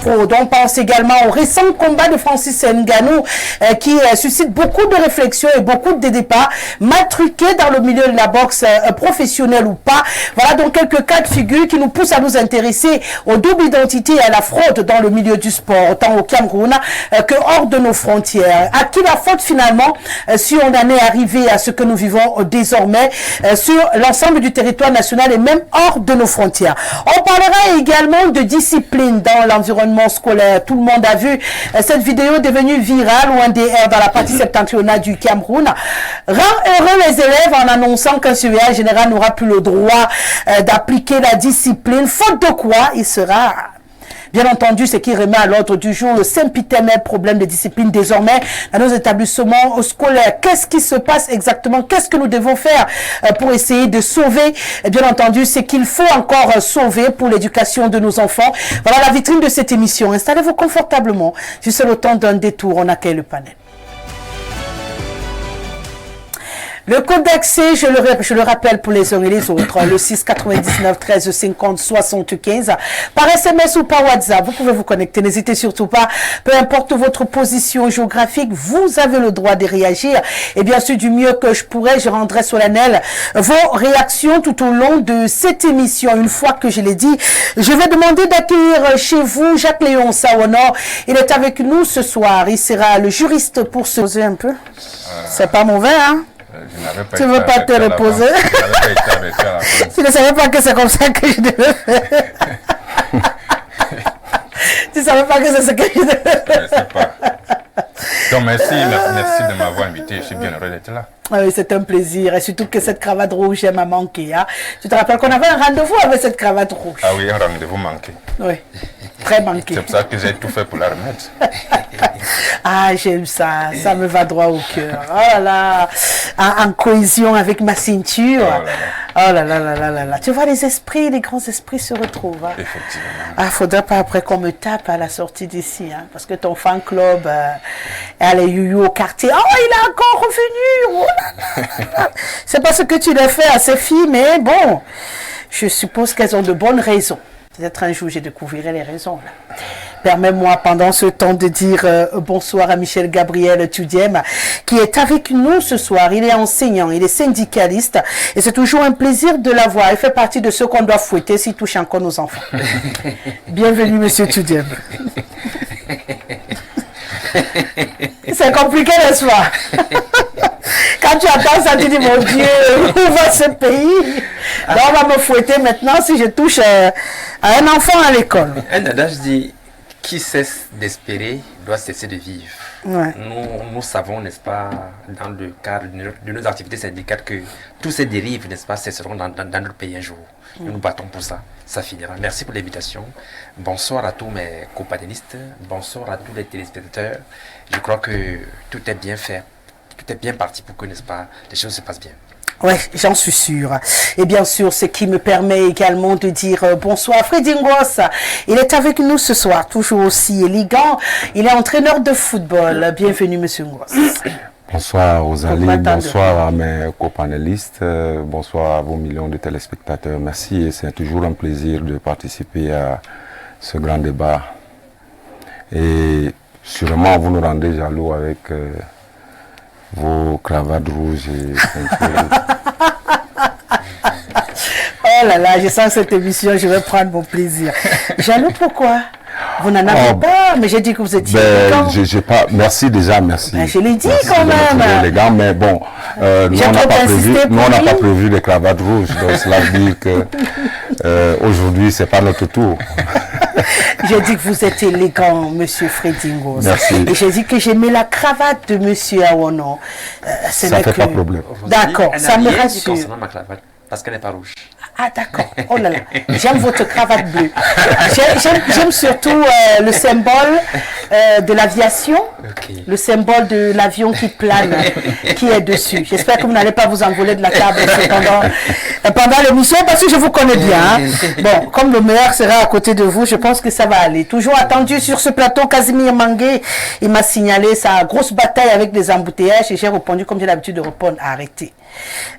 fraude. On pense également au récent combat de Francis Ngannou qui suscite beaucoup de réflexions et beaucoup de débats, mal truqués dans le milieu de la boxe professionnelle ou pas. Voilà donc quelques cas de figure qui nous poussent à nous intéresser aux doubles identités et à la fraude dans le milieu du sport, autant au Cameroun que hors de nos frontières. À qui la faute finalement si on en est arrivé à ce que nous vivons désormais sur l'ensemble du territoire national et même hors de nos frontières. On parlera également de discipline dans l'environnement scolaire. Tout le monde a vu cette vidéo devenue virale ou un DR dans la partie septentrionale du Cameroun. Rend heureux les élèves en annonçant qu'un surveillant général n'aura plus le droit d'appliquer la discipline, faute de quoi il sera... Bien entendu, ce qui remet à l'ordre du jour le sempiternel problème de discipline désormais dans nos établissements scolaires. Qu'est-ce qui se passe exactement? Qu'est-ce que nous devons faire pour essayer de sauver, bien entendu, ce qu'il faut encore sauver pour l'éducation de nos enfants? Voilà la vitrine de cette émission. Installez-vous confortablement. Juste le temps d'un détour, on accueille le panel. Le code d'accès, je le rappelle pour les uns et les autres, le 6 99 13 50 75, par SMS ou par WhatsApp, vous pouvez vous connecter, n'hésitez surtout pas, peu importe votre position géographique, vous avez le droit de réagir, et bien sûr, du mieux que je pourrais, je rendrai solennel vos réactions tout au long de cette émission. Une fois que je l'ai dit, je vais demander d'accueillir chez vous Jacques-Léon Sawono, il est avec nous ce soir, il sera le juriste pour se poser un peu. C'est pas mauvais, hein? Tu ne veux pas te reposer? Tu ne savais pas que c'est comme ça que je devais faire. Tu ne savais pas que c'est ce que je devais faire. Je ne sais pas. Donc merci de m'avoir invité, je suis bien heureux d'être là. Oui, c'est un plaisir, et surtout que cette cravate rouge m'a manqué. Hein. Tu te rappelles qu'on avait un rendez-vous avec cette cravate rouge? Ah oui, un rendez-vous manqué. Oui, très manqué. C'est pour ça que j'ai tout fait pour la remettre. Ah, j'aime ça, ça me va droit au cœur. Oh là là, en cohésion avec ma ceinture. Oh là là là là là là. Tu vois, les esprits, les grands esprits se retrouvent. Hein. Effectivement. Ah, faudrait pas après qu'on me tape à la sortie d'ici, hein, parce que ton fan club, elle est youyou au quartier. Oh, il est encore revenu. Oh là là. C'est pas ce que tu l'as fait à ces filles, mais bon, je suppose qu'elles ont de bonnes raisons. Peut-être un jour, j'ai découvrirai les raisons. Là. Permets-moi pendant ce temps de dire bonsoir à Michel Gabriel Tudiem qui est avec nous ce soir. Il est enseignant, il est syndicaliste et c'est toujours un plaisir de l'avoir. Il fait partie de ceux qu'on doit fouetter s'il touche encore nos enfants. Bienvenue, monsieur Tudiem. C'est compliqué, n'est-ce pas? Quand tu attends ça, tu dis, mon Dieu, où va ce pays? Là, on va me fouetter maintenant si je touche à un enfant à l'école. Un adage dit, qui cesse d'espérer doit cesser de vivre. Ouais. Nous savons, n'est-ce pas, dans le cadre de nos activités syndicales, que tous ces dérives, n'est-ce pas, cesseront dans notre pays un jour. Nous nous battons pour ça. Ça finira. Merci pour l'invitation. Bonsoir à tous mes companélistes. Bonsoir à tous les téléspectateurs. Je crois que tout est bien fait. Tout est bien parti pour que, n'est-ce pas, les choses se passent bien. Oui, j'en suis sûre. Et bien sûr, ce qui me permet également de dire bonsoir à Freddy Ngos. Il est avec nous ce soir, toujours aussi élégant. Il est entraîneur de football. Bienvenue, monsieur Ngos. Bonsoir Rosalie, bonsoir à mes copanélistes, bonsoir à vos millions de téléspectateurs. Merci et c'est toujours un plaisir de participer à ce grand débat. Et sûrement vous nous rendez jaloux avec vos cravates rouges et ceintures. Oh là là, je sens cette émission, je vais prendre mon plaisir. Jaloux pourquoi? Vous n'en avez pas, mais j'ai dit que vous étiez j'ai pas. Merci déjà, merci. Ben, je l'ai dit merci quand même. Les gars, mais bon, nous on n'a pas prévu les cravates rouges, donc cela veut dire que aujourd'hui c'est pas notre tour. J'ai dit que vous êtes élégant, monsieur Freddy Ngos. Merci. Et j'ai dit que j'aimais la cravate de monsieur Awono. Ça ne fait pas problème. D'accord, ça me rassure. Concernant ma cravate, parce qu'elle n'est pas rouge. Ah d'accord, oh là là, j'aime votre cravate bleue. J'aime surtout le symbole de l'aviation, le symbole de l'avion qui plane, qui est dessus. J'espère que vous n'allez pas vous envoler de la table pendant l'émission parce que je vous connais bien. Hein. Bon, comme le meilleur sera à côté de vous, je pense que ça va aller. Toujours attendu sur ce plateau, Casimir Mangué, il m'a signalé sa grosse bataille avec des embouteillages et j'ai répondu comme j'ai l'habitude de répondre, arrêtez.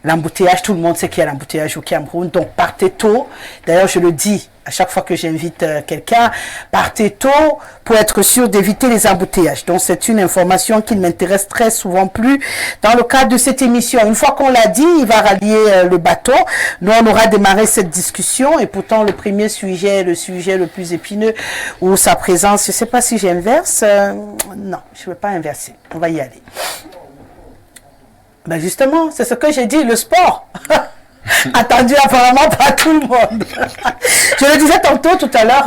L'embouteillage, tout le monde sait qu'il y a l'embouteillage au Cameroun, donc partez tôt. D'ailleurs, je le dis à chaque fois que j'invite quelqu'un, partez tôt pour être sûr d'éviter les embouteillages. Donc, c'est une information qui ne m'intéresse très souvent plus dans le cadre de cette émission. Une fois qu'on l'a dit, il va rallier le bateau. Nous, on aura démarré cette discussion et pourtant, le premier sujet, le sujet le plus épineux ou sa présence, je ne sais pas si j'inverse. Non, je ne vais pas inverser. On va y aller. Ben justement, c'est ce que j'ai dit, le sport. Attendu apparemment par tout le monde. Je le disais tantôt, tout à l'heure,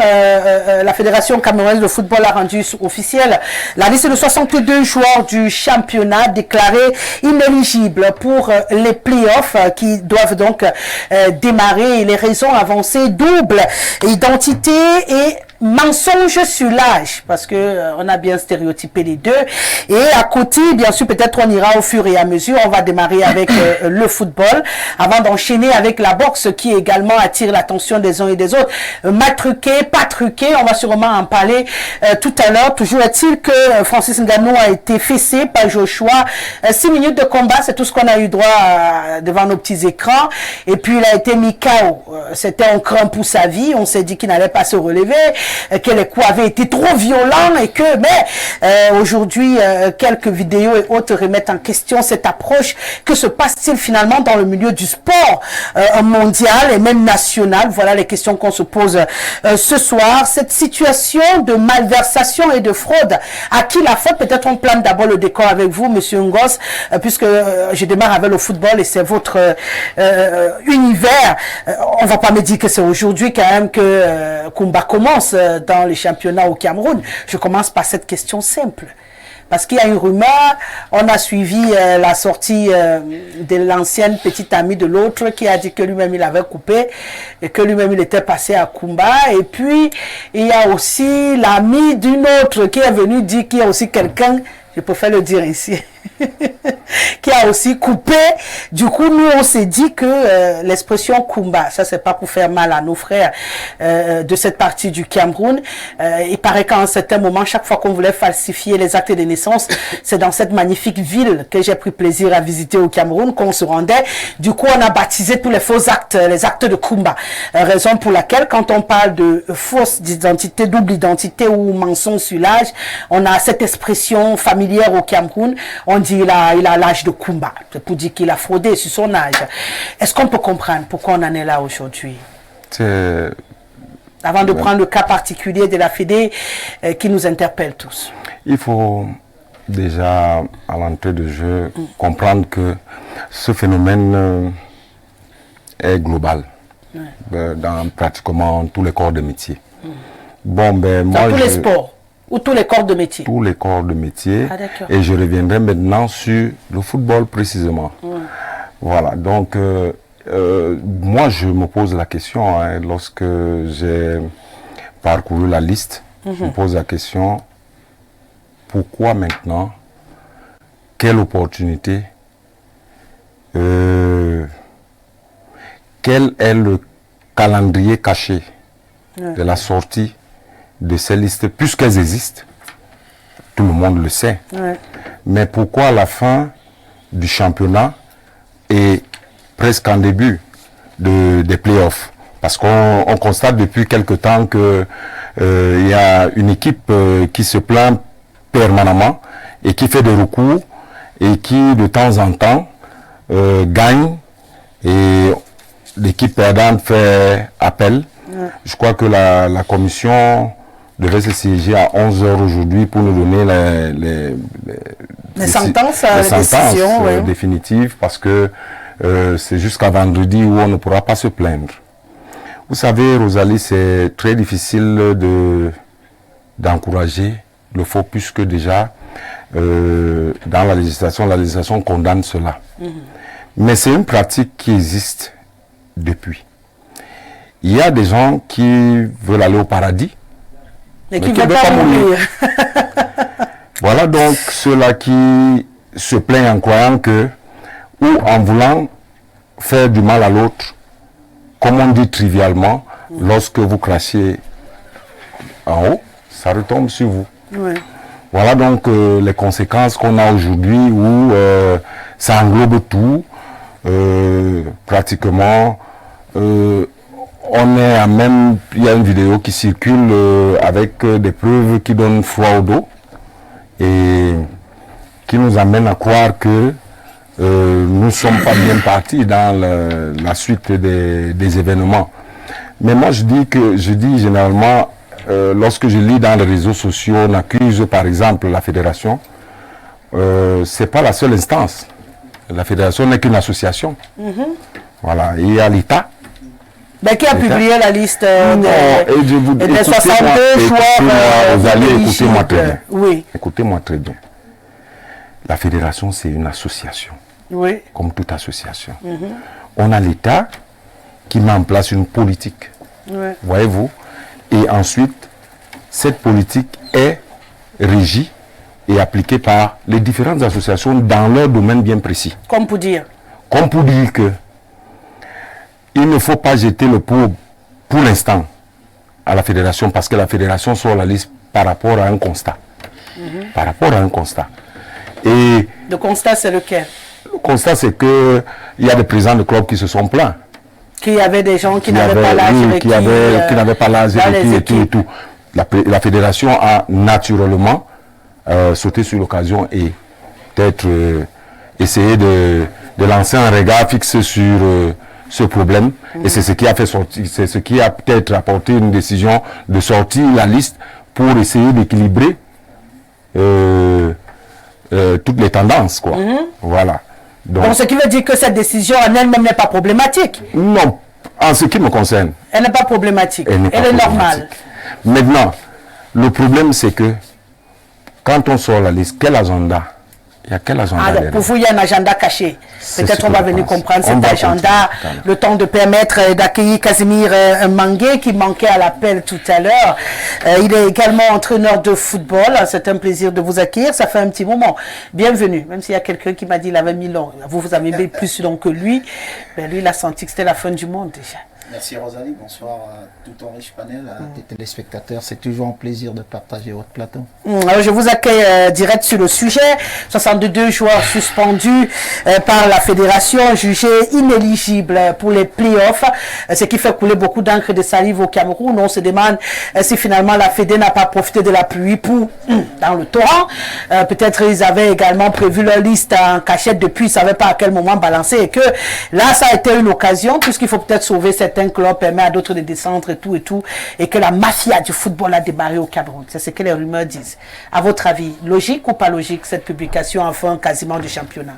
la Fédération camerounaise de football a rendu officielle la liste de 62 joueurs du championnat déclarés inéligibles pour les playoffs qui doivent donc démarrer. Et les raisons avancées double identité et mensonge sur l'âge, parce que on a bien stéréotypé les deux. Et à côté, bien sûr, peut-être on ira au fur et à mesure. On va démarrer avec le football, avant d'enchaîner avec la boxe, qui également attire l'attention des uns et des autres. Mal truqué, pas truqué, on va sûrement en parler tout à l'heure. Toujours est-il que Francis Ngannou a été fessé par Joshua. 6 minutes de combat, c'est tout ce qu'on a eu droit devant nos petits écrans. Et puis il a été mis KO. C'était un cran pour sa vie. On s'est dit qu'il n'allait pas se relever, que les coups avaient été trop violents et que, mais aujourd'hui, quelques vidéos et autres remettent en question cette approche. Que se passe-t-il finalement dans le milieu du sport mondial et même national? Voilà les questions qu'on se pose ce soir. Cette situation de malversation et de fraude, à qui la faute? Peut-être on plante d'abord le décor avec vous, Monsieur Ngos, puisque je démarre avec le football et c'est votre univers. On va pas me dire que c'est aujourd'hui quand même que Kumba commence dans les championnats au Cameroun. Je commence par cette question simple. Parce qu'il y a une rumeur, on a suivi la sortie de l'ancienne petite amie de l'autre qui a dit que lui-même il avait coupé et que lui-même il était passé à Kumba. Et puis, il y a aussi l'ami d'une autre qui est venue dire qu'il y a aussi quelqu'un, je préfère le dire ici, qui a aussi coupé. Du coup, nous, on s'est dit que l'expression Kumba, ça, c'est pas pour faire mal à nos frères de cette partie du Cameroun. Il paraît qu'à un certain moment, chaque fois qu'on voulait falsifier les actes de naissance, c'est dans cette magnifique ville que j'ai pris plaisir à visiter au Cameroun qu'on se rendait. Du coup, on a baptisé tous les faux actes, les actes de Kumba. Raison pour laquelle, quand on parle de fausse identité, double identité ou mensonge sur l'âge, on a cette expression familière au Cameroun. On dit il a l'âge de Kumba. C'est pour dire qu'il a fraudé sur son âge. Est-ce qu'on peut comprendre pourquoi on en est là aujourd'hui? Avant de prendre le cas particulier de la Fédé qui nous interpelle tous. Il faut déjà, à l'entrée de jeu, comprendre que ce phénomène est global dans pratiquement tous les corps de métier. Bon, ben, moi, dans tous les sports ou tous les corps de métier? Tous les corps de métier. Ah, et je reviendrai maintenant sur le football précisément. Voilà, donc moi je me pose la question, hein, lorsque j'ai parcouru la liste, je me pose la question, pourquoi maintenant? Quelle opportunité? Quel est le calendrier caché de la sortie de ces listes, puisqu'elles existent? Tout le monde le sait. Mais pourquoi à la fin du championnat et presque en début des playoffs? Parce qu'on constate depuis quelque temps que il y a une équipe qui se plaint permanemment et qui fait des recours et qui de temps en temps gagne, et l'équipe perdante fait appel. Je crois que la commission devait se siéger à 11h aujourd'hui pour nous donner les sentences, décisions, définitives, parce que c'est jusqu'à vendredi où on ne pourra pas se plaindre. Vous savez, Rosalie, c'est très difficile d'encourager le faux, puisque déjà dans la législation condamne cela. Mais c'est une pratique qui existe depuis. Il y a des gens qui veulent aller au paradis, mais qui ne veulent pas mourir. Voilà donc ceux-là qui se plaignent en croyant que, ou en voulant faire du mal à l'autre, comme on dit trivialement, lorsque vous crachez en haut, ça retombe sur vous. Voilà donc les conséquences qu'on a aujourd'hui, où ça englobe tout. pratiquement, on est à même, il y a une vidéo qui circule avec des preuves qui donnent froid au dos et qui nous amène à croire que nous ne sommes pas bien partis dans la suite des événements. Mais moi je dis généralement, lorsque je lis dans les réseaux sociaux, on accuse par exemple la fédération, c'est pas la seule instance. La fédération n'est qu'une association. Voilà, il y a l'État. Mais qui a publié la liste des 62 joueurs vous allez écoutez-moi très bien. Oui. Écoutez-moi très bien. La fédération, c'est une association. Oui. Comme toute association. On a l'État qui met en place une politique. Oui. Voyez-vous? Et ensuite, cette politique est régie et appliquée par les différentes associations dans leur domaine bien précis. Comme pour dire que il ne faut pas jeter le pot pour l'instant à la fédération parce que la fédération sort la liste par rapport à un constat. Par rapport à un constat. Et le constat, c'est lequel? Le constat, c'est qu'il y a des présidents de clubs qui se sont plaints. Qu'il y avait des gens qui n'avaient pas l'âge qui n'avaient pas l'âge et tout. La fédération a naturellement sauté sur l'occasion et peut-être essayé de lancer un regard fixe sur ce problème. Et c'est ce qui a fait sortir, c'est ce qui a peut-être apporté une décision de sortir la liste pour essayer d'équilibrer toutes les tendances, quoi. Voilà. Donc, ce qui veut dire que cette décision en elle-même n'est pas problématique. Non, en ce qui me concerne. Elle n'est pas problématique. Elle est normale. Maintenant, le problème c'est que quand on sort la liste, quel agenda? Il y a quel agenda? Alors, pour vous, il y a un agenda caché. Peut-être on va venir comprendre cet agenda, le temps de permettre d'accueillir Casimir Mangué qui manquait à l'appel tout à l'heure. Il est également entraîneur de football. C'est un plaisir de vous accueillir. Ça fait un petit moment. Bienvenue. Même s'il y a quelqu'un qui m'a dit qu'il avait mis long. Vous avez mis plus long que lui. Mais lui, il a senti que c'était la fin du monde déjà. Merci Rosalie, bonsoir à tout ton riche panel, à tes téléspectateurs. C'est toujours un plaisir de partager votre plateau. Alors je vous accueille direct sur le sujet. 62 joueurs suspendus par la fédération, jugés inéligibles pour les playoffs, ce qui fait couler beaucoup d'encre de salive au Cameroun. On se demande si finalement la Fédé n'a pas profité de la pluie pour dans le torrent. Peut-être ils avaient également prévu leur liste en cachette depuis, ils ne savaient pas à quel moment balancer et que là ça a été une occasion puisqu'il faut peut-être sauver certains clubs, permet à d'autres de descendre et tout, et que la mafia du football a démarré au Cameroun. C'est ce que les rumeurs disent. À votre avis, logique ou pas logique cette publication en fin quasiment du championnat?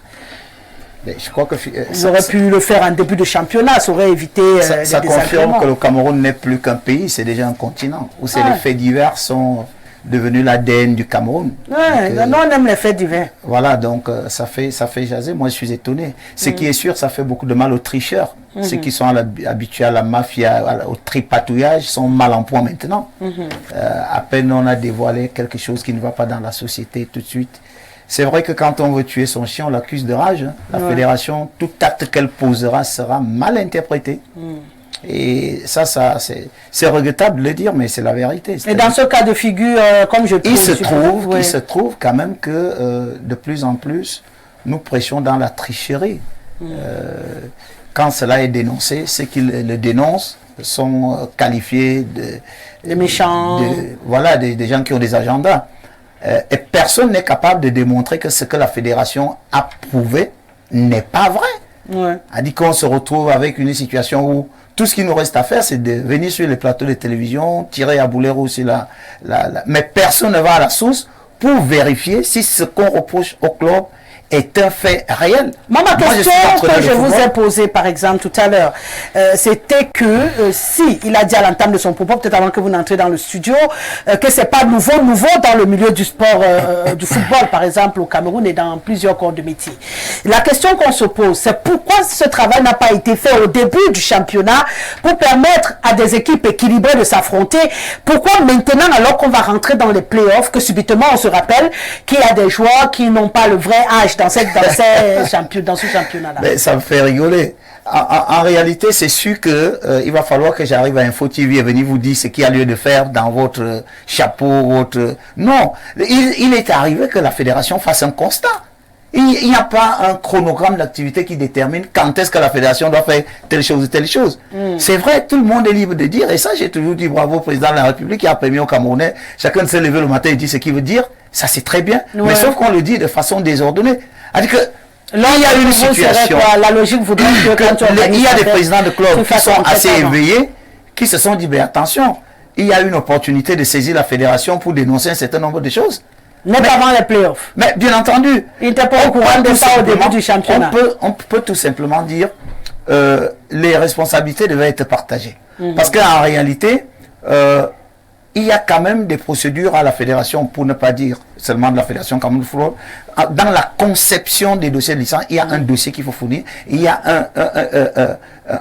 Mais je crois que ils auraient pu le faire en début de championnat, ça aurait évité ça confirme que le Cameroun n'est plus qu'un pays, c'est déjà un continent où les faits divers sont devenus l'ADN du Cameroun. Ouais, donc, on aime les faits divers. Voilà, donc ça fait jaser. Moi, je suis étonné. Ce qui est sûr, ça fait beaucoup de mal aux tricheurs. Ceux qui sont habitués à la mafia, au tripatouillage, sont mal en point maintenant. À peine on a dévoilé quelque chose qui ne va pas dans la société tout de suite. C'est vrai que quand on veut tuer son chien, on l'accuse de rage. La fédération, tout acte qu'elle posera sera mal interprété. Et ça c'est regrettable de le dire, mais c'est la vérité. Et dans ce cas de figure, comme je trouve... Il se trouve quand même que de plus en plus, nous prêchons dans la tricherie. Quand cela est dénoncé, ceux qui le dénoncent sont qualifiés de méchants. Voilà, des gens qui ont des agendas. Et personne n'est capable de démontrer que ce que la fédération a prouvé n'est pas vrai. A dit qu'on se retrouve avec une situation où tout ce qu'il nous reste à faire, c'est de venir sur les plateaux de télévision, tirer à boulet aussi mais personne ne va à la source pour vérifier si ce qu'on reproche au club est un fait réel. Ma question que je vous ai posée, par exemple, tout à l'heure, c'était que si il a dit à l'entame de son propos, peut-être avant que vous n'entrez dans le studio, que c'est pas nouveau dans le milieu du sport, du football, par exemple, au Cameroun et dans plusieurs corps de métier. La question qu'on se pose, c'est pourquoi ce travail n'a pas été fait au début du championnat pour permettre à des équipes équilibrées de s'affronter. Pourquoi maintenant, alors qu'on va rentrer dans les playoffs, que subitement on se rappelle qu'il y a des joueurs qui n'ont pas le vrai âge dans ce championnat-là. Mais ça me fait rigoler. En réalité, c'est sûr que il va falloir que j'arrive à Info TV et venir vous dire ce qu'il y a lieu de faire dans votre chapeau, Non, il est arrivé que la fédération fasse un constat. Il n'y a pas un chronogramme d'activité qui détermine quand est-ce que la fédération doit faire telle chose ou telle chose. C'est vrai, tout le monde est libre de dire, et ça j'ai toujours dit bravo au président de la République qui a permis aux Camerounais, chacun s'est levé le matin et dit ce qu'il veut dire, ça c'est très bien, mais sauf qu'on le dit de façon désordonnée. C'est-à-dire que là, il y a une situation. La logique voudrait que quand il y a des présidents de clubs qui sont assez éveillés, qui se sont dit, ben attention, il y a une opportunité de saisir la fédération pour dénoncer un certain nombre de choses. Même avant les playoffs. Mais bien entendu, il n'était pas au courant de ça au début du championnat. On peut tout simplement dire les responsabilités devaient être partagées. Parce qu'en réalité, il y a quand même des procédures à la fédération, pour ne pas dire seulement de la fédération Cameroun Football. Dans la conception des dossiers de licence, il y a un dossier qu'il faut fournir, il y a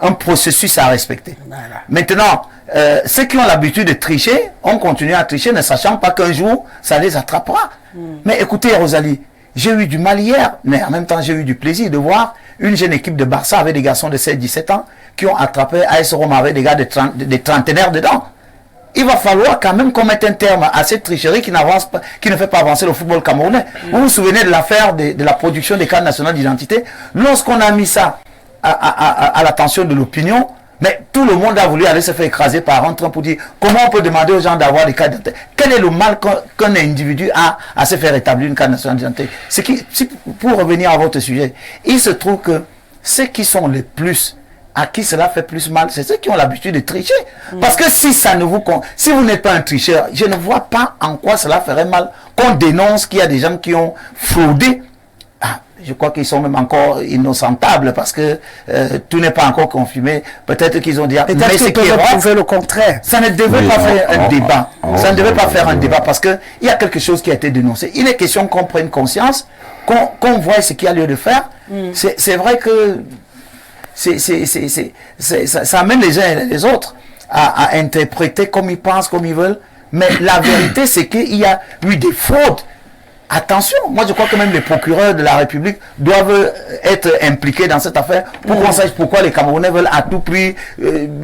un processus à respecter. Voilà. Maintenant, ceux qui ont l'habitude de tricher, ont continué à tricher, ne sachant pas qu'un jour, ça les attrapera. Mais écoutez, Rosalie, j'ai eu du mal hier, mais en même temps, j'ai eu du plaisir de voir une jeune équipe de Barça avec des garçons de 16-17 ans qui ont attrapé AS Roma avec des gars de trentenaires dedans. Il va falloir quand même qu'on mette un terme à cette tricherie qui n'avance pas, qui ne fait pas avancer le football camerounais. Vous vous souvenez de l'affaire de la production des cartes nationales d'identité? Lorsqu'on a mis ça à l'attention de l'opinion, mais tout le monde a voulu aller se faire écraser par un train pour dire comment on peut demander aux gens d'avoir des cartes d'identité. Quel est le mal qu'un individu a à se faire établir une carte nationale d'identité? Pour revenir à votre sujet, il se trouve que ceux qui sont les plus à qui cela fait plus mal, c'est ceux qui ont l'habitude de tricher. Parce que si vous n'êtes pas un tricheur, je ne vois pas en quoi cela ferait mal qu'on dénonce qu'il y a des gens qui ont fraudé. Je crois qu'ils sont même encore innocentables parce que tout n'est pas encore confirmé. Peut-être qu'ils ont dit... Peut-être qu'ils peuvent prouver le contraire. Ça ne devait pas faire un débat. Ça ne devait pas faire un débat parce qu'il y a quelque chose qui a été dénoncé. Il est question qu'on prenne conscience, qu'on voit ce qu'il y a lieu de faire. C'est vrai que ça amène les uns et les autres à interpréter comme ils pensent, comme ils veulent. Mais la vérité, c'est qu'il y a eu des fraudes. Attention, moi je crois que même les procureurs de la République doivent être impliqués dans cette affaire pour qu'on sache pourquoi les Camerounais veulent à tout prix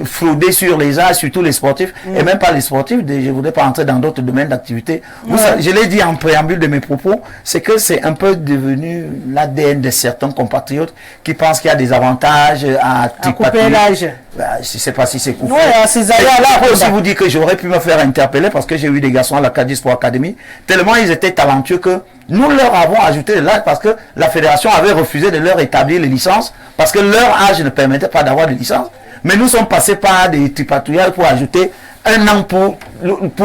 frauder sur les arts, surtout les sportifs, et même pas les sportifs, je ne voudrais pas entrer dans d'autres domaines d'activité. Je l'ai dit en préambule de mes propos, c'est que c'est un peu devenu l'ADN de certains compatriotes qui pensent qu'il y a des avantages à couper l'âge. Je ne sais pas si c'est coupé. Je peux aussi vous dire que j'aurais pu me faire interpeller parce que j'ai eu des garçons à la Cadiz Sport Academy, tellement ils étaient talentueux que nous leur avons ajouté de l'âge parce que la fédération avait refusé de leur établir les licences parce que leur âge ne permettait pas d'avoir des licences. Mais nous sommes passés par des tripatouillages pour ajouter un an pour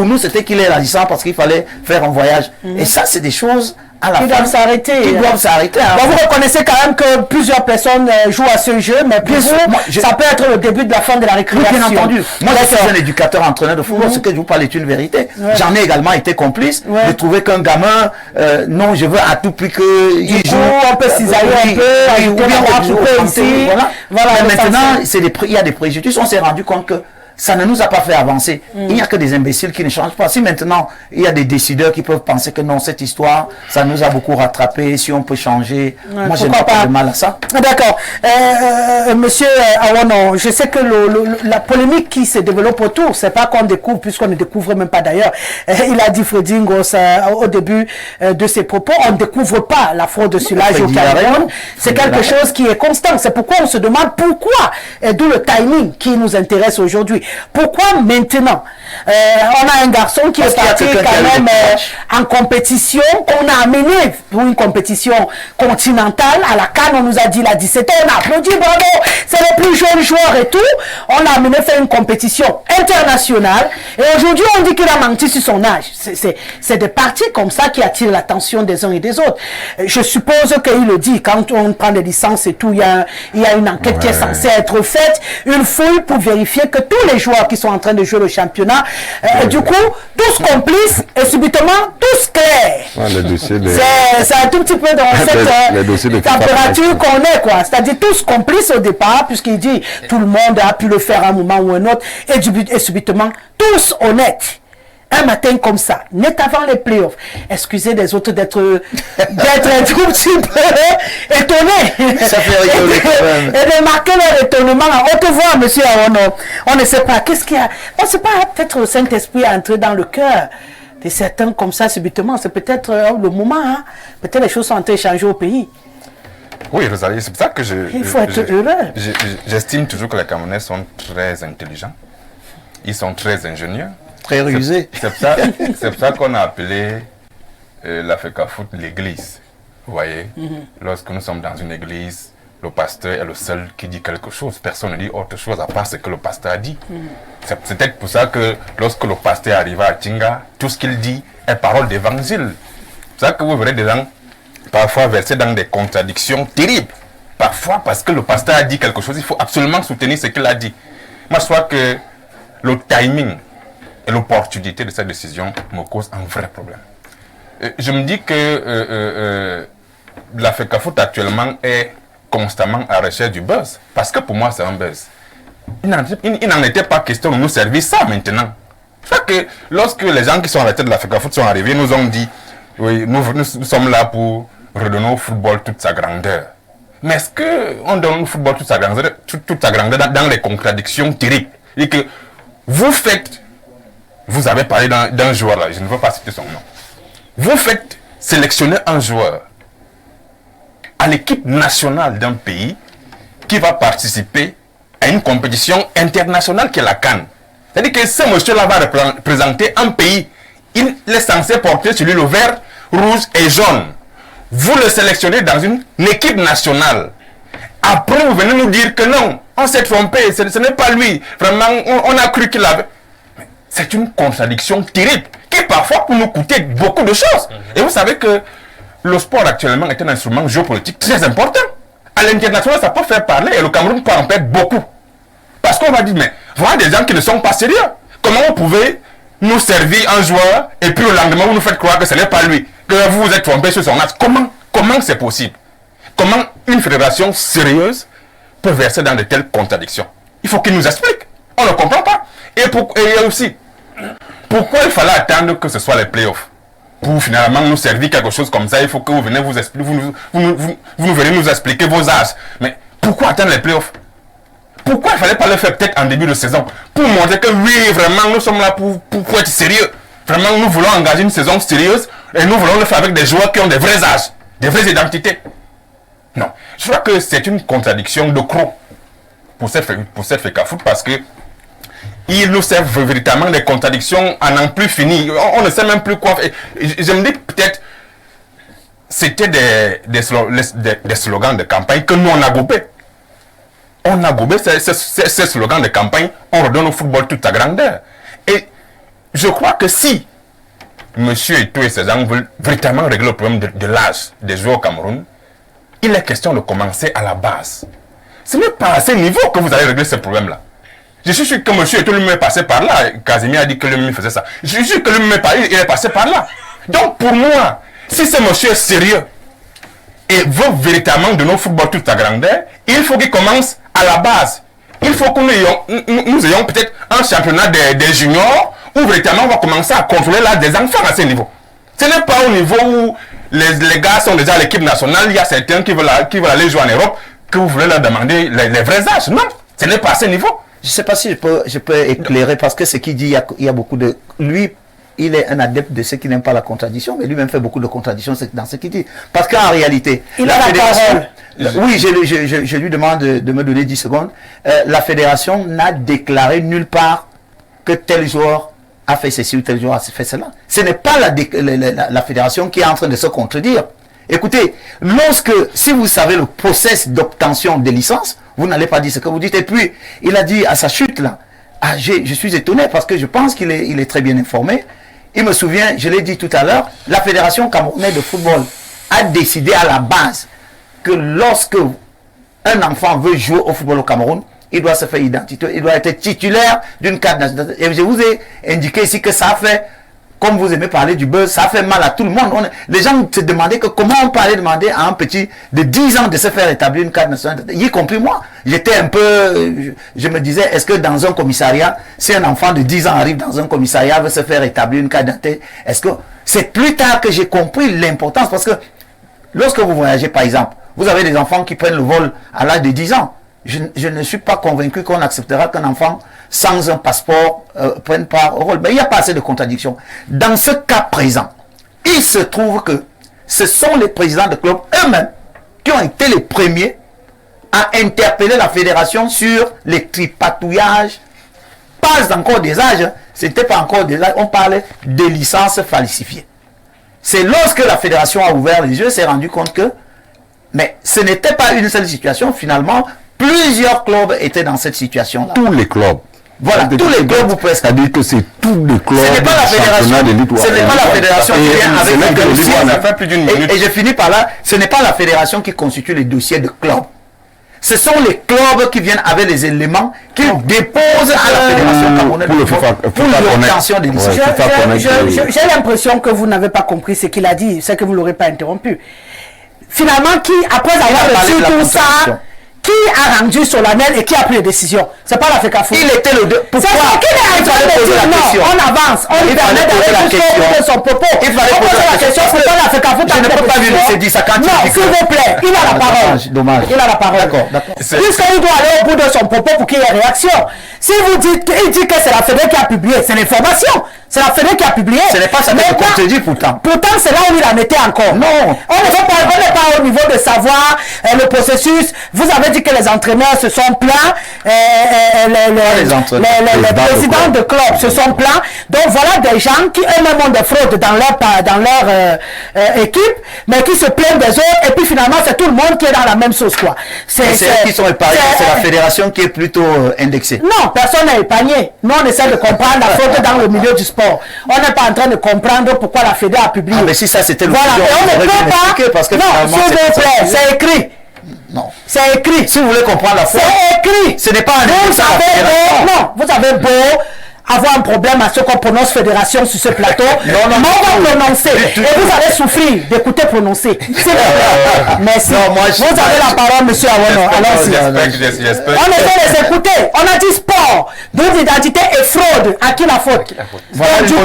nous, c'était qu'il ait la licence parce qu'il fallait faire un voyage. Et ça, c'est des choses à la qui doivent s'arrêter. Qui doivent s'arrêter. Vous reconnaissez quand même que plusieurs personnes jouent à ce jeu, mais pour vous, ça peut être le début de la fin de la récréation. Oui, bien entendu. Moi, je suis un éducateur, entraîneur de football. Ce que je vous parle est une vérité. J'en ai également été complice de trouver qu'un gamin, non, je veux à tout prix qu'il joue. On peut cisailler un peu, ajouter la ici. Voilà. Mais maintenant, il y a des préjudices. On s'est rendu compte que ça ne nous a pas fait avancer. Il n'y a que des imbéciles qui ne changent pas. Si maintenant, il y a des décideurs qui peuvent penser que non, cette histoire, ça nous a beaucoup rattrapé, si on peut changer, moi je n'ai pas de mal à ça. D'accord. Monsieur Awono, je sais que la polémique qui se développe autour, c'est pas qu'on découvre, puisqu'on ne découvre même pas d'ailleurs. Il a dit Freddy Ngos au début de ses propos, on ne découvre pas la fraude sur l'âge au Cameroun. C'est quelque chose qui est constant. C'est pourquoi on se demande pourquoi, et d'où le timing qui nous intéresse aujourd'hui. Pourquoi maintenant on a un garçon qui est parti quand même en compétition, qu'on a amené pour une compétition continentale, à la CAN, on nous a dit, il a 17 ans, on a applaudi, bravo, c'est le plus jeune joueur et tout, on l'a amené faire une compétition internationale, et aujourd'hui on dit qu'il a menti sur son âge. C'est des parties comme ça qui attirent l'attention des uns et des autres. Je suppose qu'il le dit, quand on prend des licences et tout, il y a une enquête qui est censée être faite, une fouille pour vérifier que tous les joueurs qui sont en train de jouer le championnat, du coup, tous complices et subitement tous clairs. C'est un tout petit peu dans cette température qu'on est, quoi. C'est-à-dire tous complices au départ, puisqu'il dit tout le monde a pu le faire à un moment ou un autre, et subitement tous honnêtes. Un matin comme ça, net avant les playoffs, excusez les autres d'être un tout petit peu étonnés. Ça fait rigoler quand même. Et de marquer leur étonnement à haute voix, monsieur Awono. On ne sait pas, qu'est-ce qu'il y a. On ne sait pas, peut-être le Saint-Esprit est entré dans le cœur de certains comme ça subitement. C'est peut-être le moment, hein? Peut-être les choses sont en train de changer au pays. Oui, Rosalie, c'est pour ça que il faut être heureux. J'estime toujours que les Camerounais sont très intelligents. Ils sont très ingénieux. Très rusés. C'est pour ça qu'on a appelé l'Africa Foot l'église. Vous voyez, lorsque nous sommes dans une église, le pasteur est le seul qui dit quelque chose. Personne ne dit autre chose à part ce que le pasteur a dit. C'est peut-être pour ça que lorsque le pasteur arrive à Tinga, tout ce qu'il dit est parole d'évangile. C'est ça que vous verrez des gens parfois versés dans des contradictions terribles. Parfois parce que le pasteur a dit quelque chose, il faut absolument soutenir ce qu'il a dit. Moi, je crois que le timing et l'opportunité de cette décision me causent un vrai problème. Je me dis que l'Africa Foot actuellement est constamment à la recherche du buzz. Parce que pour moi, c'est un buzz. Il n'en était pas question de nous servir ça maintenant. Je crois que lorsque les gens qui sont à la tête de l'Africa Foot sont arrivés, nous ont dit, oui, nous sommes là pour redonner au football toute sa grandeur. Mais est-ce qu'on donne au football toute sa grandeur dans les contradictions terribles? Et que vous avez parlé d'un joueur là, je ne veux pas citer son nom. Vous faites sélectionner un joueur à l'équipe nationale d'un pays qui va participer à une compétition internationale qui est la CAN. C'est-à-dire que ce monsieur-là va représenter un pays. Il est censé porter sur lui le vert, rouge et jaune. Vous le sélectionnez dans une équipe nationale. Après, vous venez nous dire que non, on s'est trompé, ce n'est pas lui. Vraiment, on a cru qu'il avait... C'est une contradiction terrible qui parfois peut nous coûter beaucoup de choses. Et vous savez que le sport actuellement est un instrument géopolitique très important. À l'international, ça peut faire parler et le Cameroun peut en perdre beaucoup. Parce qu'on va dire, mais voilà des gens qui ne sont pas sérieux. Comment vous pouvez nous servir un joueur et puis le lendemain vous nous faites croire que ce n'est pas lui, que vous vous êtes trompé sur son âge? Comment c'est possible? Comment une fédération sérieuse peut verser dans de telles contradictions? Il faut qu'il nous explique. On ne comprend pas. Et aussi, pourquoi il fallait attendre que ce soit les playoffs pour finalement nous servir quelque chose comme ça? Il faut que vous venez vous expliquer, vous venez nous expliquer vos âges. Mais pourquoi attendre les playoffs? Pourquoi il ne fallait pas le faire peut-être en début de saison? Pour montrer que oui, vraiment, nous sommes là pour être sérieux. Vraiment, nous voulons engager une saison sérieuse et nous voulons le faire avec des joueurs qui ont des vrais âges, des vraies identités. Non, je crois que c'est une contradiction de croc pour cette FECA Foot parce que il nous sert véritablement des contradictions à n'en plus finir. On ne sait même plus quoi faire. Je me dis peut-être c'était des slogans de campagne que nous on a gobé. On a gobé ces slogans de campagne, on redonne au football toute sa grandeur. Et je crois que si M. Eto'o et ses gens veulent véritablement régler le problème de l'âge des joueurs au Cameroun, il est question de commencer à la base. Ce n'est pas à ce niveau que vous allez régler ce problème-là. Je suis sûr que M. Eto'o lui-même est passé par là. Casimir a dit que lui-même faisait ça. Je suis sûr que lui-même est passé par là. Donc pour moi, si ce monsieur est sérieux et veut véritablement donner au football toute sa grandeur, il faut qu'il commence à la base. Il faut que nous ayons peut-être un championnat des juniors où véritablement on va commencer à contrôler l'âge des enfants à ce niveau. Ce n'est pas au niveau où les gars sont déjà à l'équipe nationale, il y a certains qui veulent aller jouer en Europe, que vous voulez leur demander les vrais âges. Non, ce n'est pas à ce niveau. Je ne sais pas si je peux éclairer parce que ce qu'il dit, il y a beaucoup de... Lui, il est un adepte de ceux qui n'aiment pas la contradiction, mais lui-même fait beaucoup de contradictions dans ce qu'il dit. Parce qu'en réalité... Il a la parole. Oui, je lui demande de me donner 10 secondes. La fédération n'a déclaré nulle part que tel joueur a fait ceci ou tel joueur a fait cela. Ce n'est pas la fédération qui est en train de se contredire. Écoutez, si vous savez le process d'obtention des licences, vous n'allez pas dire ce que vous dites. Et puis, il a dit à sa chute là, je suis étonné parce que je pense qu'il est très bien informé. Il me souvient, je l'ai dit tout à l'heure, la Fédération camerounaise de football a décidé à la base que lorsque un enfant veut jouer au football au Cameroun, il doit se faire identifier, il doit être titulaire d'une carte nationale. Et je vous ai indiqué ici que ça a fait, comme vous aimez parler du buzz, ça a fait mal à tout le monde. Les gens se demandaient comment on parlait demander à un petit de 10 ans de se faire établir une carte nationale, y compris moi. J'étais un peu, je me disais, est-ce que dans un commissariat, si un enfant de 10 ans arrive dans un commissariat, veut se faire établir une carte d'identité, est-ce que c'est plus tard que j'ai compris l'importance, parce que lorsque vous voyagez par exemple, vous avez des enfants qui prennent le vol à l'âge de 10 ans. Je ne suis pas convaincu qu'on acceptera qu'un enfant sans un passeport prennent part au rôle. Mais il n'y a pas assez de contradictions. Dans ce cas présent, il se trouve que ce sont les présidents de club eux-mêmes qui ont été les premiers à interpeller la fédération sur les tripatouillages, pas encore des âges, c'était pas encore des âges, on parlait de licences falsifiées. C'est lorsque la fédération a ouvert les yeux, s'est rendu compte que, mais ce n'était pas une seule situation, finalement, plusieurs clubs étaient dans cette situation-là. Tous les clubs. Voilà, tous les clubs ou presque. C'est-à-dire que c'est tous les clubs. Ce n'est pas la fédération, ce n'est pas la fédération qui vient avec les dossiers. Ça fait plus d'une minute. Et je finis par là, ce n'est pas la fédération qui constitue les dossiers de clubs. Ce sont les clubs qui viennent avec les éléments qu'ils déposent à la fédération camerounaise pour l'obtention des licences. J'ai l'impression que vous n'avez pas compris ce qu'il a dit, c'est que vous ne l'aurez pas interrompu. Finalement, qui, après avoir reçu tout ça, qui a rendu solennel et qui a pris les décisions? C'est pas la FECAFOOT. Il était le deux. Pourquoi? C'est qu'il est en train de dire non, on avance, on lui permet d'aller jusqu'au bout de son propos. Il fallait poser la question, c'est pas la FECAFOOT. Je ne peux pas lui laisser dire ça quand il dit. Non, s'il vous plaît, il a la parole. Dommage. Il a la parole. D'accord. Puisqu'il doit aller au bout de son propos pour qu'il y ait réaction. Si vous dites qu'il dit que c'est la Fédé qui a publié, c'est l'information. C'est la Fédé qui a publié. Ce n'est pas ça que je contredis pourtant. Pourtant, c'est là où il en était encore. Non. On n'est pas au niveau de savoir le processus. Vous avez dit que les entraîneurs se sont plaints. Les présidents de club se sont plaints. Donc voilà des gens qui eux-mêmes ont des fraudes dans leur équipe, mais qui se plaignent des autres. Et puis finalement, c'est tout le monde qui est dans la même sauce, quoi. C'est eux qui sont épargnés. C'est la fédération qui est plutôt indexée. Non, personne n'est épargné. Nous, on essaie de comprendre la fraude dans le milieu du sport. On n'est pas en train de comprendre pourquoi la Fédé a publié. Ah, mais si ça c'était le voilà, et on ne peut pas. Parce que non, s'il vous plaît, c'est écrit. Non. C'est écrit. Si vous voulez comprendre la fraude, c'est écrit. Ce n'est pas un vous avez beau avoir un problème à ce qu'on prononce fédération sur ce plateau. mais on va prononcer. Et vous allez souffrir d'écouter prononcer. Merci. Non, moi, vous avez la parole, monsieur Awono. Allons-y. On essaie de les écouter. On a dit sport, double d'identité et fraude. À qui la faute? Voilà du coup,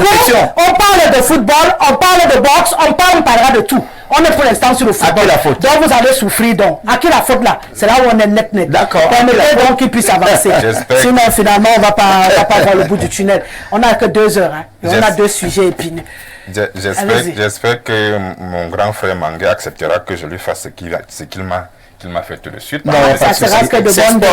on parle de football, on parle de boxe, on parlera de tout. On est pour l'instant sur le football. La faute. Donc vous allez souffrir donc. À qui la faute là? C'est là où on est net. D'accord. Permettez donc qu'il puisse avancer. Sinon finalement on va pas voir le bout du tunnel. On n'a que 2 heures. Hein. Et on a 2 sujets épineux. J'espère que mon grand frère Mangué acceptera que je lui fasse ce qu'il m'a fait tout de suite. Non, ça sera que de bonnes bonnes.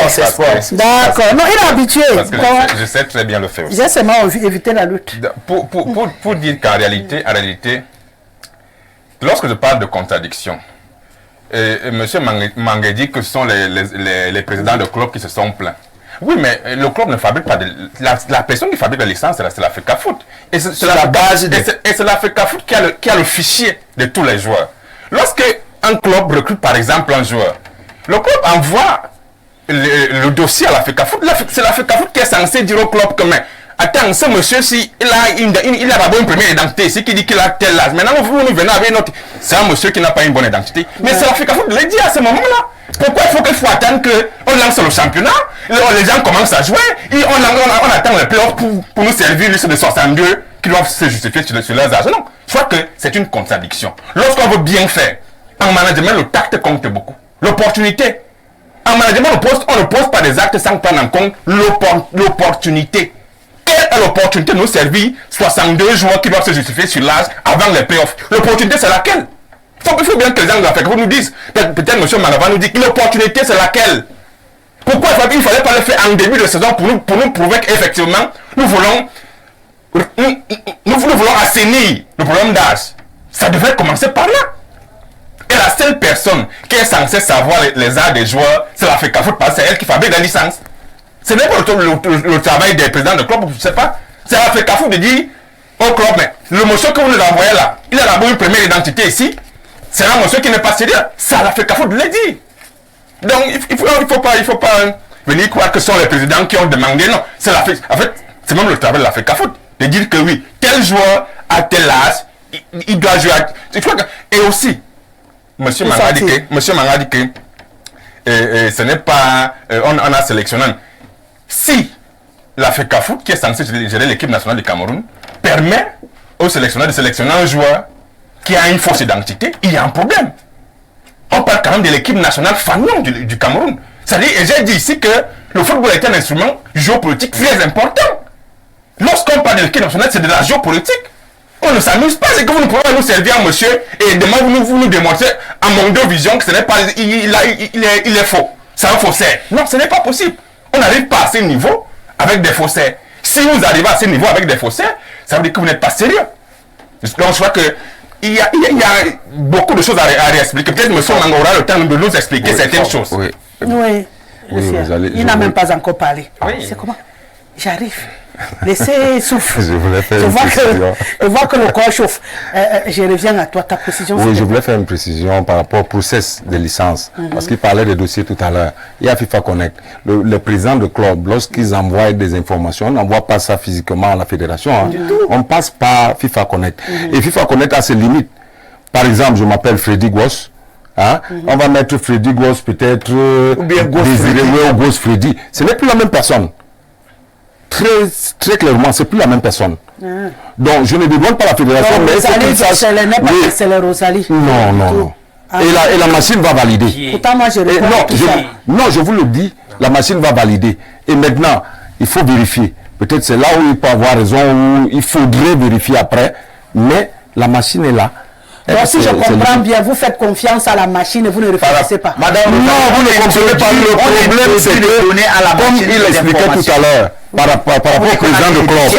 D'accord. Non, il est habitué. Parce que je sais très bien le faire aussi. J'ai seulement évité la lutte. Pour dire qu'en réalité, lorsque je parle de contradiction, M. Mangué dit que ce sont les présidents de club qui se sont plaints. Oui, mais le club ne fabrique pas la personne qui fabrique la licence, c'est la FECAFOOT. Et c'est la base et c'est la FECAFOOT qui a le fichier de tous les joueurs. Lorsque un club recrute par exemple un joueur, le club envoie le dossier à la FECAFOOT. C'est la FECAFOOT qui est censée dire au club que mais attends, ce monsieur, si il a d'abord une première identité, c'est qui dit qu'il a tel âge. Maintenant, vous nous venez avec une autre. C'est un monsieur qui n'a pas une bonne identité. Mais c'est la FECAFOOT de le dire à ce moment-là. Pourquoi il faut attendre qu'on lance le championnat, les gens commencent à jouer, et on attend les playoffs pour nous servir liste de 62 qui doivent se justifier sur leurs âges. Non, je crois que c'est une contradiction. Lorsqu'on veut bien faire, en management, le tact compte beaucoup. L'opportunité. En management, on ne pose pas des actes sans prendre en compte l'opportunité. Quelle est l'opportunité de nous servir 62 joueurs qui doivent se justifier sur l'âge avant les playoffs? L'opportunité, c'est laquelle? Il faut bien que les gens de la FECAFOOT nous disent. Peut-être M. Manava nous dit que l'opportunité, c'est laquelle? Pourquoi il ne fallait pas le faire en début de saison pour nous prouver qu'effectivement, nous voulons assainir le problème d'âge? Ça devrait commencer par là. Et la seule personne qui est censée savoir les âges des joueurs, c'est la FECAFOOT parce que c'est elle qui fabrique la licence. Ce n'est pas le travail des présidents de club, je ne sais pas. C'est la FECAFOOT de dire au club, mais le monsieur que vous nous envoyez là, il a d'abord une première identité ici. C'est un monsieur qui n'est pas sérieux. Ça la FECAFOOT de le dire. Donc il faut pas venir croire que ce sont les présidents qui ont demandé. Non, c'est la FECAFOOT. En fait, c'est même le travail de la FECAFOOT de dire que oui, tel joueur à tel âge, il doit jouer. Et aussi, monsieur Manga dit que ce n'est pas on a sélectionné. Si la FECAFOOT, qui est censée gérer l'équipe nationale du Cameroun, permet aux sélectionneurs de sélectionner un joueur qui a une fausse identité, il y a un problème. On parle quand même de l'équipe nationale fanion du Cameroun. C'est-à-dire, et j'ai dit ici que le football est un instrument géopolitique très important. Lorsqu'on parle de l'équipe nationale, c'est de la géopolitique. On ne s'amuse pas, c'est que vous ne pouvez pas nous servir un monsieur et demain vous nous démontrez à mon vision que ce n'est pas, il est faux. C'est un faussaire. Non, ce n'est pas possible. On n'arrive pas à ce niveau avec des faussaires. Si vous arrivez à ce niveau avec des faussaires, ça veut dire que vous n'êtes pas sérieux. Donc je crois que il y a beaucoup de choses à réexpliquer. Peut-être M. Onanga aura le temps de nous expliquer certaines choses. Oui. Il n'a même pas encore parlé. C'est comment? J'arrive. Laissez souffle. Je vois que le corps chauffe. Je reviens à toi, ta précision. Oui, je voulais faire une précision par rapport au process de licence. Parce qu'il parlait des dossiers tout à l'heure. Il y a FIFA Connect. Le président de club, lorsqu'ils envoient des informations, on n'envoie pas ça physiquement à la fédération. Hein. On passe par FIFA Connect. Et FIFA Connect a ses limites. Par exemple, je m'appelle Freddy Goss. Hein? On va mettre Freddy Goss peut-être ou bien Goss Freddy. Ce n'est plus la même personne. Très clairement, c'est plus la même personne. Donc, je ne demande pas la fédération, donc, mais c'est le Rosalie. Non. Et la machine va valider. Pourtant, moi, je non, je vous le dis, la machine va valider. Et maintenant, il faut vérifier. Peut-être c'est là où il peut avoir raison, où il faudrait vérifier après. Mais la machine est là. Donc, si je comprends bien, vous faites confiance à la machine et vous ne réfléchissez pas. Madame, non, vous ne comprenez pas. Le problème, c'est que, comme il expliquait tout à l'heure, par rapport au président de club,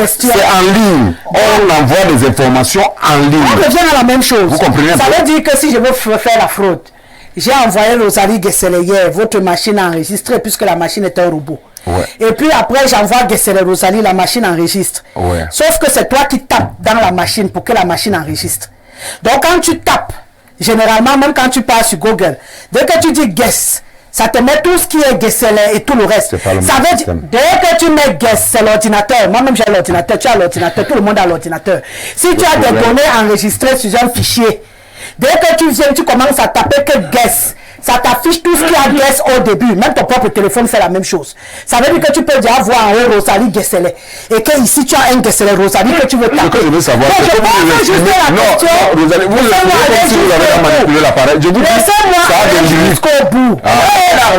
c'est en ligne. On envoie des informations en ligne. On revient à la même chose. Vous comprenez? Ça veut dire que si je veux faire la fraude, j'ai envoyé Rosalie Guessele hier, votre machine a enregistré puisque la machine est un robot. Ouais. Et puis après, j'envoie Guessele Rosalie, la machine enregistre. Ouais. Sauf que c'est toi qui tapes dans la machine pour que la machine enregistre. Donc quand tu tapes, généralement, même quand tu pars sur Google, dès que tu dis Guess, ça te met tout ce qui est Guessele et tout le reste. Ça veut dire, dès que tu mets Guess, c'est l'ordinateur. Moi-même j'ai l'ordinateur, tu as l'ordinateur, tout le monde a l'ordinateur. Si tu as des données enregistrées sur un fichier, dès que tu viens, tu commences à taper que Guess. Ça t'affiche tout ce qu'il y a Guess au début. Même ton propre téléphone fait la même chose. Ça veut dire que tu peux déjà voir en haut Rosalie Guessele. Et que ici tu as un Guessele Rosalie que tu veux taper. Ce que je veux savoir, c'est que vous Rosalie, vous avez manipulé l'appareil. Je vous dis, laissez-moi aller jusqu'au bout. Après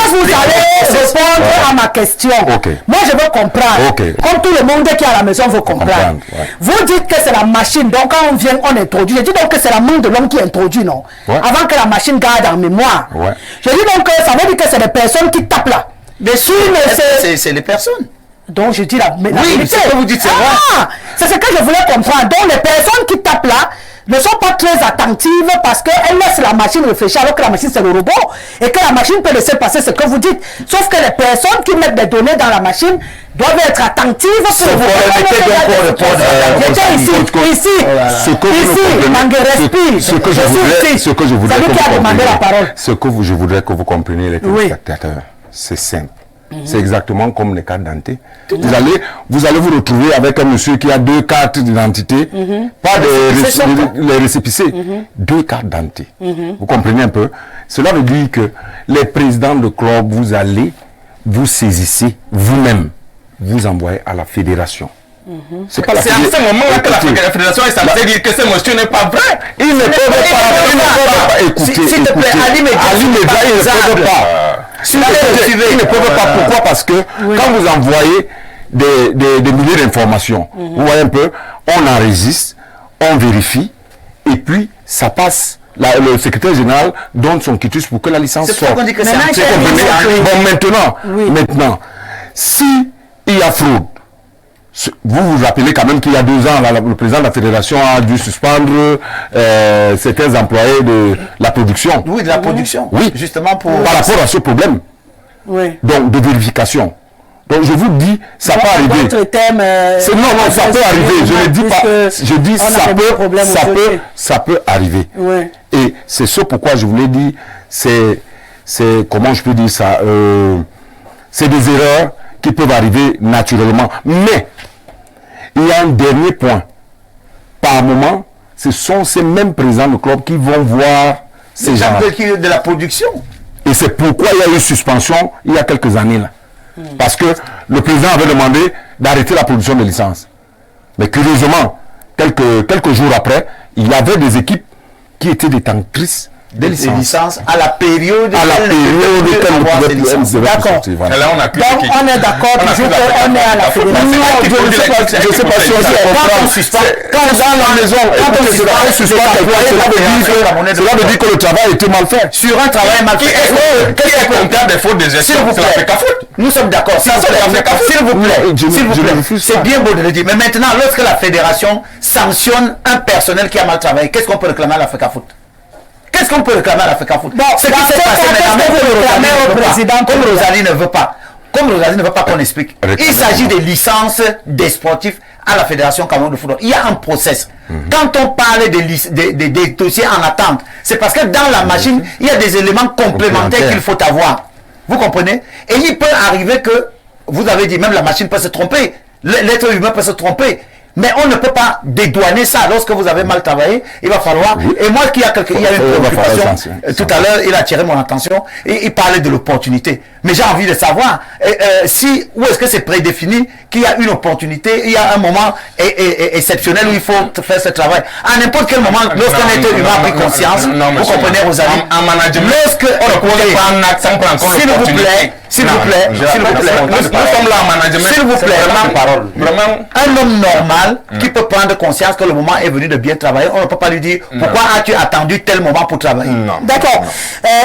vous allez répondre à ma question. Moi je veux comprendre. Comme tout le monde qui est à la maison veut comprendre. Vous dites que c'est la machine. Donc quand on vient, on introduit. Je dis donc que c'est la main de l'homme qui introduit, non? Avant que la machine garde en mémoire. Je dis donc que ça veut dire que c'est des personnes qui tapent là. Dessus, c'est les personnes. Donc je dis la vérité. Oui, c'est ce que vous dites, c'est vrai. C'est ce que je voulais comprendre. Donc les personnes qui tapent là ne sont pas très attentives parce qu'elles laissent la machine réfléchir alors que la machine c'est le robot et que la machine peut laisser passer ce que vous dites. Sauf que les personnes qui mettent des données dans la machine doivent être attentives pour vous. J'étais ici, ce que je voudrais que vous compreniez les téléspectateurs, c'est simple. C'est exactement comme les cartes d'identité. Vous allez vous retrouver avec un monsieur qui a 2 cartes d'identité, pas les récépissés, 2 cartes d'identité. Vous comprenez un peu? Cela veut dire que les présidents de club, vous saisissez vous-même, vous envoyez à la fédération. C'est à ce moment-là que la fédération est censée dire que ce monsieur n'est pas vrai. Ils ne peuvent pas écouter. S'il te plaît, Ali Média, ils ne peuvent pas. Ils ne peuvent pas. Pourquoi? Parce que quand vous envoyez des milliers d'informations, vous voyez un peu, on enregistre, on vérifie, et puis ça passe. Le secrétaire général donne son quitus pour que la licence sorte. Bon, maintenant, si il y a fraude, vous vous rappelez quand même qu'il y a 2 ans, le président de la fédération a dû suspendre certains employés de la production. Oui, de la production. Oui, justement pour... Par rapport à ce problème. Oui. Donc, de vérification. Donc, je vous dis, ça peut arriver. Non, ça peut arriver. Je ne dis pas. Je dis, ça peut arriver. Oui. Et c'est ce pourquoi je vous l'ai dit, c'est, comment je peux dire ça, c'est des erreurs qui peuvent arriver naturellement. Mais, il y a un dernier point. Par moment, ce sont ces mêmes présidents de club qui vont voir ces gens de la production. Et c'est pourquoi il y a eu suspension il y a quelques années là. Parce que le président avait demandé d'arrêter la production de licences. Mais curieusement, quelques jours après, il y avait des équipes qui étaient détentrices des licences à la période D'accord. Là, on a donc on est d'accord toujours qu'on est à la fédération. Je ne sais pas si on suspend. Quand dans la maison, cela veut dire que le travail était mal fait. Sur un travail mal fait. Qu'est-ce qui est comptable des fautes de gestion? C'est la FECAFOOT. Nous sommes d'accord. S'il vous plaît, c'est bien beau de le dire. Mais maintenant, lorsque la fédération sanctionne un personnel qui a mal travaillé, qu'est-ce qu'on peut réclamer à la FECAFOOT? Qu'est-ce qu'on peut réclamer à la FECAFOOT? Ce qui s'est passé maintenant, comme Rosalie ne veut pas. Comme Rosalie ne veut pas qu'on explique. Il s'agit des licences des sportifs à la Fédération Cameroun de football. Il y a un process. Quand on parle des dossiers en attente, c'est parce que dans la machine, il y a des éléments complémentaires qu'il faut avoir. Vous comprenez? Et il peut arriver que, vous avez dit, même la machine peut se tromper. L'être humain peut se tromper. Mais on ne peut pas dédouaner ça. Lorsque vous avez mal travaillé, il va falloir... Et moi, il y a une préoccupation. Tout à l'heure, il a attiré mon attention et il parlait de l'opportunité. Mais j'ai envie de savoir où est-ce que c'est prédéfini qu'il y a une opportunité, il y a un moment exceptionnel où il faut faire ce travail. À n'importe quel moment, lorsqu'un être humain a pris conscience, vous comprenez, Rosalie, en management, lorsque on ne peut pas un accent pour encore l'opportunité. S'il vous plaît, nous sommes là en management. S'il vous plaît, vraiment, un homme normal qui peut prendre conscience que le moment est venu de bien travailler, on ne peut pas lui dire pourquoi as-tu attendu tel moment pour travailler. D'accord.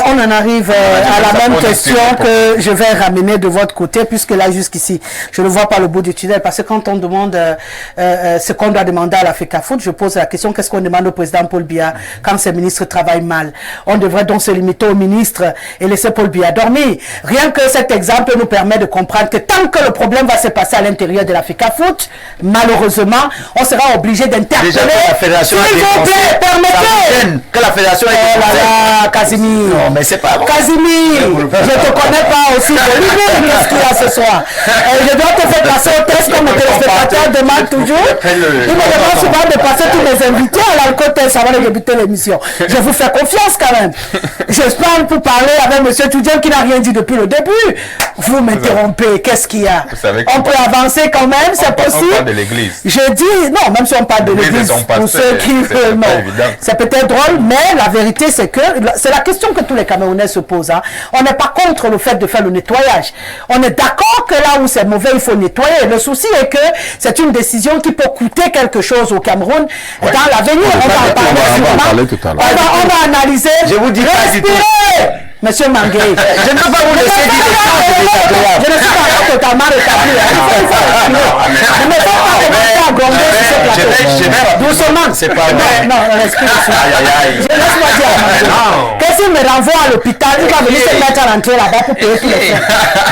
On en arrive à la même question que je vais ramener de votre côté, puisque là jusqu'ici, je ne vois pas le bout du tunnel, parce que quand on demande ce qu'on doit demander à la FECAFOOT, je pose la question, qu'est-ce qu'on demande au président Paul Biya quand ses ministres travaillent mal? On devrait donc se limiter au ministre et laisser Paul Biya dormir. Rien que cet exemple nous permet de comprendre que tant que le problème va se passer à l'intérieur de la FECAFOOT, malheureusement, on sera obligé d'interpeller. S'il vous plaît, permettez que la fédération ait oh là là, Casimir. Non, mais c'est pas bon. Casimir, je ne te connais pas aussi. Qu'est-ce qu'il y a ce soir? Je dois te faire passer au test comme le téléspectateur demande toujours. Il me demande souvent de passer tous mes invités à l'alcool test avant de débuter l'émission. Je vous fais confiance quand même. J'espère pour parler avec M. Toudjem qui n'a rien dit depuis le début. Vous m'interrompez, qu'est-ce qu'il y a? On peut avancer quand même, c'est possible. On parle de l'église. Je dis, non, même si on parle de l'église, pour ceux qui veulent, non. C'est peut-être drôle, mais la vérité, c'est que c'est la question que tous les Camerounais se posent. Hein. On n'est pas contre le fait de faire le nettoyage. On est d'accord que là où c'est mauvais, il faut nettoyer. Le souci est que c'est une décision qui peut coûter quelque chose au Cameroun dans l'avenir. On va en parler tout à l'heure. On va analyser. Je vous dis respirez, Monsieur Mangué. Je ne peux pas vous laisser dire des choses désagréables. Je ne suis pas totalement rétabli. Je ne peux pas commencer à gronder sur ce plateau. Doucement. C'est pas vrai. Non, respire. Laisse-moi dire. Qu'est-ce qu'il me renvoie à l'hôpital? Il va venir se mettre à l'entrée là-bas pour payer tous les frais.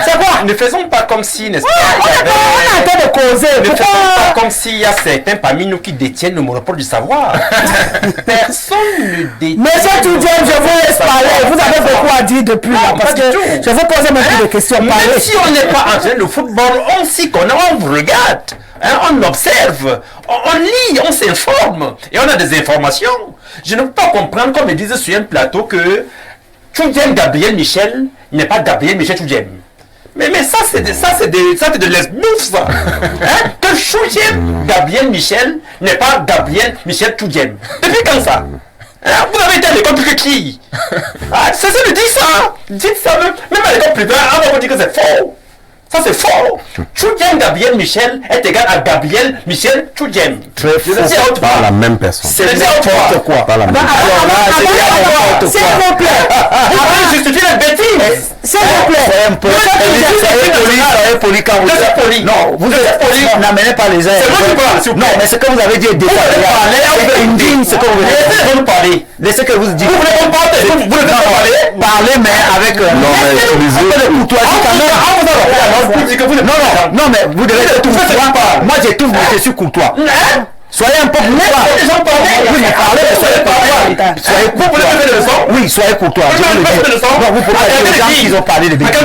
C'est quoi? Ne faisons pas comme si, n'est-ce pas? On est en train de causer. Ne faisons pas comme s'il y a certains parmi nous qui détiennent le monopole du savoir. Personne ne détient. Monsieur Toudjem, je vous laisse parler. Vous avez beaucoup à dire depuis là. Parce que je vous poser même plus de questions. Même si on n'est pas en train de football, on s'y connaît, on vous regarde. Hein, on observe, on lit, on s'informe. Et on a des informations. Je ne peux pas comprendre, comme ils disent sur un plateau, que Toudjem Gabriel Michel n'est pas Gabriel Michel Toudjem. Mais ça, c'est de l'esbouffe, ça. Hein? Que Toudjem Gabriel Michel n'est pas Gabriel Michel Toudjem. Depuis quand ça? Vous avez été à l'école plus que qui? Ça se dit ça. Dites ça même à l'école privée, on va vous dire que c'est faux. Ça c'est faux. Toudjem Gabriel Michel est égal à Gabriel Michel Toudjem. Très faux. Pas la même personne. C'est n'importe quoi. Pas la même personne. S'il vous plaît. Avant de justifier la bêtise. S'il vous plaît. Soyez poli quand vous êtes poli. Non, vous êtes poli. N'amenez pas les airs. C'est moi qui parle. Non, mais ce que vous avez dit est désagréable. C'est indigne ce que vous avez dit. Laissez-nous parler. Laissez que vous dites. Vous voulez pas parler. Vous voulez pas parler. Parlez, mais avec un peu de courtoisie quand même. Non, mais vous devez être courtois. Moi, je suis courtois. Soyez un peu courtois. Oui, mais parlez, mais soyez courtois. Soyez courtois. Oui, soyez courtois. Non, vous pouvez dire aux gens qu'ils ont parlé de bêtises.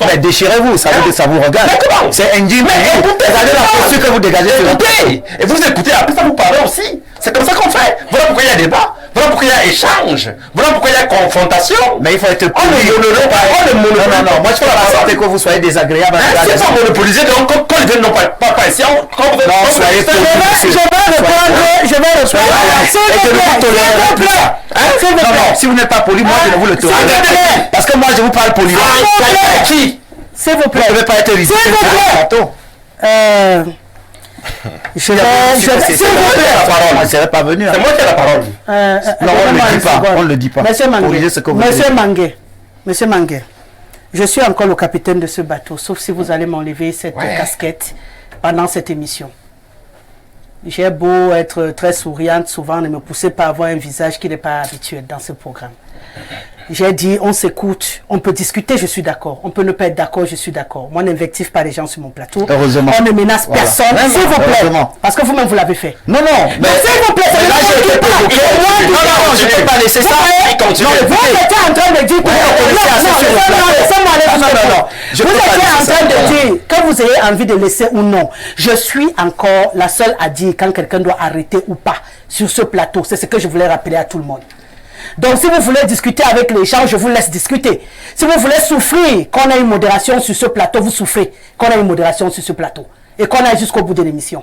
Mais déchirez-vous, ça vous regarde. C'est indigne. Regardez la posture que vous dégagez sur votre écoutez. Et vous écoutez, après ça vous parlez aussi. C'est comme ça qu'on fait. Voilà pourquoi il y a débat. Voilà pourquoi il y a échange. Voilà pourquoi il y a confrontation. Mais il faut être poli. Non, moi je peux pas accepter que vous soyez désagréable. C'est pas monopolisé, donc quand ils viennent non pas ici, quand vous non, soyez poli. Je vais répondre. S'il vous plaît. S'il vous plaît. non, si vous n'êtes pas poli, moi je ne vous le tolérerai S'il vous plaît. Parce que moi je vous parle poliment. Qui S'il vous plaît. Vous ne devez pas être ridicule. S'il vous plaît. Je vais... S'il vous plaît. La parole, je ne serais pas venu. C'est moi qui ai la parole. Non, on ne le dit pas. On ne le dit pas. Monsieur Corrigez ce que vous Mangué, Monsieur Mangué, je suis encore le capitaine de ce bateau, sauf si vous allez m'enlever cette casquette pendant cette émission. J'ai beau être très souriante, souvent ne me poussez pas à avoir un visage qui n'est pas habituel dans ce programme. J'ai dit, on s'écoute, on peut discuter, je suis d'accord. On peut ne pas être d'accord, je suis d'accord. Moi, n'invective pas les gens sur mon plateau. Heureusement. On ne menace personne, s'il vous plaît. Parce que vous-même, vous l'avez fait. Non, Mais s'il vous plaît, c'est là, j'ai été provoqué. Non, je ne peux pas laisser ça. Vous étiez en train de dire... Vous étiez en train de dire que vous ayez envie de laisser ou non. Je suis encore la seule à dire quand quelqu'un doit arrêter ou pas sur ce plateau. C'est ce que je voulais rappeler à tout le monde. Donc, si vous voulez discuter avec les gens, je vous laisse discuter. Si vous voulez souffrir qu'on ait une modération sur ce plateau, vous souffrez qu'on ait une modération sur ce plateau. Et qu'on aille jusqu'au bout de l'émission.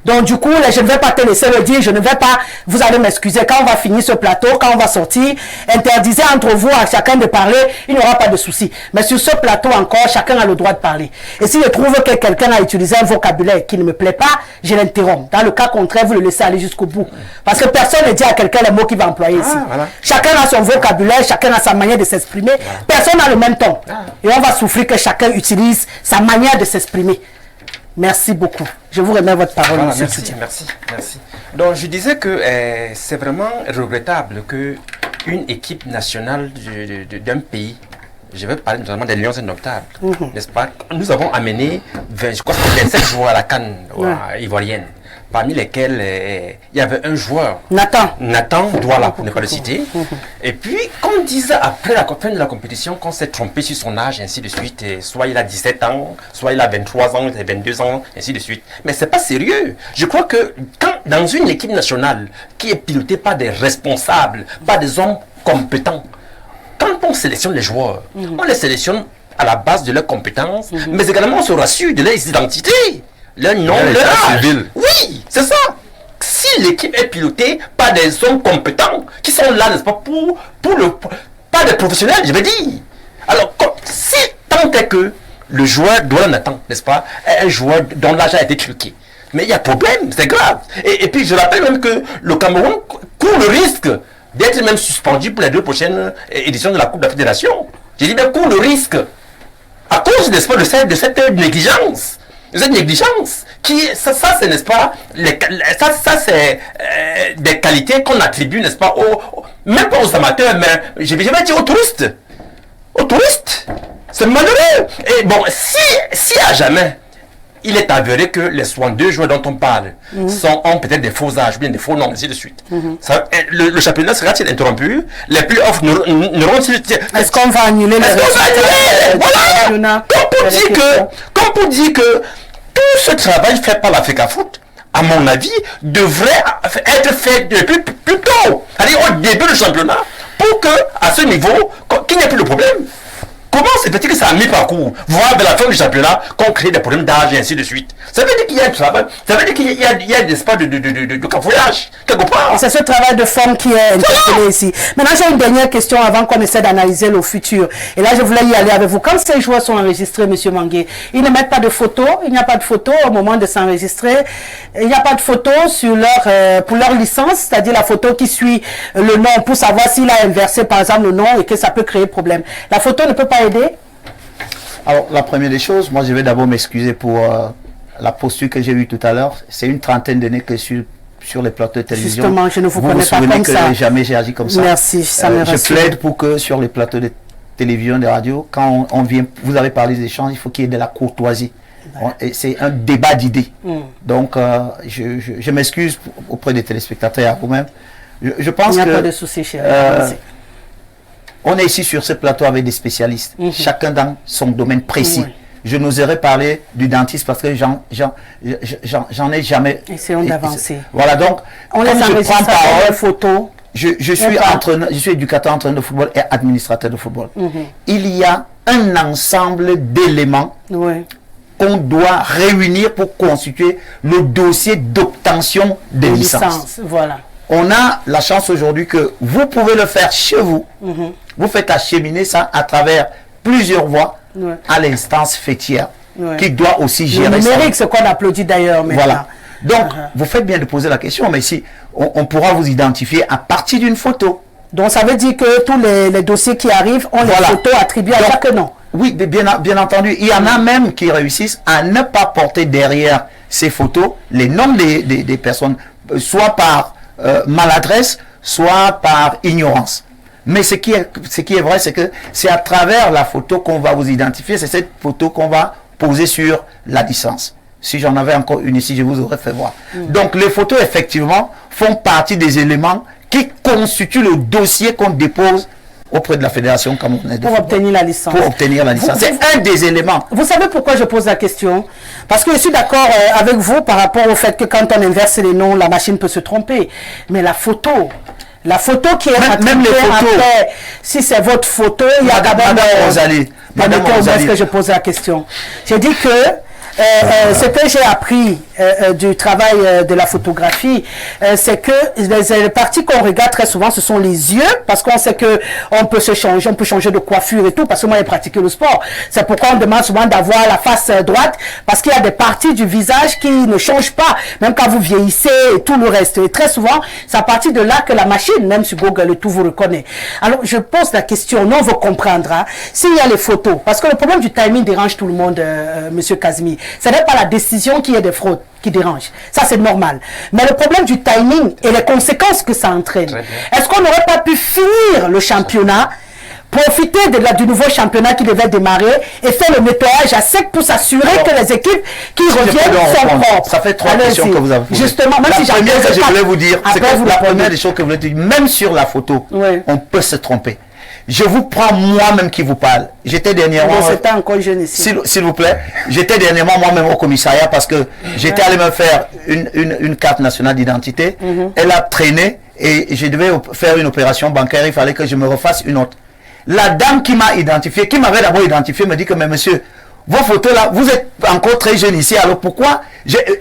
Donc, du coup, là, je ne vais pas te laisser le dire, je ne vais pas, vous allez m'excuser, quand on va finir ce plateau, quand on va sortir, interdisez entre vous à chacun de parler, il n'y aura pas de souci. Mais sur ce plateau encore, chacun a le droit de parler. Et si je trouve que quelqu'un a utilisé un vocabulaire qui ne me plaît pas, je l'interromps. Dans le cas contraire, vous le laissez aller jusqu'au bout. Parce que personne ne dit à quelqu'un les mots qu'il va employer ici. Voilà. Chacun a son vocabulaire, chacun a sa manière de s'exprimer. Personne n'a le même ton. Et on va souffrir que chacun utilise sa manière de s'exprimer. Merci beaucoup. Je vous remets votre parole, Voilà, monsieur. merci. Donc, je disais que c'est vraiment regrettable que une équipe nationale d'un pays, je vais parler notamment des Lions indomptables, n'est-ce pas? Nous avons amené 27 joueurs à la CAN ivoirienne, parmi lesquels il y avait un joueur, Nathan Douala, pour ne pas le citer. Et puis, qu'on disait après la fin de la compétition, qu'on s'est trompé sur son âge, ainsi de suite, et soit il a 17 ans, soit il a 23 ans, 22 ans, ainsi de suite. Mais c'est pas sérieux. Je crois que quand, dans une équipe nationale qui est pilotée par des responsables, par des hommes compétents, quand on sélectionne les joueurs, on les sélectionne à la base de leurs compétences, mais également on se rassure de leurs identités, leur nom, leur âge. Oui, c'est ça. Si l'équipe est pilotée par des hommes compétents, qui sont là, n'est-ce pas, pas des professionnels, je vais dire. Alors, si tant est que le joueur doit Nathan, n'est-ce pas, est un joueur dont l'âge a été truqué, mais il y a problème, c'est grave. Et puis je rappelle même que le Cameroun court le risque d'être même suspendu pour les 2 prochaines éditions de la Coupe de la Fédération. J'ai dit bien court le risque à cause, n'est-ce pas, de cette négligence. Cette négligence, ça c'est, n'est-ce pas, ça c'est des qualités qu'on attribue, n'est-ce pas, même pas aux amateurs, mais je vais dire aux touristes. Aux touristes. C'est malheureux. Et bon, si à jamais, il est avéré que les 62 joueurs dont on parle ont peut-être des faux âges, bien des faux noms, ainsi de suite. Le championnat sera-t-il interrompu? Les playoffs n'auront-ils... Est-ce qu'on va annuler les résultats? Voilà. Comme pour dire que tout ce travail fait par l'Africa Foot, à mon avis, devrait être fait depuis plus tôt, c'est-à-dire au début du championnat, pour que, à ce niveau, qu'il n'y ait plus de problème. Comment c'est fait que ça a mis parcours, voire de la fin du championnat, qu'on crée des problèmes d'âge et ainsi de suite? Ça veut dire qu'il y a un travail, ça veut dire qu'il y a des espaces de cafouillage, quelque part. C'est ce travail de forme qui est interpellé ici. Maintenant, j'ai une dernière question avant qu'on essaie d'analyser le futur. Et là, je voulais y aller avec vous. Quand ces joueurs sont enregistrés, monsieur Mangué, ils ne mettent pas de photos, il n'y a pas de photos au moment de s'enregistrer, il n'y a pas de photos sur pour leur licence, c'est-à-dire la photo qui suit le nom pour savoir s'il a inversé, par exemple, le nom et que ça peut créer problème. La photo ne peut pas aider? Alors, la première des choses, moi je vais d'abord m'excuser pour la posture que j'ai eue tout à l'heure. C'est une trentaine d'années que sur les plateaux de télévision. Justement, je ne vous connais pas comme ça. Jamais j'ai agi comme ça. Merci, ça me rassure. Je plaide pour que sur les plateaux de télévision, de radio, quand on vient, vous avez parlé des échanges, il faut qu'il y ait de la courtoisie. C'est un débat d'idées. Donc, je m'excuse auprès des téléspectateurs et à vous-même. Je pense que... Il n'y a pas de souci, chérie. On est ici sur ce plateau avec des spécialistes, chacun dans son domaine précis. Je n'oserais parler du dentiste parce que j'en ai jamais... Essayons d'avancer. Voilà, donc, on laisse enregistrer parole, photo. Je suis éducateur, entraîneur de football et administrateur de football. Il y a un ensemble d'éléments qu'on doit réunir pour constituer le dossier d'obtention des licences. Voilà. on a la chance aujourd'hui que vous pouvez le faire chez vous. Vous faites acheminer ça à travers plusieurs voies à l'instance fêtière qui doit aussi gérer ça. Le numérique, c'est qu'on applaudit d'ailleurs maintenant. Voilà. Donc, vous faites bien de poser la question, mais si on pourra vous identifier à partir d'une photo. Donc, ça veut dire que tous les dossiers qui arrivent ont les photos attribuées à chaque nom. Oui, bien entendu. Il y en a même qui réussissent à ne pas porter derrière ces photos les noms des personnes, soit par maladresse, soit par ignorance. Mais ce qui est vrai, c'est que c'est à travers la photo qu'on va vous identifier, c'est cette photo qu'on va poser sur la licence. Si j'en avais encore une ici, je vous aurais fait voir. Donc les photos, effectivement, font partie des éléments qui constituent le dossier qu'on dépose auprès de la Fédération camerounaise de football. Pour obtenir la licence. Pour obtenir la licence. C'est un des éléments. Vous savez pourquoi je pose la question? Parce que je suis d'accord avec vous par rapport au fait que quand on inverse les noms, la machine peut se tromper. Mais la photo qui est même les photos. Après, si c'est votre photo, il y a d'abord... Madame Rosalie, que je pose la question. J'ai dit que ce que j'ai appris du travail de la photographie, c'est que les parties qu'on regarde très souvent, ce sont les yeux, parce qu'on sait que on peut changer de coiffure et tout, parce que moi j'ai pratiqué le sport. C'est pourquoi on demande souvent d'avoir la face droite, parce qu'il y a des parties du visage qui ne changent pas, même quand vous vieillissez et tout le reste. Et très souvent, c'est à partir de là que la machine, même sur Google et tout, vous reconnaît. Alors je pose la question, nous on veut comprendre, hein, s'il y a les photos, parce que le problème du timing dérange tout le monde, Monsieur Kazmi. Ce n'est pas la décision qui est des fraudes qui dérange. Ça, c'est normal. Mais le problème du timing et les conséquences que ça entraîne. Est-ce qu'on n'aurait pas pu finir le championnat, profiter du nouveau championnat qui devait démarrer et faire le nettoyage à sec pour s'assurer que les équipes qui reviennent sont propres? Ça fait 3 questions que vous avez posées. Justement, même si la première que je voulais vous dire, c'est que la première des choses que vous voulez dire, même sur la photo, on peut se tromper. Je vous prends moi-même qui vous parle. J'étais dernièrement... C'était encore jeune ici. S'il vous plaît. J'étais dernièrement moi-même au commissariat parce que j'étais allé me faire une carte nationale d'identité. Elle a traîné et je devais faire une opération bancaire. Il fallait que je me refasse une autre. La dame qui m'a identifié, qui m'avait d'abord identifié, me dit que, mais monsieur, vos photos là, vous êtes encore très jeune ici. Alors pourquoi?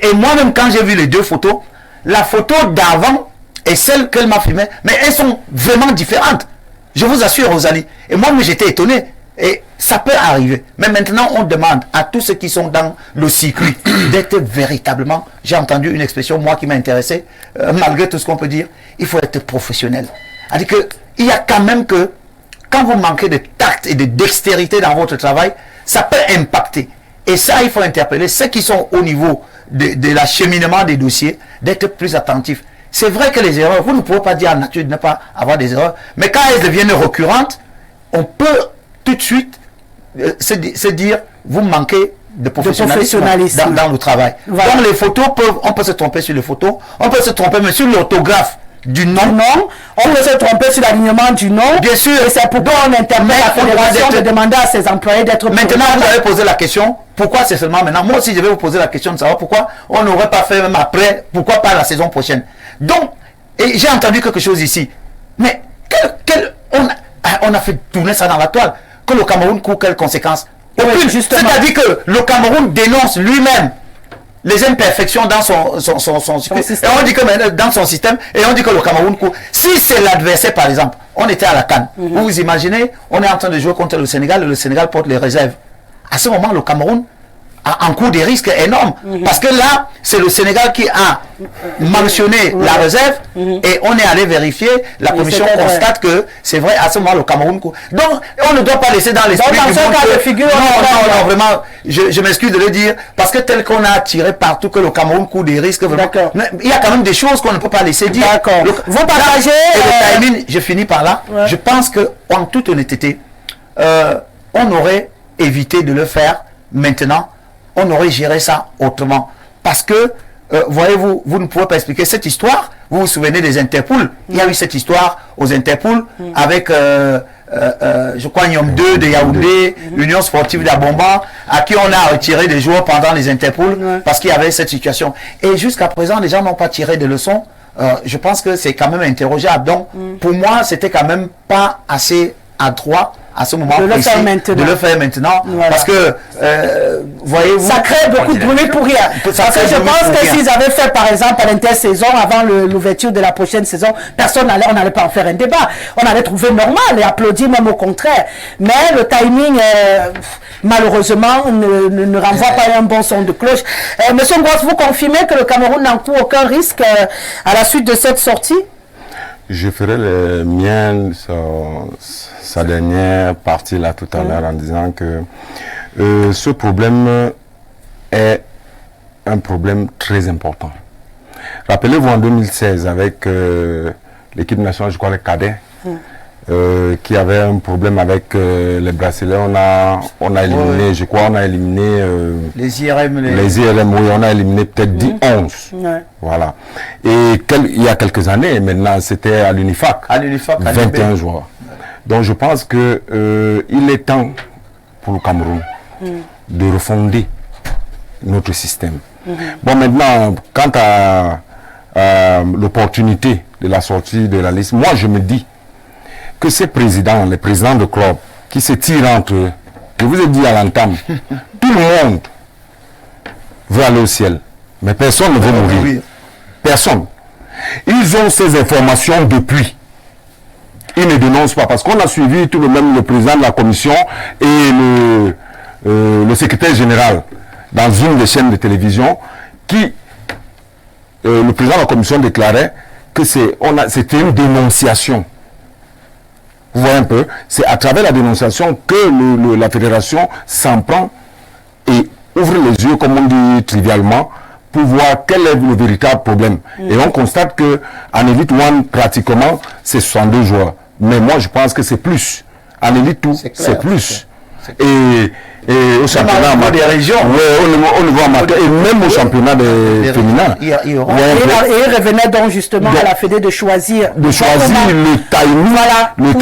Et moi-même, quand j'ai vu les deux photos, la photo d'avant et celle qu'elle m'a filmée, mais elles sont vraiment différentes. Je vous assure, Rosalie. Et moi, j'étais étonné. Et ça peut arriver. Mais maintenant, on demande à tous ceux qui sont dans le circuit d'être véritablement, j'ai entendu une expression, moi qui m'a intéressé, malgré tout ce qu'on peut dire, il faut être professionnel. C'est-à-dire qu'il y a quand même que, quand vous manquez de tact et de dextérité dans votre travail, ça peut impacter. Et ça, il faut interpeller ceux qui sont au niveau de l'acheminement des dossiers, d'être plus attentifs. C'est vrai que les erreurs, vous ne pouvez pas dire à nature de ne pas avoir des erreurs, mais quand elles deviennent récurrentes, on peut tout de suite se dire, vous manquez de professionnalisme dans le travail. Voilà. Donc les photos on peut se tromper sur les photos, on peut se tromper mais sur l'orthographe du nom. On peut se tromper sur l'alignement du nom. Bien sûr. Et c'est pourquoi on interpelle la fédération de demander à ses employés d'être... Maintenant, vous avez posé la question, pourquoi c'est seulement maintenant? Moi aussi, je vais vous poser la question de savoir pourquoi on n'aurait pas fait même après, pourquoi pas la saison prochaine. Donc, et j'ai entendu quelque chose ici. Mais on a fait tourner ça dans la toile. Que le Cameroun court quelles conséquences? C'est-à-dire que le Cameroun dénonce lui-même les imperfections dans son système. Et on dit que dans son système, et on dit que le Cameroun court. Si c'est l'adversaire, par exemple, on était à la CAN. Vous vous imaginez, on est en train de jouer contre le Sénégal, et le Sénégal porte les réserves. À ce moment, le Cameroun encourt des risques énormes. Parce que là, c'est le Sénégal qui a mentionné la réserve et on est allé vérifier. La commission constate que c'est vrai, à ce moment, le Cameroun court. Donc, on ne doit pas laisser dans l'esprit du monde que... Non, vraiment, je m'excuse de le dire, parce que tel qu'on a tiré partout que le Cameroun court des risques, vraiment, il y a quand même des choses qu'on ne peut pas laisser dire. D'accord. Vous partagez... Et le timing, je finis par là, je pense que, en toute honnêteté, on aurait évité de le faire maintenant. On aurait géré ça autrement. Parce que, voyez-vous, vous ne pouvez pas expliquer cette histoire. Vous vous souvenez des Interpol. Il y a eu cette histoire aux Interpol avec, je crois, Nyom 2 de Yaoundé, l'Union sportive d'Abomba, à qui on a retiré des joueurs pendant les Interpol parce qu'il y avait cette situation. Et jusqu'à présent, les gens n'ont pas tiré de leçons. Je pense que c'est quand même interrogeable. Donc, pour moi, c'était quand même pas assez adroit à ce moment de le précis, faire maintenant. de le faire maintenant. Voilà. Parce que, voyez-vous... Ça crée beaucoup de bruit pour rien. Parce que je pense que s'ils avaient fait, par exemple, à l'intersaison, avant l'ouverture de la prochaine saison, on n'allait pas en faire un débat. On allait trouver normal et applaudir même au contraire. Mais le timing, malheureusement, ne renvoie pas un bon son de cloche. Monsieur Ngoz, vous confirmez que le Cameroun n'encourt aucun risque à la suite de cette sortie? Je ferai le mien sa dernière partie là tout à l'heure en disant que ce problème est un problème très important. Rappelez-vous en 2016 avec l'équipe nationale, je crois les cadets, qui avait un problème avec les bracelets. On a éliminé, je crois, on a éliminé les IRM. Les IRM, oui, on a éliminé peut-être 10-11. Voilà. Et il y a quelques années, maintenant, c'était à l'UNIFAC. À l'UNIFAC, 21 joueurs. Donc je pense que il est temps pour le Cameroun de refonder notre système. Bon, maintenant, quant à l'opportunité de la sortie de la liste, moi je me dis que ces présidents, les présidents de club, qui se tirent entre eux, je vous ai dit à l'entame, tout le monde veut aller au ciel, mais personne ne veut mourir. Personne. Ils ont ces informations depuis. Ils ne dénoncent pas, parce qu'on a suivi tout de même le président de la commission et le secrétaire général dans une des chaînes de télévision qui, le président de la commission déclarait que c'était une dénonciation. Vous voyez un peu, c'est à travers la dénonciation que la fédération s'en prend et ouvre les yeux, comme on dit trivialement, pour voir quel est le véritable problème. Et on constate que en Elite One, pratiquement, c'est 62 joueurs. Mais moi, je pense que c'est plus. En Elite 2, c'est plus. Et au championnat amateur des régions, au niveau amateur, et même au championnat des féminins. Et il revenait donc justement à la Fédé de choisir. Le timing, pour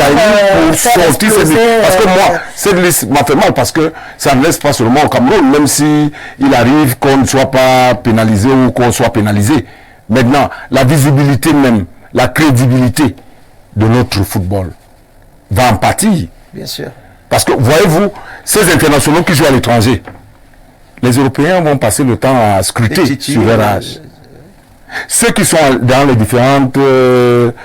sortir cette liste. Parce que moi, cette liste m'a fait mal parce que ça ne laisse pas seulement au Cameroun, même si il arrive qu'on ne soit pas pénalisé ou qu'on soit pénalisé. Maintenant, la visibilité même, la crédibilité de notre football va en pâtir. Bien sûr. Parce que, voyez-vous, ces internationaux qui jouent à l'étranger, les Européens vont passer le temps à scruter sur leur âge. Ceux qui sont dans les différentes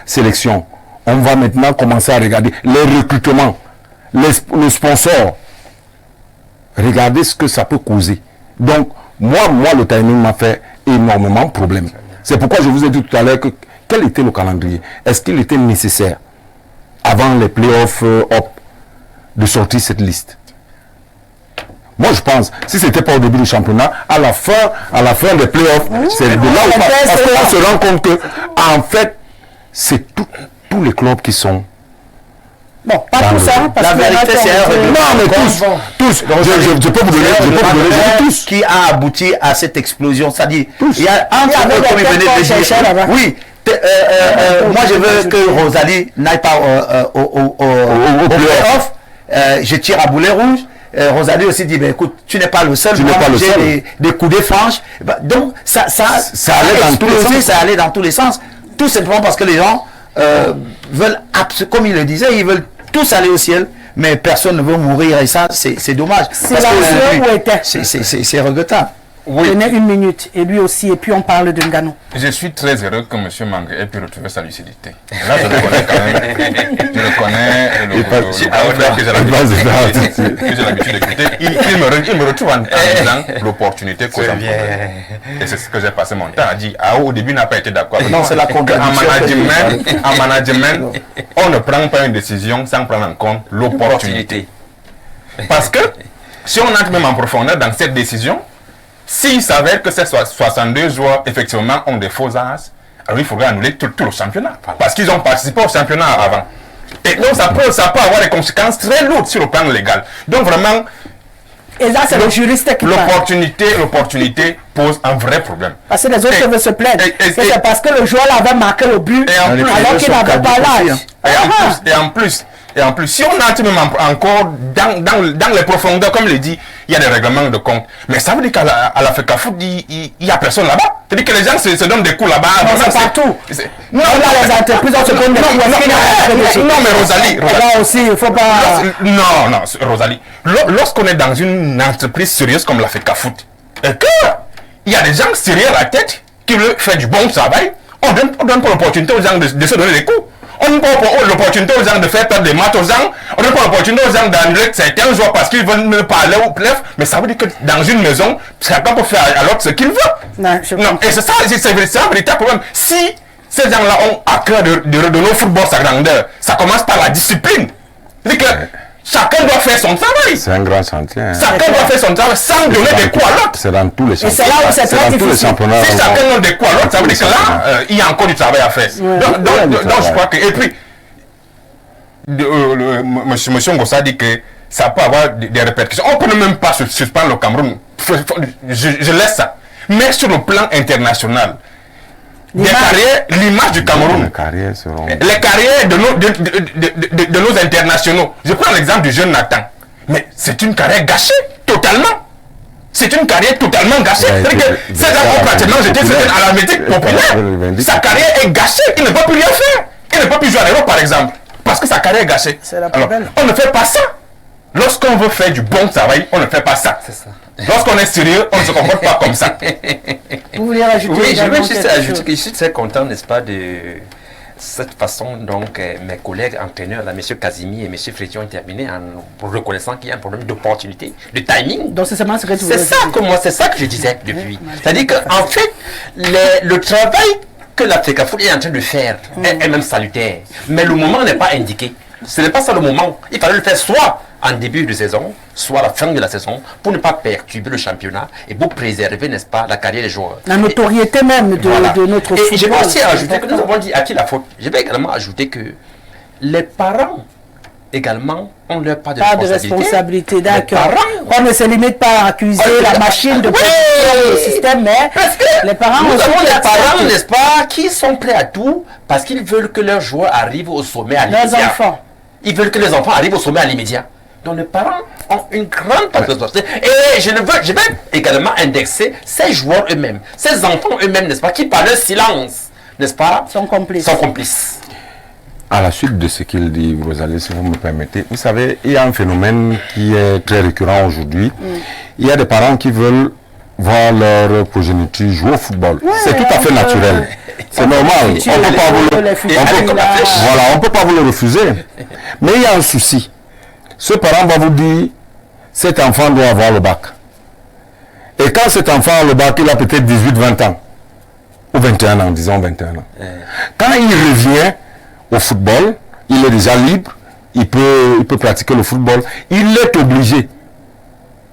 sélections, on va maintenant commencer à regarder les recrutements, les sponsors. Regardez ce que ça peut causer. Donc, moi, le timing m'a fait énormément de problèmes. C'est pourquoi je vous ai dit tout à l'heure que quel était le calendrier? Est-ce qu'il était nécessaire, avant les playoffs de sortir cette liste? Moi je pense, si c'était pas au début du championnat, à la fin des playoffs, c'est de là où parce qu'on se rend compte que en fait, c'est tous les clubs qui sont. Bon, pas tout ça, parce la vérité c'est non, mais tous. Je peux vous donner tous. Qui a abouti à cette explosion, c'est-à-dire, il y a un comme il venait de dire. Oui. Moi je veux que Rosalie n'aille pas au playoff. Je tire à boulet rouge. Rosalie aussi dit, ben, écoute, tu n'es pas le seul. J'ai des coudées franches. Donc, ça allait dans tous les sens. Tout simplement parce que les gens veulent, comme il le disait, ils veulent tous aller au ciel, mais personne ne veut mourir. Et ça, c'est dommage. C'est regrettable. Oui. Donnez une minute, et lui aussi, et puis on parle de Nganou. Je suis très heureux que M. Mangue ait pu retrouver sa lucidité. Là, je le connais quand même. Je le connais, que j'ai l'habitude d'écouter. Il me retrouve en disant l'opportunité cause un problème. Et c'est ce que j'ai passé mon temps à dire. Au début, il n'a pas été d'accord. Non, c'est la contradiction. En management, on ne prend pas une décision sans prendre en compte l'opportunité. Parce que, si on entre même en profondeur dans cette décision, s'il s'avère que ces 62 joueurs, effectivement, ont des faux as, alors il faudrait annuler tout le championnat. Parce qu'ils ont participé au championnat avant. Et donc, ça peut avoir des conséquences très lourdes sur le plan légal. Donc, vraiment, et là, c'est le juriste qui l'opportunité pose un vrai problème. Parce que les autres veulent se plaindre. C'est parce que le joueur avait marqué le but, alors qu'il n'avait pas l'âge. Et en plus, si on entre même encore dans les profondeurs, comme le dit, il y a des règlements de compte. Mais ça veut dire qu'à la FECAFOOT, il n'y a personne là-bas. C'est-à-dire que les gens se donnent des coups là-bas. C'est partout. Non, les entreprises, on se donne des coups. Non, mais Rosalie. Là aussi, il ne faut pas... Non, Rosalie. Lorsqu'on est dans une entreprise sérieuse comme la FECAFOOT, et qu'il y a des gens sérieux à la tête qui veulent faire du bon travail, on donne pas l'opportunité aux gens de se donner des coups. On ne donne pas l'opportunité aux gens de faire perdre des maths aux gens. On ne donne pas l'opportunité aux gens d'annuler certains joueurs parce qu'ils veulent me parler ou bref. Mais ça veut dire que dans une maison, chacun peut faire à l'autre ce qu'il veut. Non, et c'est ça, c'est un véritable problème. Si ces gens-là ont à cœur de redonner au football sa grandeur, ça commence par la discipline. C'est-à-dire que chacun doit faire son travail. C'est un grand chantier. Chacun doit faire son travail sans donner des coups à l'autre. C'est dans tous les championnats. Et c'est là où c'est très difficile. Si chacun donne des coups à l'autre, ça veut dire que là, il y a encore du travail à faire. Donc je crois que... Et puis, monsieur Ngossa dit que ça peut avoir des répercussions. On ne peut même pas suspendre le Cameroun. Je laisse ça. Mais sur le plan international, l'image du Cameroun, les carrières de nos internationaux. Je prends l'exemple du jeune Nathan. Mais c'est une carrière gâchée, totalement. C'est une carrière totalement gâchée. C'est-à-dire que ces gens ont pratiquement jeté à la médic populaire. Sa carrière est gâchée. Il ne peut plus rien faire. Il ne peut plus jouer à l'Europe, par exemple. Parce que sa carrière est gâchée. Alors, on ne fait pas ça. Lorsqu'on veut faire du bon travail, on ne fait pas ça. C'est ça. Lorsqu'on est sérieux, on ne se comporte pas comme ça. Vous voulez rajouter? Oui, je veux juste ajouter que je suis très content, n'est-ce pas, de cette façon dont mes collègues entraîneurs, là, M. Kazimi et M. Fréti, ont terminé en reconnaissant qu'il y a un problème d'opportunité, de timing. Donc c'est seulement ce que tu C'est ça que moi, c'est ça que je disais depuis. C'est-à-dire qu'en fait, le travail que la FECAFOOT est en train de faire est même salutaire. Mais le moment n'est pas indiqué. Ce n'est pas ça le moment. Il fallait le faire soit en début de saison, soit à la fin de la saison, pour ne pas perturber le championnat et pour préserver, n'est-ce pas, la carrière des joueurs. La notoriété même de notre football. Et je vais aussi ajouter que nous avons dit à qui la faute. Je vais également ajouter que les parents également ont leur part de responsabilité. D'accord. On ne se limite pas à accuser la machine de le système, mais parce que les parents nous avons des parents, n'est-ce pas, qui sont prêts à tout parce qu'ils veulent que leurs joueurs arrivent au sommet à l'immédiat. Leurs enfants. Ils veulent que les enfants arrivent au sommet à l'immédiat. Donc les parents ont une grande part de responsabilité. Et je vais également indexer ces joueurs eux-mêmes, ces enfants eux-mêmes, n'est-ce pas, qui par leur silence, n'est-ce pas, sont complices. À la suite de ce qu'il dit, Rosalie, si vous me permettez, vous savez, il y a un phénomène qui est très récurrent aujourd'hui. Il y a des parents qui veulent voir leur progéniture jouer au football. C'est tout à fait naturel. C'est normal. On ne peut pas vous le refuser. Mais il y a un souci. Ce parent va vous dire, cet enfant doit avoir le bac. Et quand cet enfant a le bac, il a peut-être 18-20 ans. Ou 21 ans, disons 21 ans. Quand il revient au football, il est déjà libre, il peut pratiquer le football. Il est obligé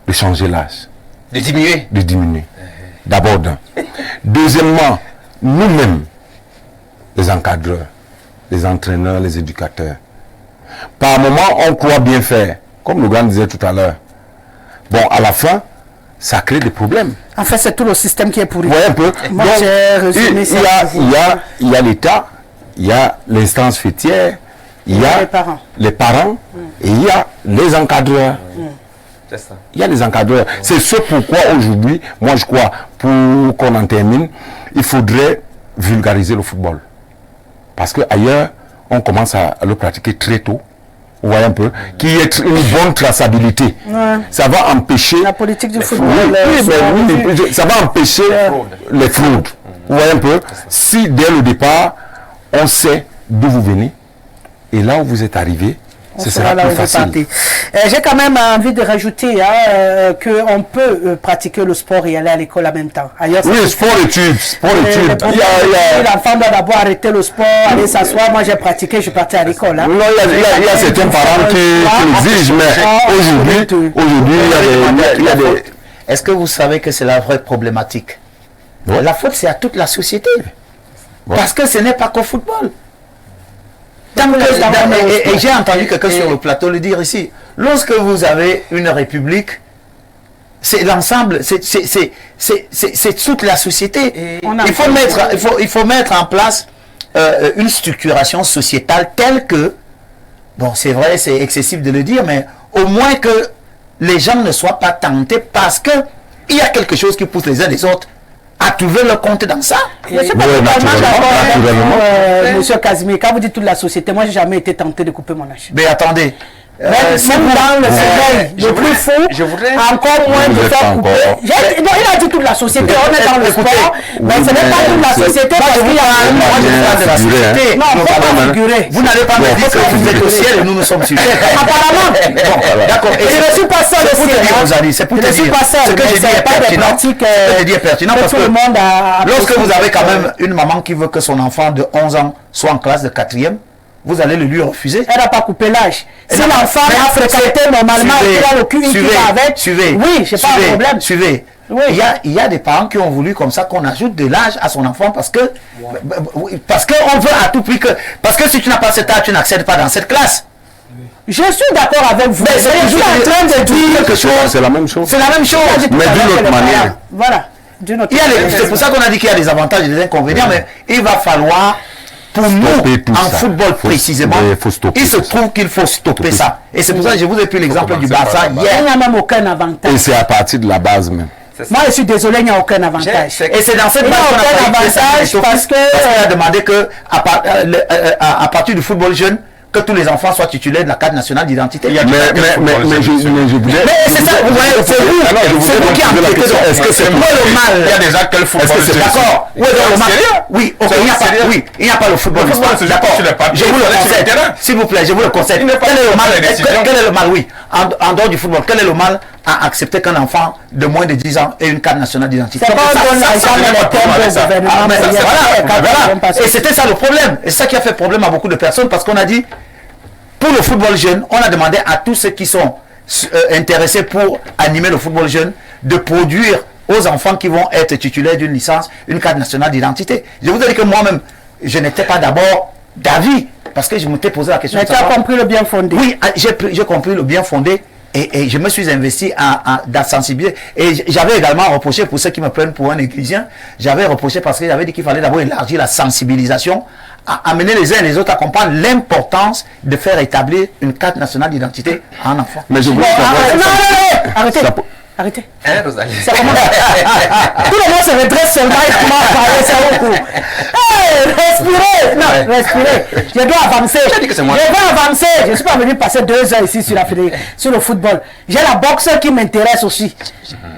de changer l'âge. De diminuer. De diminuer. D'abord d'un. Deuxièmement, nous-mêmes, les encadreurs, les entraîneurs, les éducateurs, par moment, on croit bien faire, comme le grand disait tout à l'heure. Bon, à la fin, ça crée des problèmes. En fait, c'est tout le système qui est pourri. Oui, un peu. Moi, donc, j'ai résumé ça. Il y a l'État, il y a l'instance fêtière, il y a les parents et il y a les encadreurs. C'est ça. Il y a les encadreurs. C'est ce pourquoi aujourd'hui, moi je crois, pour qu'on en termine, il faudrait vulgariser le football. Parce qu'ailleurs, on commence à le pratiquer très tôt. Vous voyez un peu, qui est une bonne traçabilité. Ça va empêcher... La politique du football. Ça va empêcher les fraudes. Vous voyez un peu, si dès le départ, on sait d'où vous venez, et là où vous êtes arrivé, ce sera plus facile. J'ai quand même envie de rajouter qu'on peut pratiquer le sport et aller à l'école en même temps. Ailleurs, oui, sport-études. L'enfant doit d'abord arrêter le sport, aller s'asseoir. Moi, j'ai pratiqué, je partais à l'école. Non, il y a certains parents qui l'exigent, mais aujourd'hui, il y a des... Est-ce que vous savez que c'est la vraie problématique? La faute, c'est à toute la société. Parce que ce n'est pas qu'au football. Et j'ai entendu quelqu'un sur le plateau le dire ici. Lorsque vous avez une république, c'est l'ensemble, c'est toute la société. Il faut mettre en place une structuration sociétale telle que, bon c'est vrai, c'est excessif de le dire, mais au moins que les gens ne soient pas tentés parce que il y a quelque chose qui pousse les uns les autres à trouver leur compte dans ça. Je ne suis pas totalement d'accord avec monsieur Casimir. Quand vous dites toute la société, moi, j'ai jamais été tenté de couper mon âge. Mais attendez. Même dans le sommeil, le plus fou, encore moins de faire couper. Non, il a dit toute la société, on est dans le sport, mais ce n'est pas toute la société parce qu'il y a un... de la société. Non, il ne faut pas figurer. Vous n'allez pas me dire que vous êtes au ciel et nous nous sommes sur terre. Apparemment. D'accord. Et je ne suis pas seul aussi. C'est pour te dire, je ne suis pas seul. ce que je dis est pertinent parce que lorsque vous avez quand même une maman qui veut que son enfant de 11 ans soit en classe de 4e, vous allez le lui refuser. Elle n'a pas coupé l'âge. Si l'enfant a fréquenté normalement et qu'il a le cul qui va avec, oui, je n'ai pas un problème. Suivez. Oui. Il y a des parents qui ont voulu comme ça qu'on ajoute de l'âge à son enfant parce que qu'on veut à tout prix que... Parce que si tu n'as pas cet âge, tu n'accèdes pas dans cette classe. Je suis d'accord avec vous. Mais je suis en train de dire quelque chose. C'est la même chose. C'est la même chose. Mais d'une autre manière. Voilà. C'est pour ça qu'on a dit qu'il y a des avantages et des inconvénients, mais il va falloir... Pour nous, en football précisément, il se trouve qu'il faut stopper ça. Et c'est pour ça que je vous ai pris l'exemple du Barça hier. Il n'y a même aucun avantage. Et c'est à partir de la base même. Moi, je suis désolé, il n'y a aucun avantage. Et c'est dans cette base qu'on a avantage parce qu'on a demandé que à partir du football jeune, que tous les enfants soient titulaires de la carte nationale d'identité. Mais je voulais... Mais c'est ça, c'est vous qui enquêtez. Est-ce que c'est le mal? Il y a déjà quel football? D'accord. Où est le mal? Oui, il n'y a pas le football. D'accord. Je vous le concède. S'il vous plaît, je vous le concède. Quel est le mal? Quel est le mal? Oui. En dehors du football, quel est le mal à accepter qu'un enfant de moins de 10 ans ait une carte nationale d'identité? C'est pas et c'était ça le problème. Et c'est ça qui a fait problème à beaucoup de personnes parce qu'on a dit, pour le football jeune, on a demandé à tous ceux qui sont intéressés pour animer le football jeune de produire aux enfants qui vont être titulaires d'une licence une carte nationale d'identité. Je vous ai dit que moi-même, je n'étais pas d'abord d'avis parce que je m'étais posé la question. Mais tu as compris le bien fondé. Oui, j'ai compris le bien fondé. Et je me suis investi à sensibiliser. Et j'avais également reproché, pour ceux qui me prennent pour un négligent, j'avais reproché parce que j'avais dit qu'il fallait d'abord élargir la sensibilisation, à amener les uns et les autres à comprendre l'importance de faire établir une carte nationale d'identité à un enfant. Mais je voulais savoir... Arrêtez. Arrêtez. Hein, Rosalie? Ça commence. Tout le monde se redresse seulement et commence à parler, c'est beaucoup. Respirez. Non, respirez. Je dois avancer. Je vais avancer. Je ne suis pas venu passer 2 heures ici sur le football. J'ai la boxe qui m'intéresse aussi.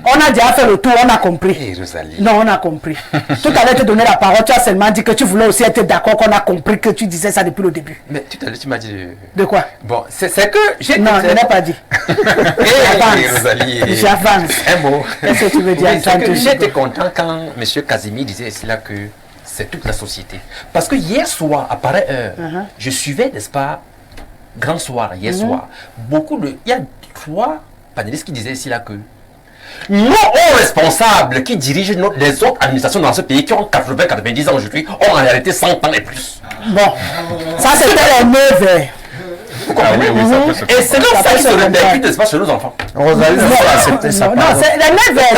On a déjà fait le tour, on a compris. Hey, Rosalie. Non, on a compris. Tout à l'heure, te donner la parole, tu as seulement dit que tu voulais aussi être d'accord qu'on a compris que tu disais ça depuis le début. Mais tout à l'heure, tu m'as dit... De quoi? Bon, c'est que... Non, je n'ai pas dit. Hey, Rosalie. J'avance. Un mot. Qu'est-ce que tu veux dire? Oui, j'étais content quand M. Casimir disait ici là que c'est toute la société. Parce que hier soir, à pareille heure, je suivais, n'est-ce pas, Grand Soir, hier soir, il y a 3 panélistes qui disaient ici là que nos hauts responsables qui dirigent les autres administrations dans ce pays, qui ont 80-90 ans aujourd'hui, ont en réalité 100 ans et plus. Bon, ça c'était les 9 heures. Et c'est comme ça qu'ils se répercutent, n'est-ce pas, chez nos enfants. Rosalie, non, c'est la 9 heures.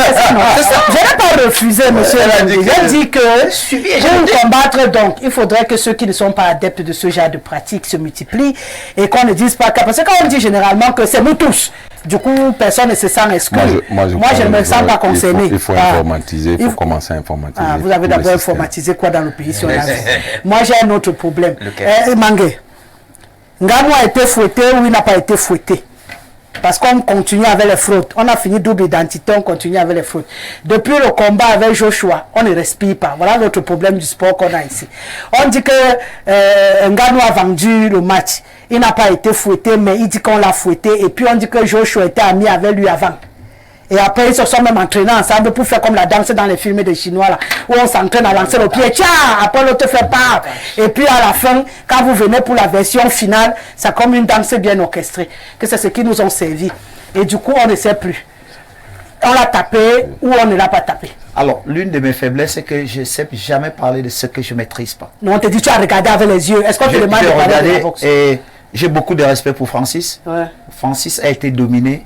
Je n'ai pas refusé, monsieur. J'ai dit que pour combattre, donc, il faudrait que ceux qui ne sont pas adeptes de ce genre de pratiques se multiplient et qu'on ne dise pas que... Parce que quand on dit généralement que c'est nous tous, du coup, personne ne se sent exclu. Moi, je ne me sens pas concerné. Il faut informatiser, il faut commencer à informatiser. Vous avez d'abord informatisé quoi dans le pays si on a vu. Moi, j'ai un autre problème. Mangué. Nganou a été fouetté ou il n'a pas été fouetté? Parce qu'on continue avec les fraudes. On a fini double identité, on continue avec les fraudes. Depuis le combat avec Joshua, on ne respire pas. Voilà notre problème du sport qu'on a ici. On dit que Nganou a vendu le match. Il n'a pas été fouetté, mais il dit qu'on l'a fouetté. Et puis on dit que Joshua était ami avec lui avant. Et après, ils se sont même entraînés ensemble pour faire comme la danse dans les films des Chinois, là, où on s'entraîne à lancer le pied. Tiens, après l'autre fait part. Et puis à la fin, quand vous venez pour la version finale, c'est comme une danse bien orchestrée. Que c'est ce qui nous ont servi. Et du coup, on ne sait plus. On l'a tapé ou on ne l'a pas tapé. Alors, l'une de mes faiblesses, c'est que je ne sais jamais parler de ce que je ne maîtrise pas. Non, on te dit, tu as regardé avec les yeux. Est-ce qu'on te demande de regarder de la boxe? Et j'ai beaucoup de respect pour Francis. Ouais. Francis a été dominé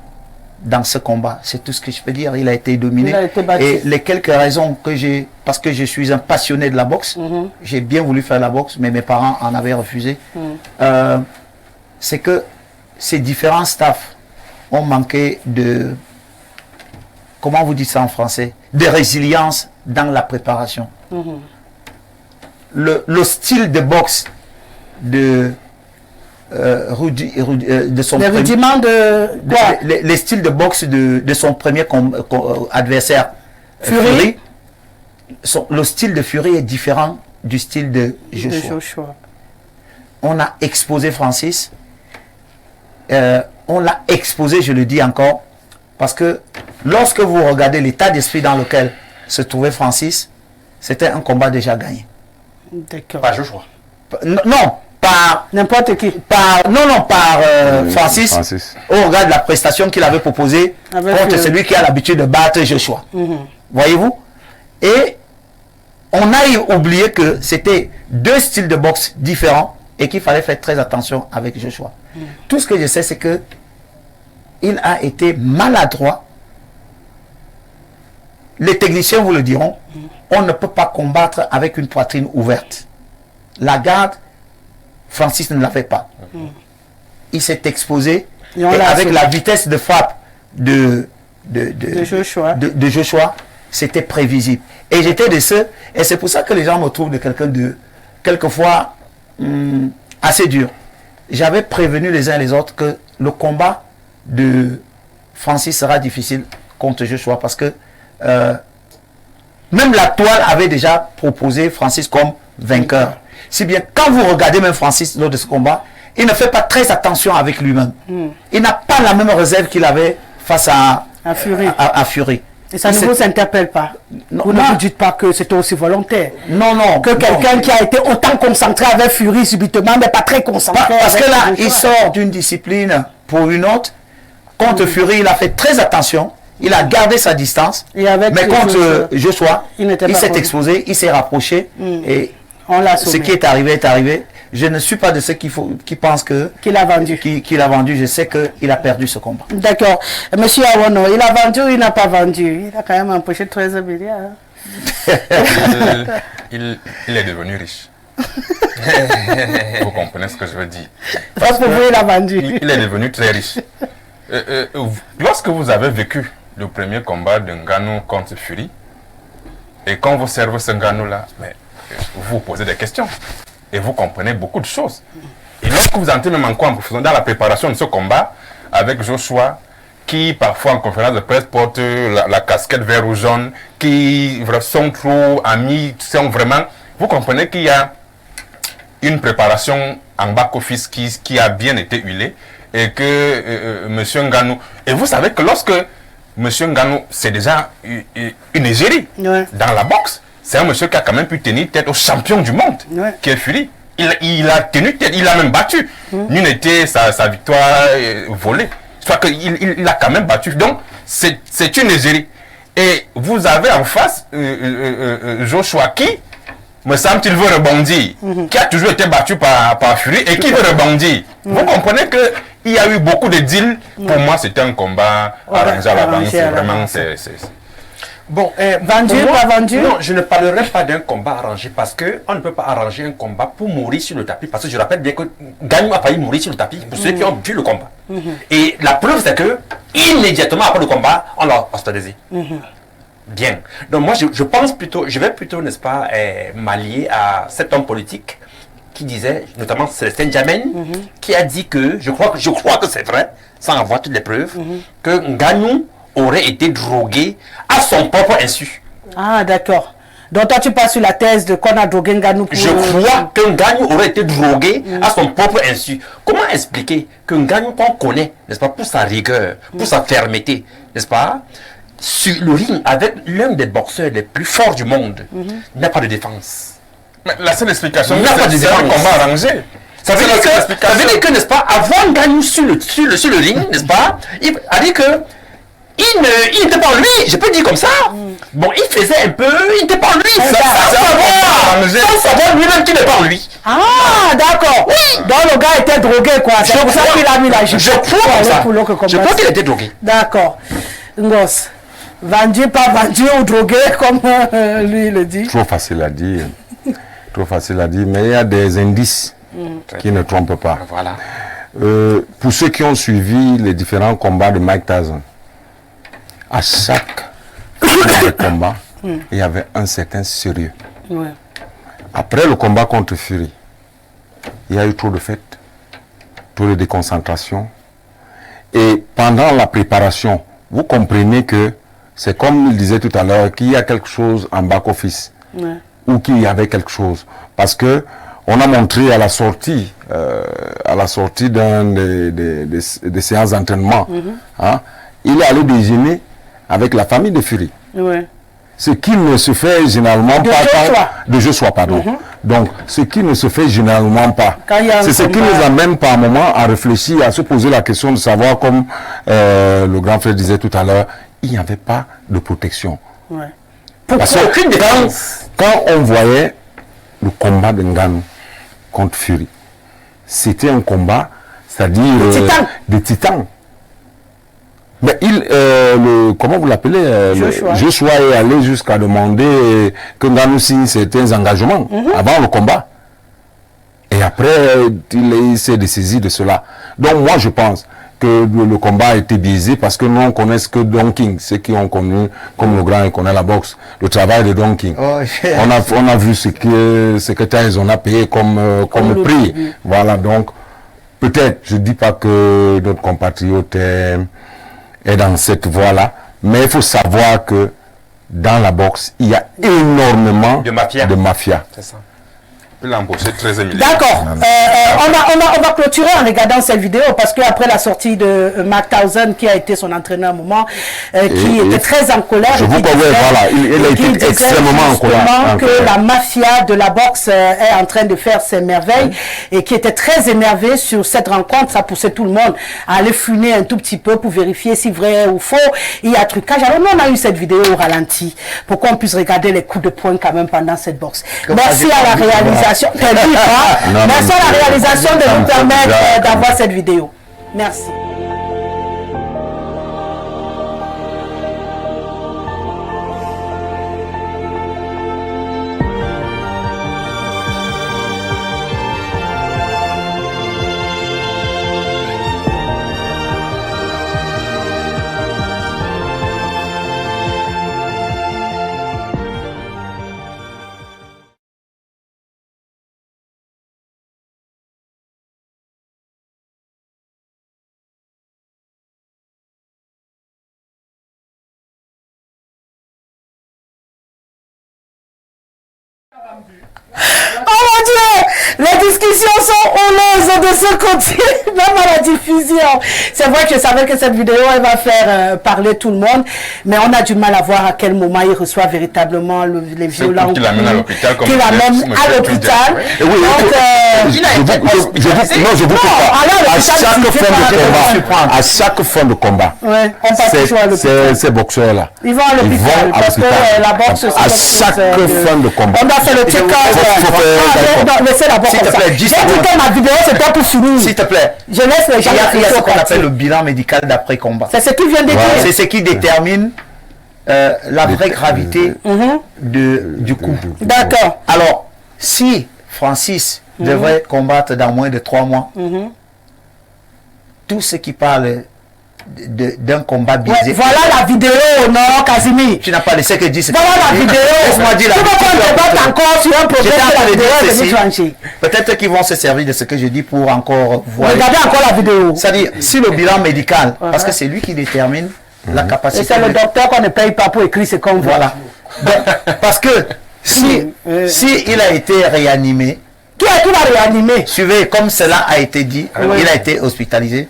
dans ce combat, c'est tout ce que je peux dire. Il a été dominé. Il a été battu. Et les quelques raisons que j'ai, parce que je suis un passionné de la boxe, j'ai bien voulu faire la boxe, mais mes parents en avaient refusé. C'est que ces différents staffs ont manqué de, comment vous dites ça en français, de résilience dans la préparation. Le style de boxe de son les rudiments de quoi? Les styles de boxe de son premier adversaire, Fury. Le style de Fury est différent du style de Joshua. On a exposé Francis, on l'a exposé, je le dis encore, parce que lorsque vous regardez l'état d'esprit dans lequel se trouvait Francis, c'était un combat déjà gagné. D'accord. Pas Joshua. Non, par n'importe qui. Par Francis. Au regard de la prestation qu'il avait proposée contre celui qui a l'habitude de battre Joshua. Voyez-vous? Et on a oublié que c'était deux styles de boxe différents et qu'il fallait faire très attention avec Joshua. Tout ce que je sais, c'est que il a été maladroit. Les techniciens vous le diront, on ne peut pas combattre avec une poitrine ouverte. La garde, Francis ne l'avait pas. Il s'est exposé et avec la vitesse de frappe de Joshua, c'était prévisible. Et j'étais de ceux, et c'est pour ça que les gens me trouvent de quelqu'un de, quelquefois, assez dur. J'avais prévenu les uns et les autres que le combat de Francis sera difficile contre Joshua parce que même la toile avait déjà proposé Francis comme vainqueur. Si bien, quand vous regardez même Francis lors de ce combat, il ne fait pas très attention avec lui-même. Il n'a pas la même réserve qu'il avait face à Fury. Et ça ne vous interpelle pas? Vous ne vous dites pas que c'était aussi volontaire? Non. Que quelqu'un qui a été autant concentré avec Fury subitement, mais pas très concentré. Parce que là, il sort d'une discipline pour une autre. Contre Fury, il a fait très attention. Il a gardé sa distance. Mais contre Joshua, il s'est exposé, il s'est rapproché. Et ce qui est arrivé est arrivé. Je ne suis pas de ceux qui pensent qu'il a vendu. Qu'il a vendu. Je sais qu'il a perdu ce combat. D'accord. Monsieur Awono, il a vendu ou il n'a pas vendu? Il a quand même empoché 13 milliards. Il est devenu riche. Vous comprenez ce que je veux dire? Parce que vous, il a vendu. Il est devenu très riche. Lorsque vous avez vécu le premier combat de Ngannou contre Fury, et quand vous servez ce Ngannou-là, vous vous posez des questions. Et vous comprenez beaucoup de choses. Et lorsque vous entrez même en dans la préparation de ce combat, avec Joshua, qui parfois en conférence de presse porte la casquette vert ou jaune, qui sont trop amis, sont vraiment... Vous comprenez qu'il y a une préparation en back-office qui a bien été huilée, et que M. Ngannou... Et vous savez que lorsque M. Ngannou, c'est déjà une égérie dans la boxe, c'est un monsieur qui a quand même pu tenir tête au champion du monde, qui est Fury. Il a tenu tête, il a même battu. Nul n'était sa victoire volée. Soit qu'il a quand même battu. Donc, c'est une égérie. Et vous avez en face Joshua qui, me semble-t-il, veut rebondir, qui a toujours été battu par Fury et qui veut rebondir. Vous comprenez qu'il y a eu beaucoup de deals. Pour moi, c'était un combat arrangé à l'avance. Vraiment, Bon, vendu, pas vendu? Non, je ne parlerai pas d'un combat arrangé parce qu'on ne peut pas arranger un combat pour mourir sur le tapis. Parce que je rappelle bien que Ngannou a failli mourir sur le tapis pour ceux qui ont vu le combat. Et la preuve, c'est que immédiatement après le combat, on l'a hospitalisé. Bien. Donc moi, je pense plutôt, je vais plutôt, n'est-ce pas, m'allier à cet homme politique qui disait, notamment Célestin Djamène, qui a dit que, je crois que c'est vrai, sans avoir toutes les preuves, que Ngannou aurait été drogué à son propre insu. Ah, d'accord. Donc toi, tu passes sur la thèse de qu'on a drogué Ngannou pour... Je crois que Ngannou aurait été drogué à son propre insu. Comment expliquer que Ngannou, qu'on connaît, n'est-ce pas, pour sa rigueur, pour sa fermeté, n'est-ce pas, sur le ring, avec l'un des boxeurs les plus forts du monde, il n'a pas de défense. Mais la seule explication, c'est un combat arrangé. Ça veut dire que, n'est-ce pas, avant Ngannou sur le ring, n'est-ce pas, il a dit que il n'était pas en lui, je peux dire comme ça. Bon, il faisait un peu, il n'était pas en lui. Sans savoir lui-même qu'il n'est pas en lui. Ah, d'accord. Oui. Donc le gars était drogué, quoi. C'est pour ça qu'il a mis la jupe. Je crois qu'il était drogué. D'accord. Ngos, vendu, pas vendu ou drogué, comme lui le dit. Trop facile à dire. Trop facile à dire, mais il y a des indices qui ne trompent pas. Voilà. pour ceux qui ont suivi les différents combats de Mike Tyson, à chaque combat, il y avait un certain sérieux. Ouais. Après le combat contre Fury, il y a eu trop de fêtes, trop de déconcentration. Et pendant la préparation, vous comprenez que c'est comme il disait tout à l'heure, qu'il y a quelque chose en back-office. Ouais. Ou qu'il y avait quelque chose. Parce que on a montré à la sortie des séances d'entraînement, hein, il est allé déjeuner avec la famille de Fury. Ouais. Ce qui ne se fait généralement pas de Joshua, pardon. Donc, ce qui ne se fait généralement pas. C'est ce qui nous amène par moment à réfléchir, à se poser la question de savoir, comme le grand frère disait tout à l'heure, il n'y avait pas de protection. Ouais. Parce que quand on voyait le combat de Ngannou contre Fury, c'était un combat, c'est-à-dire de titans. Mais comment vous l'appelez, Joshua est allé jusqu'à demander que Ngannou signe certains engagements avant le combat. Et après, il s'est dessaisi de cela. Donc moi, je pense que le combat a été biaisé parce que nous, on connaît que Don King, ceux qui ont connu, comme le grand, et connaît la boxe, le travail de Don King. Oh, yeah. On a vu ce que Tyson a payé comme prix. Voilà, donc, peut-être, je ne dis pas que notre compatriote est dans cette voie-là, mais il faut savoir que dans la boxe, il y a énormément de mafia. C'est ça. Il a embauché 13 millions. D'accord. On va clôturer en regardant cette vidéo parce qu'après la sortie de Mike Tyson, qui a été son entraîneur à un moment, qui était très en colère. Je vous connais, voilà. Il a été extrêmement en colère. Que la mafia de la boxe est en train de faire ses merveilles et qui était très énervé sur cette rencontre. Ça poussait tout le monde à aller funer un tout petit peu pour vérifier si vrai ou faux. Il y a trucage. Alors, nous, on a eu cette vidéo au ralenti pour qu'on puisse regarder les coups de poing quand même pendant cette boxe. Merci à la réalisation. Merci à la réalisation de nous permettre d'avoir cette vidéo. Merci. Oh mon Dieu, les discussions sont houleuses de ce côté, même à la diffusion. C'est vrai que je savais que cette vidéo, elle va faire parler tout le monde, mais on a du mal à voir à quel moment il reçoit véritablement les violents. Qu'il l'amène à l'hôpital. Qu'il l'amène à l'hôpital. Je vous comprends. À chaque fin de combat, ces boxeurs-là, ils vont à l'hôpital parce que la boxe, à chaque fin de combat. On a fait le check-up. Laissez la boxe comme ça. J'ai dit que ma vidéo, c'est pas pour finir. S'il te plaît. Je laisse les gens. Il y a ce qu'on appelle le bilan médical d'après-combat. C'est ce qu'il vient de dire. C'est ce qui détermine la vraie gravité du coup. D'accord. Alors, si Francis devrait combattre dans moins de 3 mois, tout ce qui parle d'un combat biaisé. Voilà la vidéo, non, Casimir. Tu n'as pas laissé que 10 secondes. Voilà la vidéo. Laisse-moi dire la vidéo. Tu peux débattre encore sur un problème. Peut-être qu'ils vont se servir de ce que je dis pour encore voir. Regardez encore la vidéo. C'est-à-dire, si le bilan médical, parce que c'est lui qui détermine la capacité. Et c'est le docteur qu'on ne paye pas pour écrire ce qu'on veut. Voilà. Parce que si il a été réanimé. Qui l'a réanimé? Suivez, comme cela a été dit, il a été hospitalisé.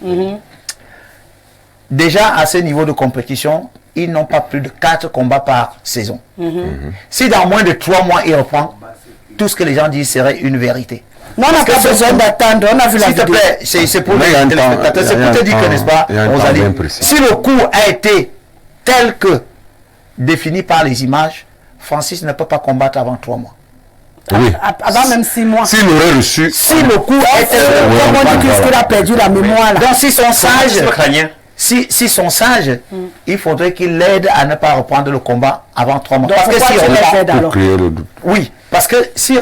Déjà, à ce niveau de compétition, ils n'ont pas plus de 4 combats par saison. Si dans moins de 3 mois, il reprend, tout ce que les gens disent serait une vérité. Non, on n'a pas besoin d'attendre, on a vu la vidéo. S'il te plaît, c'est pour les téléspectateurs, c'est pour te dire que, n'est-ce pas, si le coup a été tel que défini par les images, Francis ne peut pas combattre avant 3 mois. Oui. Avant même 6 mois. S'il aurait reçu. Si le coup était... Comment on dit qu'il a perdu la mémoire là. Donc s'ils sont sages... S'ils sont sages, il faudrait qu'ils l'aident à ne pas reprendre le combat avant 3 mois. Donc, parce que si on l'aide alors. Oui, parce que si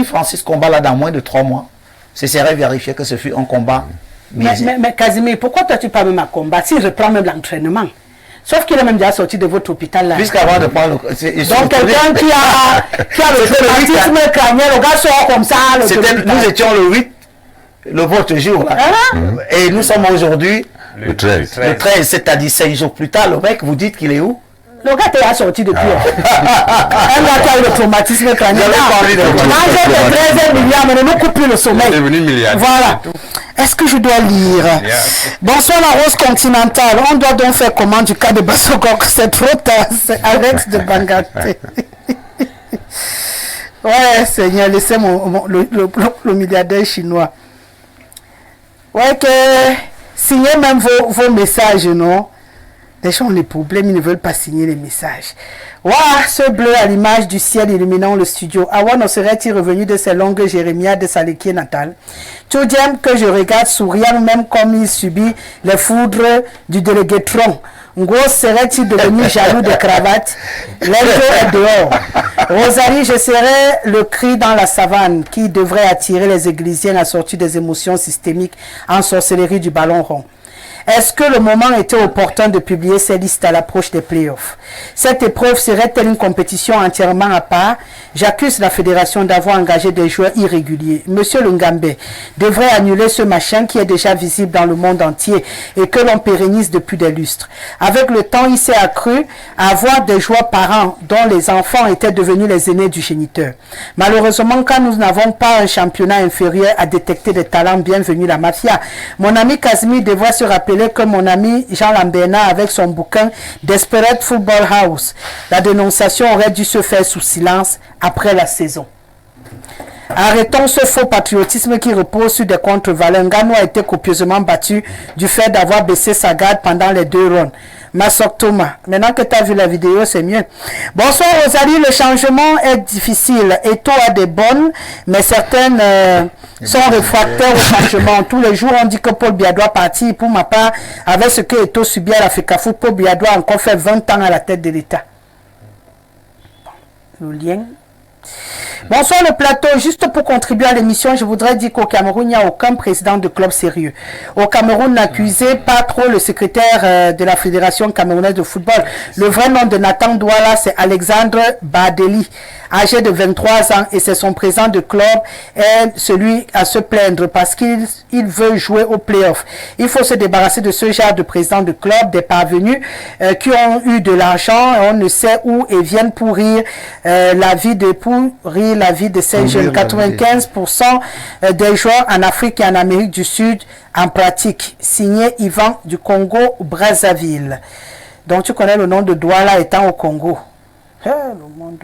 Francis combat là dans moins de 3 mois, ce serait vérifié que ce fut un combat Mais Casimir, pourquoi toi tu parles même à combat s'il reprend même l'entraînement? Sauf qu'il est même déjà sorti de votre hôpital là. Puisqu'avant de prendre le... Donc quelqu'un qui a le traumatisme crânien, le gars sort comme ça. Nous étions le 8, le votre jour là. Et nous sommes aujourd'hui le 13. Le 13, c'est-à-dire 5 jours plus tard. Le mec, vous dites qu'il est où? Le gars t'es sorti depuis. Un gars qui a eu le traumatisme crânien. J'ai 13 milliards, mais ne nous coupe plus le sommeil. C'est devenu milliardaire. Voilà. Est-ce que je dois lire? Bonsoir la Rose Continentale. On doit donc faire comment du cas de Bassogok? C'est trop tard. C'est Alex de Bangaté. Ouais, Seigneur, laissez le milliardaire chinois. Ouais, que signez même vos messages, non? Les gens ont les problèmes, ils ne veulent pas signer les messages. Waouh, ce bleu à l'image du ciel illuminant le studio. Awan serait-il revenu de ses longues jérémiades de sa léquier natale? Tout j'aime que je regarde souriant même comme il subit les foudres du délégué Tron. Ngo serait-il devenu jaloux de cravate? L'aigle est dehors. Rosalie, je serai le cri dans la savane qui devrait attirer les églisiens assortis des émotions systémiques en sorcellerie du ballon rond. Est-ce que le moment était opportun de publier ces listes à l'approche des playoffs? Cette épreuve serait-elle une compétition entièrement à part? J'accuse la fédération d'avoir engagé des joueurs irréguliers. Monsieur Lungambe devrait annuler ce machin qui est déjà visible dans le monde entier et que l'on pérennise depuis des lustres. Avec le temps, il s'est accru à avoir des joueurs parents dont les enfants étaient devenus les aînés du géniteur. Malheureusement, quand nous n'avons pas un championnat inférieur à détecter des talents, bienvenue la mafia. Mon ami Casimir devrait se rappeler que mon ami Jean Lamberna avec son bouquin Desperate Football House. La dénonciation aurait dû se faire sous silence après la saison. Arrêtons ce faux patriotisme qui repose sur des contre-valeurs. Ngannou a été copieusement battu du fait d'avoir baissé sa garde pendant les 2 rounds. Massok Thomas, maintenant que tu as vu la vidéo, c'est mieux. Bonsoir Rosalie, le changement est difficile. Eto a des bonnes, mais certaines sont réfractaires au changement. Tous les jours, on dit que Paul Biya doit partir. Pour ma part, avec ce que Eto subit à la FECAFOOT, Paul Biya doit encore faire 20 ans à la tête de l'État. Le lien. Bonsoir le plateau, juste pour contribuer à l'émission, je voudrais dire qu'au Cameroun, il n'y a aucun président de club sérieux. Au Cameroun, n'accusez pas trop le secrétaire de la Fédération camerounaise de football. Le vrai nom de Nathan Douala, c'est Alexandre Badeli, âgé de 23 ans, et c'est son président de club est celui à se plaindre parce qu'il veut jouer au play-off. Il faut se débarrasser de ce genre de président de club, des parvenus qui ont eu de l'argent, on ne sait où, et viennent pourrir la vie de ces jeunes. 95% des joueurs en Afrique et en Amérique du Sud en pratique. Signé Yvan du Congo Brazzaville. Donc tu connais le nom de Douala étant au Congo. Le monde...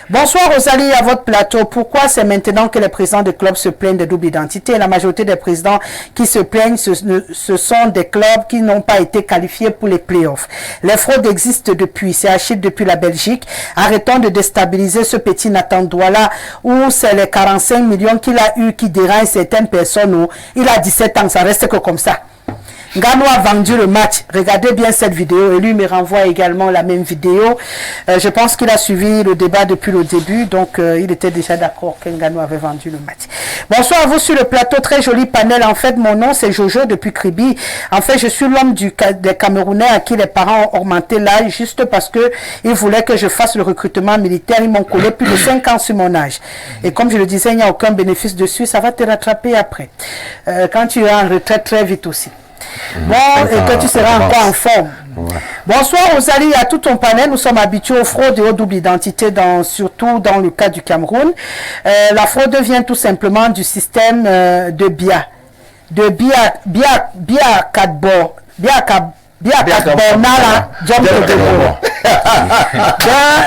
Bonsoir Rosalie, à votre plateau. Pourquoi c'est maintenant que les présidents de clubs se plaignent de double identité? La majorité des présidents qui se plaignent, ce sont des clubs qui n'ont pas été qualifiés pour les playoffs. Les fraudes existent depuis, c'est Achille depuis la Belgique. Arrêtons de déstabiliser ce petit Nathan Douala où c'est les 45 millions qu'il a eu qui dérangent certaines personnes où il a 17 ans, ça reste que comme ça. Ngannou a vendu le match. Regardez bien cette vidéo et lui me renvoie également la même vidéo. Je pense qu'il a suivi le débat depuis le début, donc il était déjà d'accord que Ngannou avait vendu le match. Bonsoir à vous sur le plateau, très joli panel. En fait, mon nom c'est Jojo depuis Kribi. En fait, je suis l'homme des Camerounais à qui les parents ont augmenté l'âge juste parce que ils voulaient que je fasse le recrutement militaire. Ils m'ont collé plus de 5 ans sur mon âge. Et comme je le disais, il n'y a aucun bénéfice dessus. Ça va te rattraper après. Quand tu es en retraite très vite aussi. Bon, et que tu seras encore en forme. Ouais. Bonsoir Rosalie, à tout ton panel. Nous sommes habitués aux fraudes et aux doubles identités, surtout dans le cas du Cameroun. La fraude vient tout simplement du système de Biya. De Biya Kadbo. D'un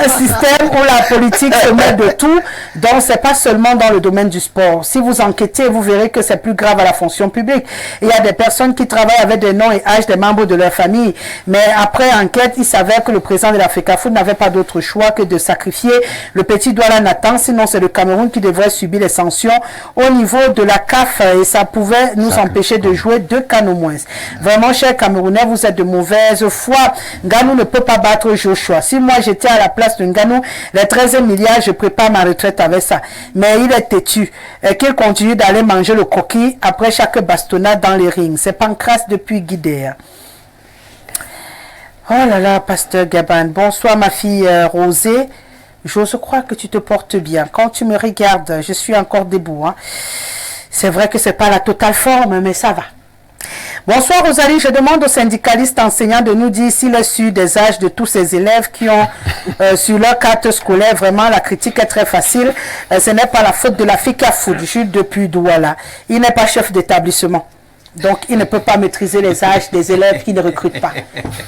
système où la politique se met de tout, donc c'est pas seulement dans le domaine du sport. Si vous enquêtez, vous verrez que c'est plus grave à la fonction publique. Il y a des personnes qui travaillent avec des noms et âges des membres de leur famille, mais après enquête, il s'avère que le président de la FECAFOOT n'avait pas d'autre choix que de sacrifier le petit Douala Nathan, sinon c'est le Cameroun qui devrait subir les sanctions au niveau de la CAF et ça pouvait nous empêcher de jouer 2 CAN au moins. Vraiment, chers Camerounais, vous êtes de mauvaise foi. Ngannou ne peut pas battre Joshua. Si moi j'étais à la place de Ngannou, les 13 milliards, je prépare ma retraite avec ça. Mais il est têtu. Qu'il continue d'aller manger le coquille après chaque bastonnade dans les rings. C'est Pancras depuis Guidère. Oh là là, pasteur Gaban. Bonsoir ma fille Rosée. J'ose croire que tu te portes bien. Quand tu me regardes, je suis encore debout. Hein. C'est vrai que c'est pas la totale forme, mais ça va. Bonsoir Rosalie, je demande aux syndicalistes enseignants de nous dire s'il est sûr des âges de tous ces élèves qui ont sur leur carte scolaire. Vraiment, la critique est très facile. Ce n'est pas la faute de la FECAFOOT, Jules depuis Douala. Il n'est pas chef d'établissement. Donc, il ne peut pas maîtriser les âges des élèves qui ne recrutent pas.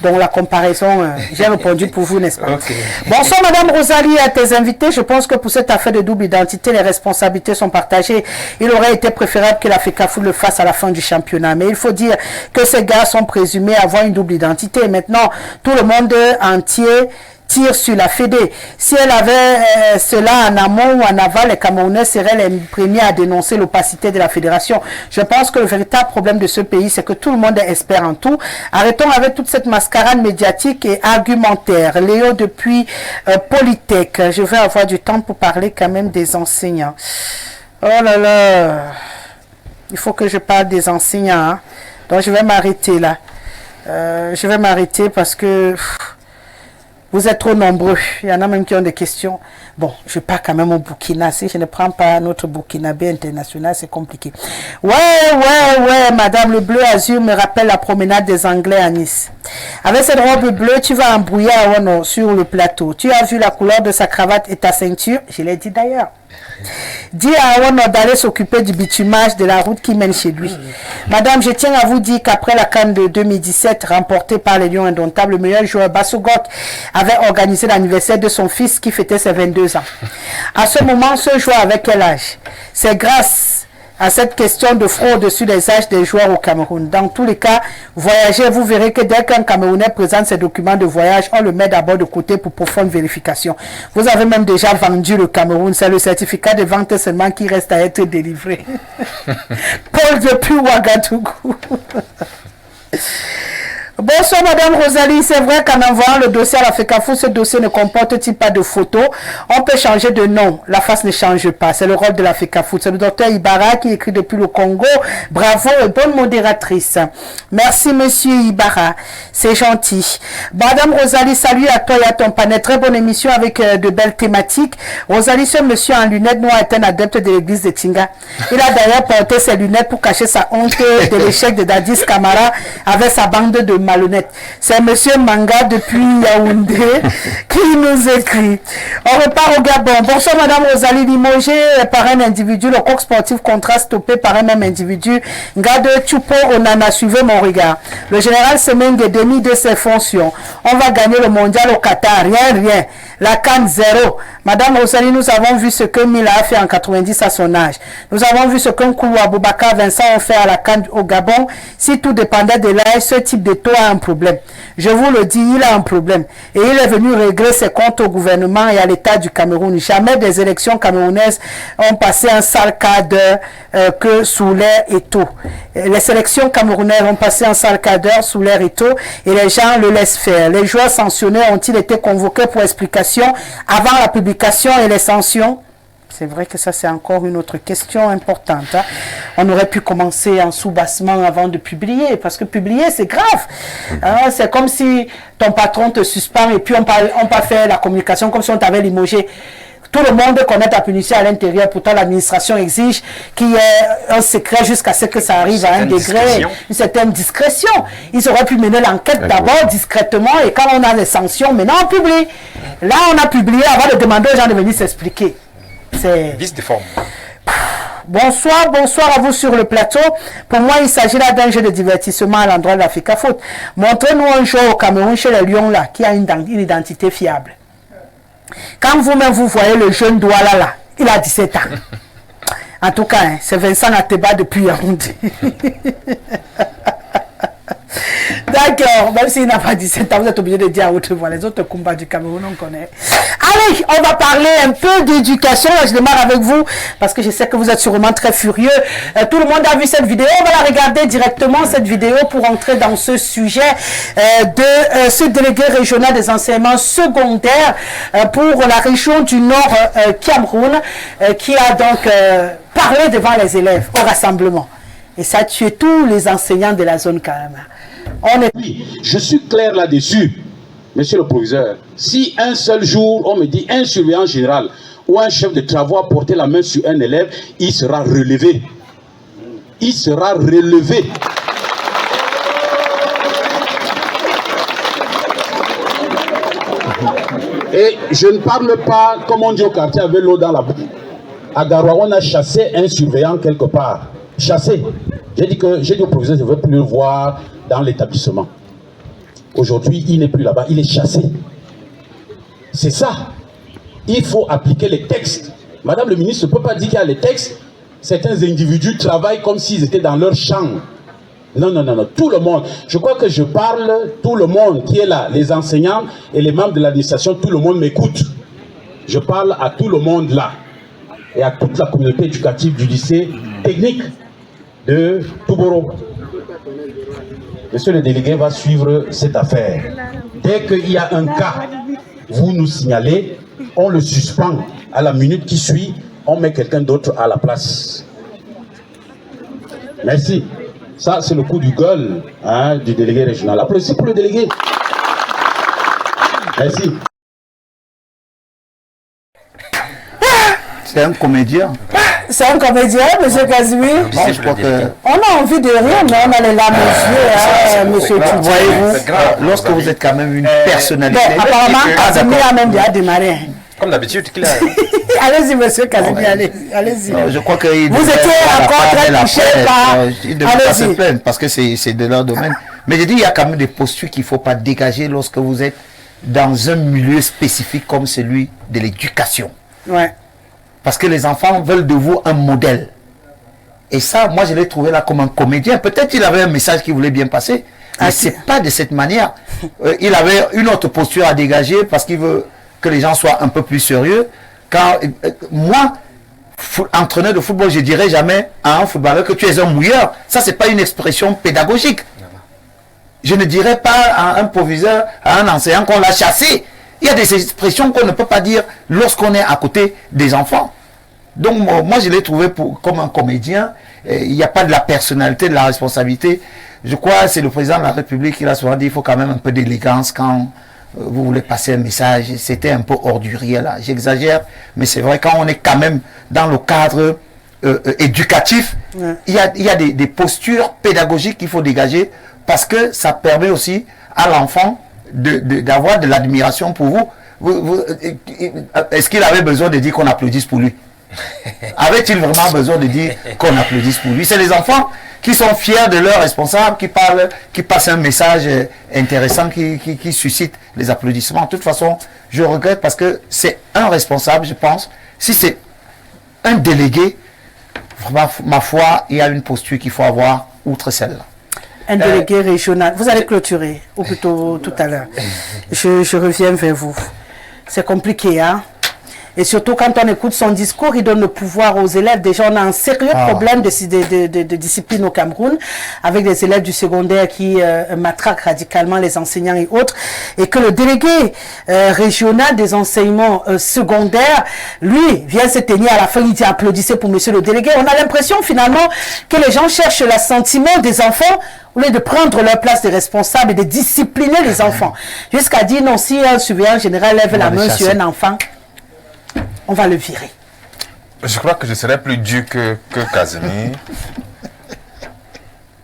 Donc, la comparaison, j'ai répondu pour vous, n'est-ce pas? Okay. Bonsoir, Madame Rosalie, à tes invités. Je pense que pour cette affaire de double identité, les responsabilités sont partagées. Il aurait été préférable que la FECAFOOT le fasse à la fin du championnat. Mais il faut dire que ces gars sont présumés avoir une double identité. Maintenant, tout le monde entier tire sur la Fédé. Si elle avait cela en amont ou en aval, les Camerounais seraient les premiers à dénoncer l'opacité de la fédération. Je pense que le véritable problème de ce pays, c'est que tout le monde est expert en tout. Arrêtons avec toute cette mascarade médiatique et argumentaire. Léo depuis Polytech. Je vais avoir du temps pour parler quand même des enseignants. Oh là là. Il faut que je parle des enseignants. Hein. Donc je vais m'arrêter là. Je vais m'arrêter parce que... Vous êtes trop nombreux. Il y en a même qui ont des questions. Bon, je pars quand même au Burkina. Si je ne prends pas notre Burkinabé international, c'est compliqué. Ouais, madame, le bleu azur me rappelle la promenade des Anglais à Nice. Avec cette robe bleue, tu vas embrouiller Awono sur le plateau. Tu as vu la couleur de sa cravate et ta ceinture? Je l'ai dit d'ailleurs. Dis à Awono d'aller s'occuper du bitumage de la route qui mène chez lui. Madame, je tiens à vous dire qu'après la CAN de 2017 remportée par les Lions Indomptables, le meilleur joueur Bassogot avait organisé l'anniversaire de son fils qui fêtait ses 22 ans. À ce moment, ce joueur avait quel âge? C'est grâce à cette question de fraude sur les âges des joueurs au Cameroun. Dans tous les cas, voyagez, vous verrez que dès qu'un Camerounais présente ses documents de voyage, on le met d'abord de côté pour profonde vérification. Vous avez même déjà vendu le Cameroun. C'est le certificat de vente seulement qui reste à être délivré. Paul depuis Ouagadougou. Bonsoir Madame Rosalie, c'est vrai qu'en envoyant le dossier à la FECAFOOT, ce dossier ne comporte-t-il pas de photos? On peut changer de nom, la face ne change pas, c'est le rôle de la FECAFOOT. C'est le docteur Ibarra qui écrit depuis le Congo. Bravo et bonne modératrice. Merci Monsieur Ibarra, c'est gentil. Madame Rosalie, salut à toi et à ton panel, très bonne émission avec de belles thématiques. Rosalie, ce monsieur en lunettes noires est un adepte de l'église de Tinga. Il a d'ailleurs porté ses lunettes pour cacher sa honte de l'échec de Dadis Camara avec sa bande de malhonnête. C'est monsieur Manga depuis Yaoundé qui nous écrit. On repart au Gabon. Bonsoir Madame Rosalie, limogé par un individu, le coq sportif contrat stoppé par un même individu. Ngade Tchoupo Onana, suivez mon regard. Le général Semeng est démis de ses fonctions. On va gagner le mondial au Qatar. Rien. La CAN 0. Madame Rosalie, nous avons vu ce que Mila a fait en 90 à son âge. Nous avons vu ce qu'un Koulou Aboubakar Vincent ont fait à la CAN au Gabon. Si tout dépendait de l'âge, ce type de taux a un problème. Je vous le dis, il a un problème. Et il est venu régler ses comptes au gouvernement et à l'État du Cameroun. Jamais des élections camerounaises ont passé un sale quart d'heure que sous l'air et tout. Les sélections camerounaises ont passé un sale quart d'heure sous l'air et tout. Et les gens le laissent faire. Les joueurs sanctionnés ont-ils été convoqués pour explication avant la publication et les sanctions? C'est vrai que ça, c'est encore une autre question importante. Hein. On aurait pu commencer en sous-bassement avant de publier, parce que publier, c'est grave. Hein, c'est comme si ton patron te suspend et puis on pas fait la communication comme si on t'avait limogé. Tout le monde connaît ta punition à l'intérieur, pourtant l'administration exige qu'il y ait un secret jusqu'à ce que ça arrive à un degré, une certaine discrétion. Ils auraient pu mener l'enquête d'abord discrètement et quand on a les sanctions, maintenant on publie. Là, on a publié avant de demander aux gens de venir s'expliquer. C'est vice de forme. Bonsoir à vous sur le plateau. Pour moi, il s'agit là d'un jeu de divertissement à l'endroit de la FECAFOOT. Montrez-nous un joueur au Cameroun chez les Lions là qui a une identité fiable. Quand vous-même vous voyez le jeune Douala là, il a 17 ans. En tout cas, hein, c'est Vincent Ateba depuis Yaoundé. D'accord, même s'il n'a pas 17 ans, vous êtes obligé de dire à haute voix. Les autres combats du Cameroun, on connaît. Allez, on va parler un peu d'éducation. Je démarre avec vous parce que je sais que vous êtes sûrement très furieux. Tout le monde a vu cette vidéo. On va la regarder directement, cette vidéo, pour entrer dans ce sujet de ce délégué régional des enseignements secondaires pour la région du Nord Cameroun qui a donc parlé devant les élèves au rassemblement. Et ça a tué tous les enseignants de la zone Kahama. Oui, je suis clair là-dessus, monsieur le proviseur. Si un seul jour, on me dit un surveillant général ou un chef de travaux a porté la main sur un élève, il sera relevé. Il sera relevé. Et je ne parle pas, comme on dit au quartier, avec l'eau dans la bouche. À Garoua, on a chassé un surveillant quelque part. Chassé. J'ai dit au proviseur, je ne veux plus le voir dans l'établissement. Aujourd'hui, il n'est plus là-bas, il est chassé. C'est ça. Il faut appliquer les textes. Madame le ministre ne peut pas dire qu'il y a les textes. Certains individus travaillent comme s'ils étaient dans leur chambre. Non, non, non, non. Tout le monde. Je crois que je parle, tout le monde qui est là, les enseignants et les membres de l'administration, tout le monde m'écoute. Je parle à tout le monde là. Et à toute la communauté éducative du lycée technique de Touboro. Monsieur le délégué va suivre cette affaire. Dès qu'il y a un cas, vous nous signalez, on le suspend. À la minute qui suit, on met quelqu'un d'autre à la place. Merci. Ça, c'est le coup du gueule du délégué régional. Applaudissez pour le délégué. Merci. C'est un comédien. C'est un comédien, monsieur Casimir. Bon, je crois que... On a envie de rire, mais on a les larmes aux yeux, monsieur. Voyez-vous, lorsque vous êtes quand même une personnalité... Bon, apparemment, Casimir a même déjà démarré. Comme d'habitude, Allez-y, monsieur Casimir, allez-y. Je crois qu'il vous étiez encore très touché par... Il ne devrait pas se plaindre parce que c'est de leur domaine. Mais je dis, il y a quand même des postures qu'il ne faut pas dégager lorsque vous êtes dans un milieu spécifique comme celui de l'éducation. Ouais. Parce que les enfants veulent de vous un modèle. Et ça, moi, je l'ai trouvé là comme un comédien. Peut-être qu'il avait un message qui voulait bien passer, mais ce n'est pas de cette manière. Il avait une autre posture à dégager parce qu'il veut que les gens soient un peu plus sérieux. Car moi, entraîneur de football, je ne dirais jamais à un footballeur que tu es un mouilleur. Ça, ce n'est pas une expression pédagogique. Je ne dirais pas à un proviseur, à un enseignant qu'on l'a chassé. Il y a des expressions qu'on ne peut pas dire lorsqu'on est à côté des enfants. Donc moi je l'ai trouvé comme un comédien. Il n'y a pas de la personnalité, de la responsabilité. Je crois que c'est le président de la République qui l'a souvent dit, il faut quand même un peu d'élégance quand vous voulez passer un message. C'était un peu ordurier là. J'exagère, mais c'est vrai, quand on est quand même dans le cadre éducatif, il y a des postures pédagogiques qu'il faut dégager parce que ça permet aussi à l'enfant d'avoir de l'admiration pour vous. Est-ce qu'il avait besoin de dire qu'on applaudisse pour lui? Avait-il vraiment besoin de dire qu'on applaudisse pour lui? C'est les enfants qui sont fiers de leurs responsables, qui parlent, qui passent un message intéressant, qui suscite les applaudissements. De toute façon, je regrette parce que c'est un responsable, je pense. Si c'est un délégué, ma foi, il y a une posture qu'il faut avoir outre celle-là. Un délégué régional. Vous allez clôturer, ou plutôt tout à l'heure. Je reviens vers vous. C'est compliqué, hein? Et surtout, quand on écoute son discours, il donne le pouvoir aux élèves. Déjà, on a un sérieux problème de discipline au Cameroun, avec des élèves du secondaire qui matraquent radicalement les enseignants et autres. Et que le délégué régional des enseignements secondaires, lui, vient se tenir à la fin, il dit applaudissez pour monsieur le délégué. On a l'impression, finalement, que les gens cherchent l'assentiment des enfants au lieu de prendre leur place de responsable et de discipliner les enfants. Jusqu'à dire, non, si un surveillant général lève la main sur un enfant, on va le virer. Je crois que je serais plus dur que Casimir.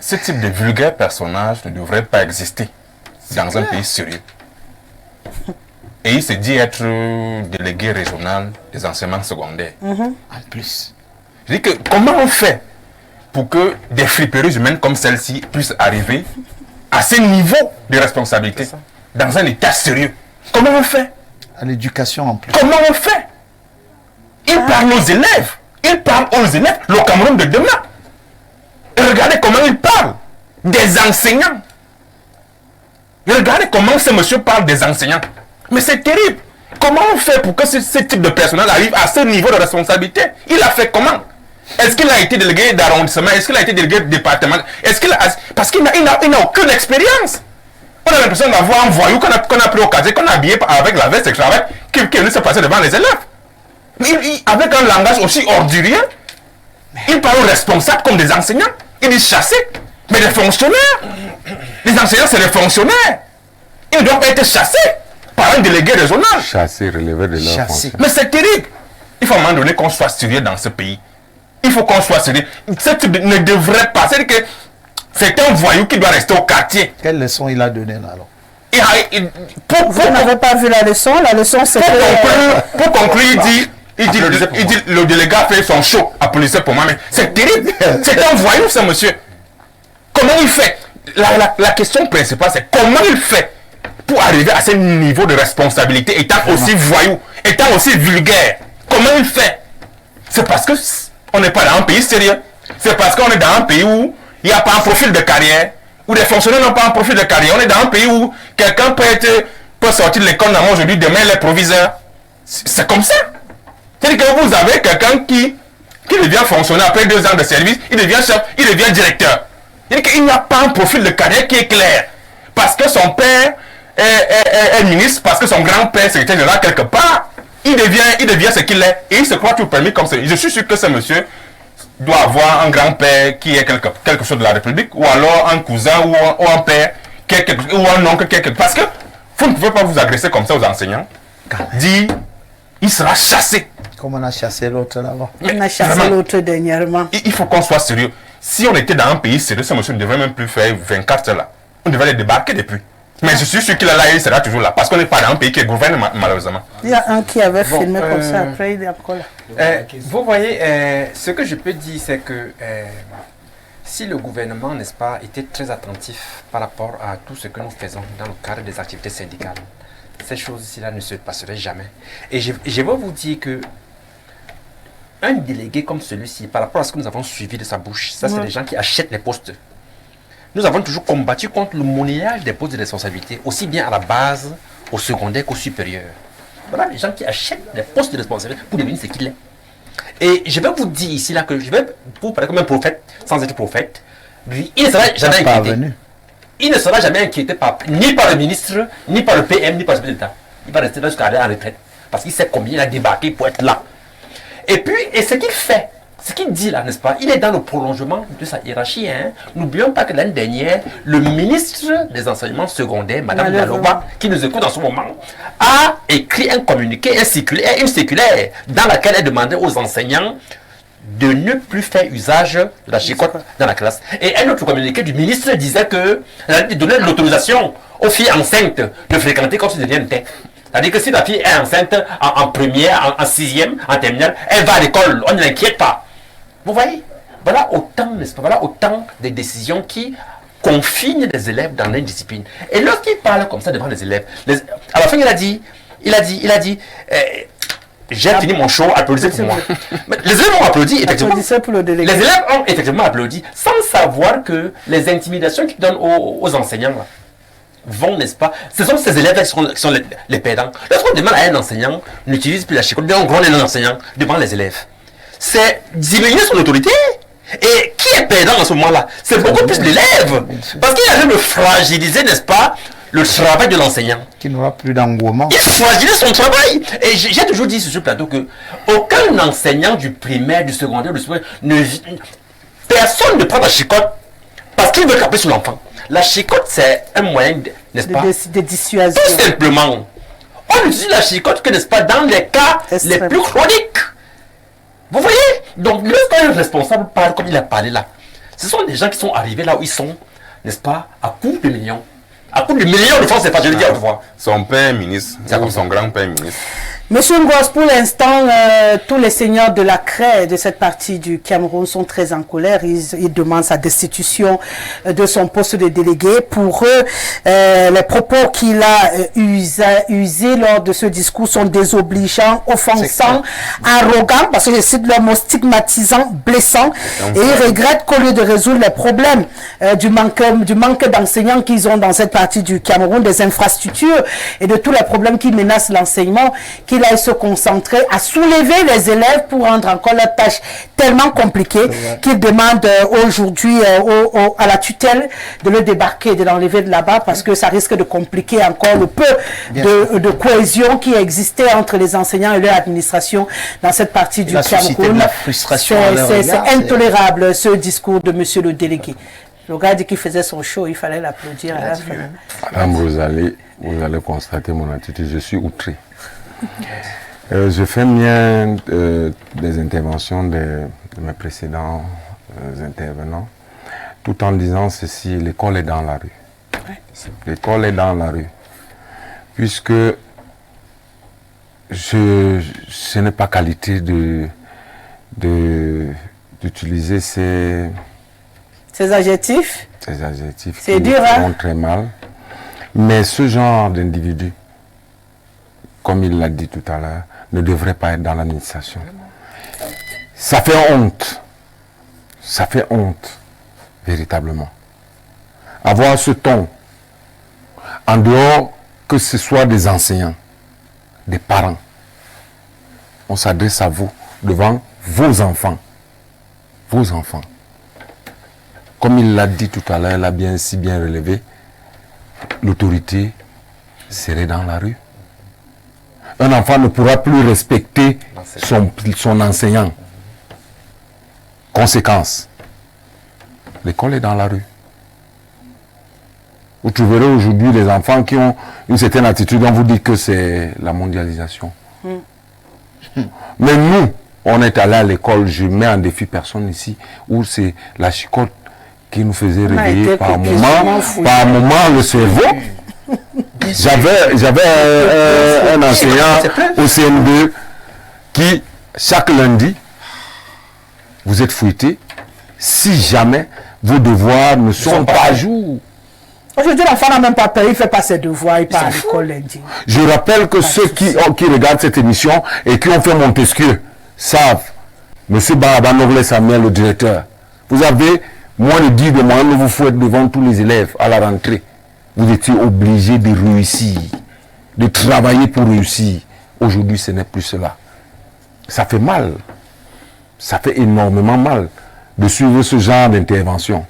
Ce type de vulgaire personnage ne devrait pas exister dans un pays sérieux. Et il se dit être délégué régional des enseignements secondaires. En plus. Je dis que comment on fait pour que des friperies humaines comme celle-ci puissent arriver à ce niveau de responsabilité dans un état sérieux? Comment on fait? À l'éducation en plus. Comment on fait? Il parle aux élèves. Il parle aux élèves, le Cameroun de demain. Et regardez comment il parle des enseignants. Regardez comment ce monsieur parle des enseignants. Mais c'est terrible. Comment on fait pour que ce type de personnel arrive à ce niveau de responsabilité? Il a fait comment? Est-ce qu'il a été délégué d'arrondissement? Est-ce qu'il a été délégué de département? Parce qu'il n'a aucune expérience. On a l'impression d'avoir un voyou qu'on a pris au casier, qu'on a habillé avec la veste extra, qui est venu se passer devant les élèves. Avec un langage aussi ordurier, il parle aux responsables comme des enseignants. Il dit chasser. Mais les fonctionnaires, les enseignants, c'est les fonctionnaires. Ils ne doivent pas être chassés par un délégué régional. Chasser, relever de leur fonction. Mais c'est terrible. Il faut à un moment donné qu'on soit sérieux dans ce pays. Il faut qu'on soit sérieux. Ce type ne devrait pas. C'est-à-dire que c'est un voyou qui doit rester au quartier. Quelle leçon il a donnée là alors? Vous n'avez pas vu la leçon? La leçon, c'est pour conclure, il dit le délégué a fait son show à policier pour moi. Mais c'est terrible. C'est un voyou, ce monsieur. Comment il fait? La question principale, c'est comment il fait pour arriver à ce niveau de responsabilité, étant aussi voyou, étant aussi vulgaire. Comment il fait? C'est parce qu'on n'est pas dans un pays sérieux. C'est parce qu'on est dans un pays où il n'y a pas un profil de carrière, où les fonctionnaires n'ont pas un profil de carrière. On est dans un pays où quelqu'un peut sortir de l'école aujourd'hui, demain il est proviseur. C'est comme ça. C'est-à-dire que vous avez quelqu'un qui devient fonctionnaire après 2 ans de service, il devient chef, il devient directeur. C'est-à-dire qu'il n'y a pas un profil de carrière qui est clair. Parce que son père est ministre, parce que son grand-père est secrétaire général quelque part, il devient ce qu'il est. Et il se croit tout permis comme ça. Je suis sûr que ce monsieur doit avoir un grand-père qui est quelque chose de la République, ou alors un cousin ou un père, ou un oncle, parce que vous ne pouvez pas vous agresser comme ça aux enseignants. Dit, il sera chassé. Comme on a chassé l'autre là-bas. On a chassé l'autre dernièrement. Il faut qu'on soit sérieux. Si on était dans un pays sérieux, ce monsieur ne devrait même plus faire 24 heures là. On devrait les débarquer depuis. Mais je suis sûr qu'il est là et il sera toujours là. Parce qu'on n'est pas dans un pays qui gouverne malheureusement. Il y a un qui avait filmé comme ça, après il est encore là. Vous voyez, ce que je peux dire, c'est que si le gouvernement, n'est-ce pas, était très attentif par rapport à tout ce que nous faisons dans le cadre des activités syndicales, ces choses-ci-là ne se passeraient jamais. Et je veux vous dire que un délégué comme celui-ci, par rapport à ce que nous avons suivi de sa bouche, ça c'est des gens qui achètent les postes. Nous avons toujours combattu contre le monnayage des postes de responsabilité, aussi bien à la base, au secondaire qu'au supérieur. Voilà les gens qui achètent les postes de responsabilité pour devenir ce qu'il est. Et je vais vous dire ici là que je vais vous parler comme un prophète, sans être prophète. Lui, il ne sera jamais inquiété. Il ne sera jamais inquiété ni par le ministre, ni par le PM, ni par le chef d'État. Il va rester là jusqu'à aller en retraite. Parce qu'il sait combien il a débarqué pour être là. Et puis, ce qu'il fait, ce qu'il dit là, n'est-ce pas, il est dans le prolongement de sa hiérarchie. Hein. N'oublions pas que l'année dernière, le ministre des enseignements secondaires, Mme Naloba, qui nous écoute en ce moment, a écrit un communiqué, une circulaire, dans laquelle elle demandait aux enseignants de ne plus faire usage de la chicotte dans la classe. Et un autre communiqué du ministre disait que elle donnait l'autorisation aux filles enceintes de fréquenter comme si de rien n'était. C'est-à-dire que si la fille est enceinte en première, en sixième, en terminale, elle va à l'école, on ne l'inquiète pas. Vous voyez, voilà autant, n'est-ce pas, voilà autant de décisions qui confinent les élèves dans l'indiscipline. Et lorsqu'il parle comme ça devant les élèves, à la fin il a dit, j'ai fini mon show, applaudissez pour moi. Mais les élèves ont applaudi, effectivement. Les élèves ont effectivement applaudi, sans savoir que les intimidations qu'ils donnent aux enseignants, là, vont, n'est-ce pas, ce sont ces élèves qui sont les perdants. Lorsqu'on demande à un enseignant, n'utilise plus la chicotte, on gronde un enseignant devant les élèves. C'est diminuer son autorité. Et qui est perdant en ce moment-là? C'est beaucoup plus l'élève. Parce qu'il a même fragilisé, n'est-ce pas, le travail de l'enseignant. Qui n'aura plus d'engouement. Il fragilise son travail. Et j'ai toujours dit sur ce plateau que aucun enseignant du primaire, du secondaire, du supérieur, personne ne prend la chicotte parce qu'il veut taper sur l'enfant. La chicotte, c'est un moyen, n'est-ce pas, de dissuasion. Tout simplement. On utilise la chicotte que, n'est-ce pas, dans les cas les plus chroniques. Vous voyez? Donc, lorsqu'un responsable parle comme il a parlé là, ce sont des gens qui sont arrivés là où ils sont, n'est-ce pas, à coups de millions. À coups de millions de francs, c'est pas, je le dis autrefois. Son père ministre, ou son grand-père ministre. Monsieur Ngos, pour l'instant, tous les seigneurs de la CRE de cette partie du Cameroun sont très en colère. Ils demandent sa destitution de son poste de délégué. Pour eux, les propos qu'il a usés lors de ce discours sont désobligeants, offensants, arrogants, parce que je cite le mot stigmatisant, blessant. Et ils regrettent qu'au lieu de résoudre les problèmes du manque d'enseignants qu'ils ont dans cette partie du Cameroun, des infrastructures et de tous les problèmes qui menacent l'enseignement, qu'il aille se concentrer à soulever les élèves pour rendre encore la tâche tellement compliquée qu'il demande aujourd'hui à la tutelle de le débarquer, de l'enlever de là-bas parce que ça risque de compliquer encore le peu de cohésion qui existait entre les enseignants et leur administration dans cette partie du Cameroun. C'est intolérable ce discours de monsieur le délégué. Le gars dit qu'il faisait son show, il fallait l'applaudir à la fin. Madame Rosalie, vous allez constater mon attitude, je suis outré. Je fais bien des interventions de mes précédents intervenants, tout en disant ceci, l'école est dans la rue. Ouais. L'école est dans la rue. Puisque ce n'est pas qualité d'utiliser ces adjectifs. Ces adjectifs qui font très mal. Mais ce genre d'individu, comme il l'a dit tout à l'heure, ne devrait pas être dans l'administration. Ça fait honte. Ça fait honte, véritablement. Avoir ce ton, en dehors que ce soit des enseignants, des parents, on s'adresse à vous devant vos enfants. Vos enfants. Comme il l'a dit tout à l'heure, il a si bien relevé, l'autorité serait dans la rue. Un enfant ne pourra plus respecter son enseignant. Conséquence, l'école est dans la rue. Vous trouverez aujourd'hui des enfants qui ont une certaine attitude, on vous dit que c'est la mondialisation. Mais nous, on est allé à l'école, je mets en défi personne ici, où c'est la chicotte qui nous faisait réveiller par moment le cerveau. J'avais un enseignant au CM2 qui, chaque lundi, vous êtes fouetté si jamais vos devoirs ne sont pas à jour. Aujourd'hui, l'enfant n'a même pas payé, il ne fait pas ses devoirs, il part à l'école lundi. Je rappelle que ceux qui regardent cette émission et qui ont fait Montesquieu savent, M. Baraba Noble Samuel, le directeur, vous avez moins de 10 de moyens de vous fouetter devant tous les élèves à la rentrée. Vous étiez obligé de réussir, de travailler pour réussir. Aujourd'hui, ce n'est plus cela. Ça fait mal. Ça fait énormément mal de suivre ce genre d'intervention.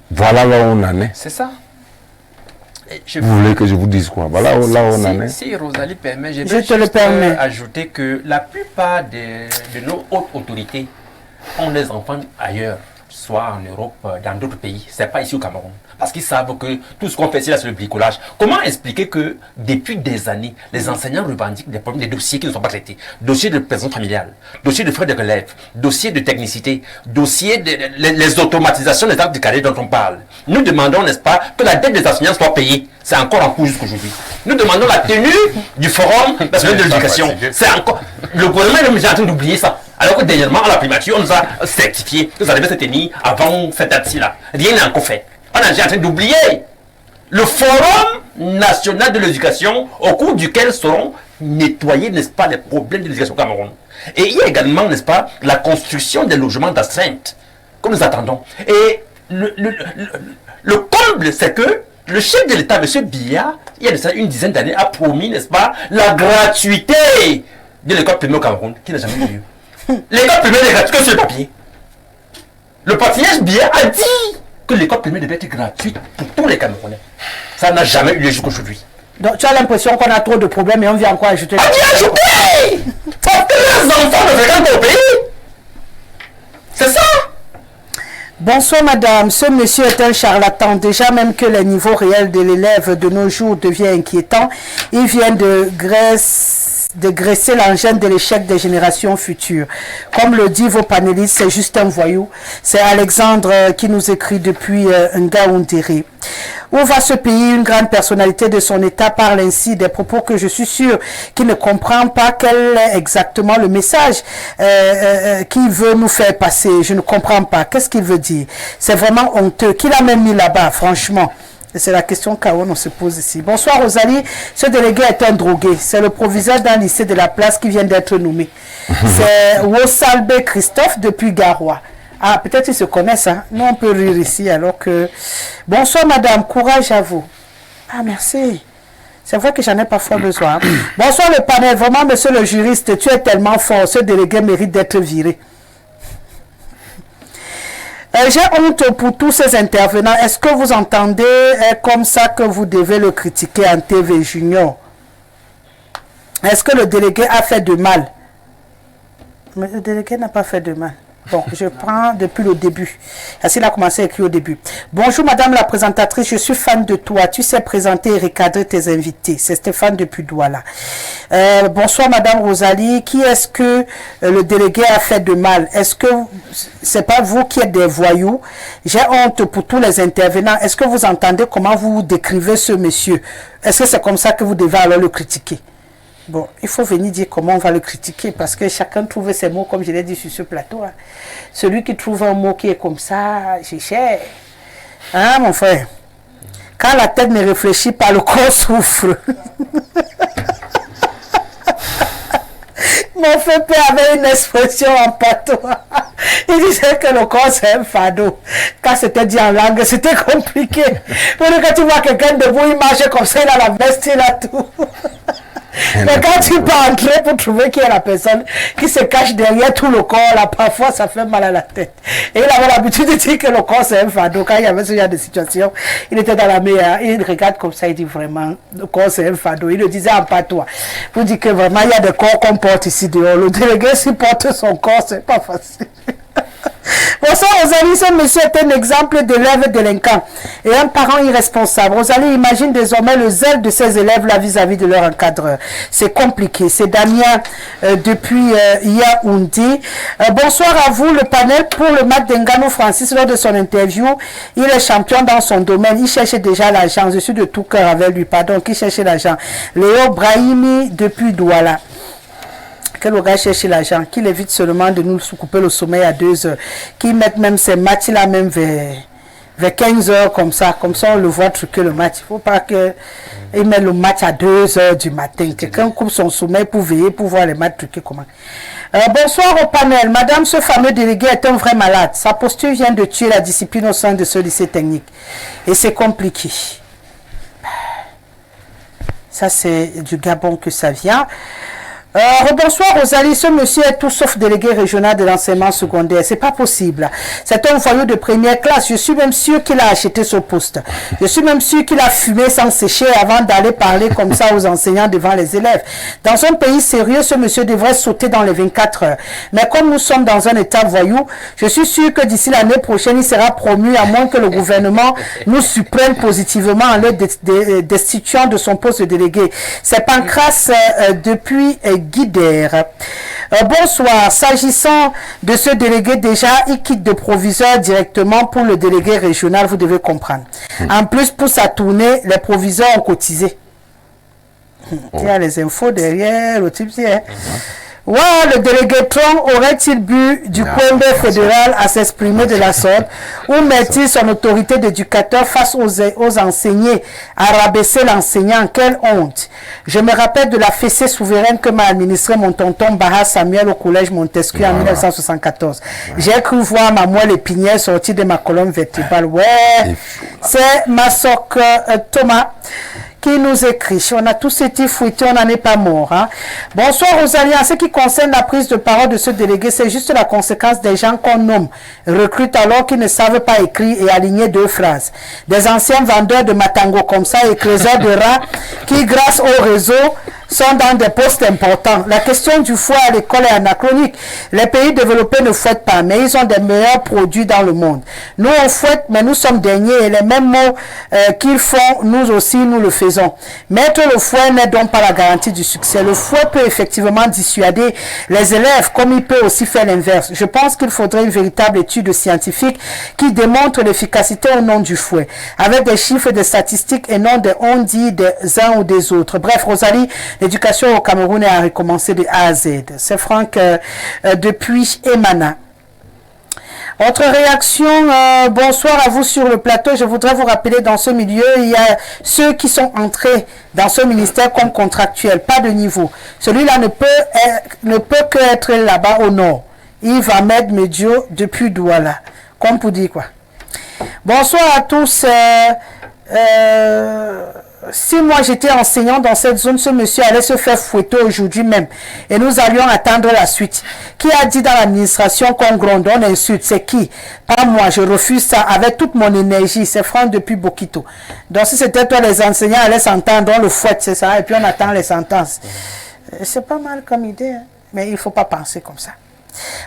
Voilà là où on en est. C'est ça. Vous voulez que je vous dise quoi? Voilà là où on en est. Si Rosalie permet, je te le permets. Ajouter que la plupart de nos hautes autorités ont des enfants ailleurs, soit en Europe, dans d'autres pays. Ce n'est pas ici au Cameroun. Parce qu'ils savent que tout ce qu'on fait ici, là, c'est le bricolage. Comment expliquer que depuis des années, les enseignants revendiquent des problèmes, des dossiers qui ne sont pas traités? Dossiers de présence familiale, dossiers de frais de relève, dossiers de technicité, dossiers les automatisations des actes de carrière dont on parle. Nous demandons, n'est-ce pas, que la dette des enseignants soit payée. C'est encore en cours jusqu'aujourd'hui. Nous demandons la tenue du Forum national de l'éducation. C'est encore... Le gouvernement est en train d'oublier ça. Alors que dernièrement, à la primature, on nous a certifié que ça devait se tenir avant cette date-ci-là. Rien n'est encore fait. On est en train d'oublier le Forum national de l'éducation au cours duquel seront nettoyés, n'est-ce pas, les problèmes de l'éducation au Cameroun. Et il y a également, n'est-ce pas, la construction des logements d'astreinte que nous attendons. Et le comble, c'est que le chef de l'État, M. Biya, il y a de ça une dizaine d'années, a promis, n'est-ce pas, la gratuité de l'école primaire au Cameroun, qui n'a jamais eu lieu. L'école primaire est gratuite que sur le papier. Le patronage Biya a dit que l'école primaire devait être gratuite pour tous les Camerounais. Ça n'a jamais eu lieu jusqu'aujourd'hui. Donc tu as l'impression qu'on a trop de problèmes et on vient encore ajouter... On vient ajouter! Parce que les enfants ne fréquentent pas au pays. C'est ça. Bonsoir madame, ce monsieur est un charlatan. Déjà même que le niveau réel de l'élève de nos jours devient inquiétant. Il vient de Grèce de graisser l'engin de l'échec des générations futures. Comme le dit vos panélistes, c'est juste un voyou. C'est Alexandre qui nous écrit depuis Ngaoundéré. Où va ce pays? Une grande personnalité de son État parle ainsi des propos que je suis sûr qu'il ne comprend pas quel est exactement le message qu'il veut nous faire passer. Je ne comprends pas. Qu'est-ce qu'il veut dire? C'est vraiment honteux. Qui l'a même mis là-bas, franchement? C'est la question qu'on se pose ici. Bonsoir Rosalie, ce délégué est un drogué. C'est le proviseur d'un lycée de la place qui vient d'être nommé. C'est Wosalbe Christophe depuis Garoua. Ah, peut-être ils se connaissent, hein. Nous on peut rire ici alors que... Bonsoir madame, courage à vous. Ah merci. C'est vrai que j'en ai parfois besoin. Bonsoir le panel, vraiment monsieur le juriste, tu es tellement fort, ce délégué mérite d'être viré. J'ai honte pour tous ces intervenants. Est-ce que vous entendez comme ça que vous devez le critiquer en TV Junior? Est-ce que le délégué a fait de mal? Mais le délégué n'a pas fait de mal. Bon, je prends depuis le début. Ainsi, il a commencé à écrire au début. Bonjour madame la présentatrice, je suis fan de toi. Tu sais présenter et recadrer tes invités. C'est Stéphane depuis Douala. Bonsoir madame Rosalie. Qui est-ce que le délégué a fait de mal? Est-ce que c'est pas vous qui êtes des voyous? J'ai honte pour tous les intervenants. Est-ce que vous entendez comment vous décrivez ce monsieur? Est-ce que c'est comme ça que vous devez alors le critiquer? Bon, il faut venir dire comment on va le critiquer parce que chacun trouve ses mots comme je l'ai dit sur ce plateau. Hein. Celui qui trouve un mot qui est comme ça, c'est cher. Hein, mon frère? Quand la tête ne réfléchit pas, le corps souffre. Mon frère avait une expression en patois. Il disait que le corps c'est un fardeau. Quand c'était dit en langue, c'était compliqué. Pour que tu vois quelqu'un debout, il marche comme ça, il a la veste, il a tout. Mais quand tu peux entrer pour trouver qui est la personne qui se cache derrière tout le corps, là, parfois ça fait mal à la tête. Et il avait l'habitude de dire que le corps c'est un fardeau. Quand il y avait ce genre de situation, il était dans la mer, il regarde comme ça, il dit vraiment, le corps c'est un fardeau. Il le disait en patois. Pour dire que vraiment, il y a des corps qu'on porte ici dehors. Le délégué, s'il porte son corps, c'est pas facile. Bonsoir Rosalie, ce monsieur est un exemple d'élève délinquant et un parent irresponsable. Rosalie imagine désormais le zèle de ses élèves là vis-à-vis de leur encadreur. C'est compliqué. C'est Damien depuis Yaoundé. Bonsoir à vous, le panel. Pour le match d'Engano Francis, lors de son interview, il est champion dans son domaine. Il cherchait déjà l'argent. Je suis de tout cœur avec lui, pardon, qui cherchait l'argent. Léo Brahimi depuis Douala. Que le gars cherche l'argent, qu'il évite seulement de nous couper le sommeil à 2 heures, qu'il mette même ses matchs là même vers 15 heures comme ça on le voit truquer le match. Il ne faut pas qu'il mette le match à 2 heures du matin. Quelqu'un coupe son sommeil pour veiller, pour voir les matchs truqués comment. Bonsoir au panel. Madame, ce fameux délégué est un vrai malade. Sa posture vient de tuer la discipline au sein de ce lycée technique. Et c'est compliqué. Ça, c'est du Gabon que ça vient. Bonsoir Rosalie, ce monsieur est tout sauf délégué régional de l'enseignement secondaire. C'est pas possible. C'est un voyou de première classe. Je suis même sûr qu'il a acheté ce poste. Je suis même sûr qu'il a fumé sans sécher avant d'aller parler comme ça aux enseignants devant les élèves. Dans un pays sérieux, ce monsieur devrait sauter dans les 24 heures. Mais comme nous sommes dans un état voyou, je suis sûr que d'ici l'année prochaine, il sera promu à moins que le gouvernement nous supprime positivement en le destituant de son poste de délégué. C'est Pancras depuis Guidère. Bonsoir. S'agissant de ce délégué, déjà, il quitte de proviseur directement pour le délégué régional, vous devez comprendre. En plus, pour sa tournée, les proviseurs ont cotisé. Il y a les infos derrière, le type, ouais, le délégué Trump aurait-il bu du Congrès fédéral à s'exprimer de la sorte ou met-il son autorité d'éducateur face aux enseignés à rabaisser l'enseignant? Quelle honte! Je me rappelle de la fessée souveraine que m'a administré mon tonton Baha Samuel au collège Montesquieu en 1974. J'ai cru voir ma moelle épinière sortir de ma colonne vertébrale. Ouais, c'est Masok Thomas qui nous écrit. On a tous été fouettés, on n'en est pas mort. Hein. Bonsoir Rosalie. En ce qui concerne la prise de parole de ce délégué, c'est juste la conséquence des gens qu'on nomme, recrute alors qu'ils ne savent pas écrire et aligner 2 phrases. Des anciens vendeurs de matango comme ça, écraseurs de rats, qui grâce au réseau sont dans des postes importants. La question du fouet à l'école est anachronique. Les pays développés ne fouettent pas, mais ils ont des meilleurs produits dans le monde. Nous, on fouette, mais nous sommes derniers et les mêmes mots qu'ils font, nous aussi, nous le faisons. Mettre le fouet n'est donc pas la garantie du succès. Le fouet peut effectivement dissuader les élèves, comme il peut aussi faire l'inverse. Je pense qu'il faudrait une véritable étude scientifique qui démontre l'efficacité au nom du fouet, avec des chiffres, des statistiques et non des on-dit des uns ou des autres. Bref, Rosalie, l'éducation au Cameroun a recommencé de A à Z. C'est Franck depuis Emana. Autre réaction, bonsoir à vous sur le plateau. Je voudrais vous rappeler, dans ce milieu, il y a ceux qui sont entrés dans ce ministère comme contractuels, pas de niveau. Celui-là ne peut que être là-bas au nord. Yves Ahmed Medio depuis Douala. Comme pour dire quoi. Bonsoir à tous. Si moi j'étais enseignant dans cette zone, ce monsieur allait se faire fouetter aujourd'hui même. Et nous allions attendre la suite. Qui a dit dans l'administration qu'on gronde, on insulte? C'est qui? Pas moi, je refuse ça avec toute mon énergie. C'est Franck depuis Bokito. Donc si c'était toi, les enseignants allaient s'entendre, on le fouette, c'est ça. Et puis on attend les sentences. C'est pas mal comme idée, hein? Mais il ne faut pas penser comme ça.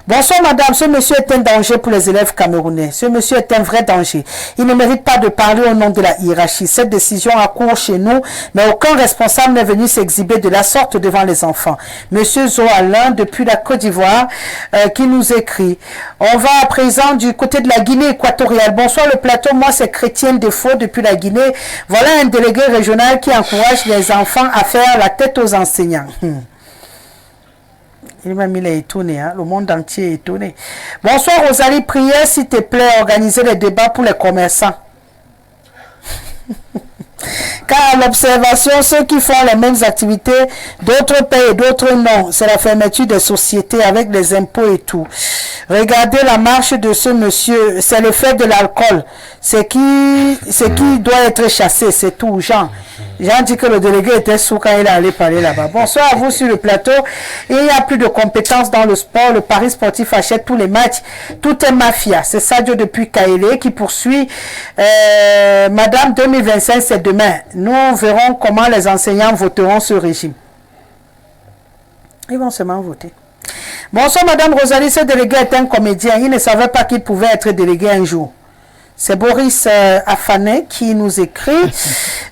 Bonsoir madame, ce monsieur est un danger pour les élèves camerounais. Ce monsieur est un vrai danger. Il ne mérite pas de parler au nom de la hiérarchie. Cette décision a cours chez nous, mais aucun responsable n'est venu s'exhiber de la sorte devant les enfants. Monsieur Zoalin, depuis la Côte d'Ivoire, qui nous écrit. On va à présent du côté de la Guinée équatoriale. Bonsoir le plateau, moi c'est Chrétien Défaut depuis la Guinée. Voilà un délégué régional qui encourage les enfants à faire la tête aux enseignants. Il est étonné, hein? Le monde entier est étonné. Bonsoir Rosalie, prière s'il te plaît, organiser les débats pour les commerçants. Car à l'observation, ceux qui font les mêmes activités, d'autres payent et d'autres non. C'est la fermeture des sociétés avec les impôts et tout. Regardez la marche de ce monsieur, c'est le fait de l'alcool. C'est qui doit être chassé, c'est tout. Jean dit que le délégué était sous quand il allait parler là-bas. Bonsoir à vous sur le plateau. Il n'y a plus de compétences dans le sport. Le Paris sportif achète tous les matchs. Tout est mafia. C'est Sadio depuis Kaélé qui poursuit. Madame, 2025, c'est demain. Nous verrons comment les enseignants voteront ce régime. Ils vont seulement voter. Bonsoir Madame Rosalie, ce délégué est un comédien. Il ne savait pas qu'il pouvait être délégué un jour. C'est Boris Afané qui nous écrit.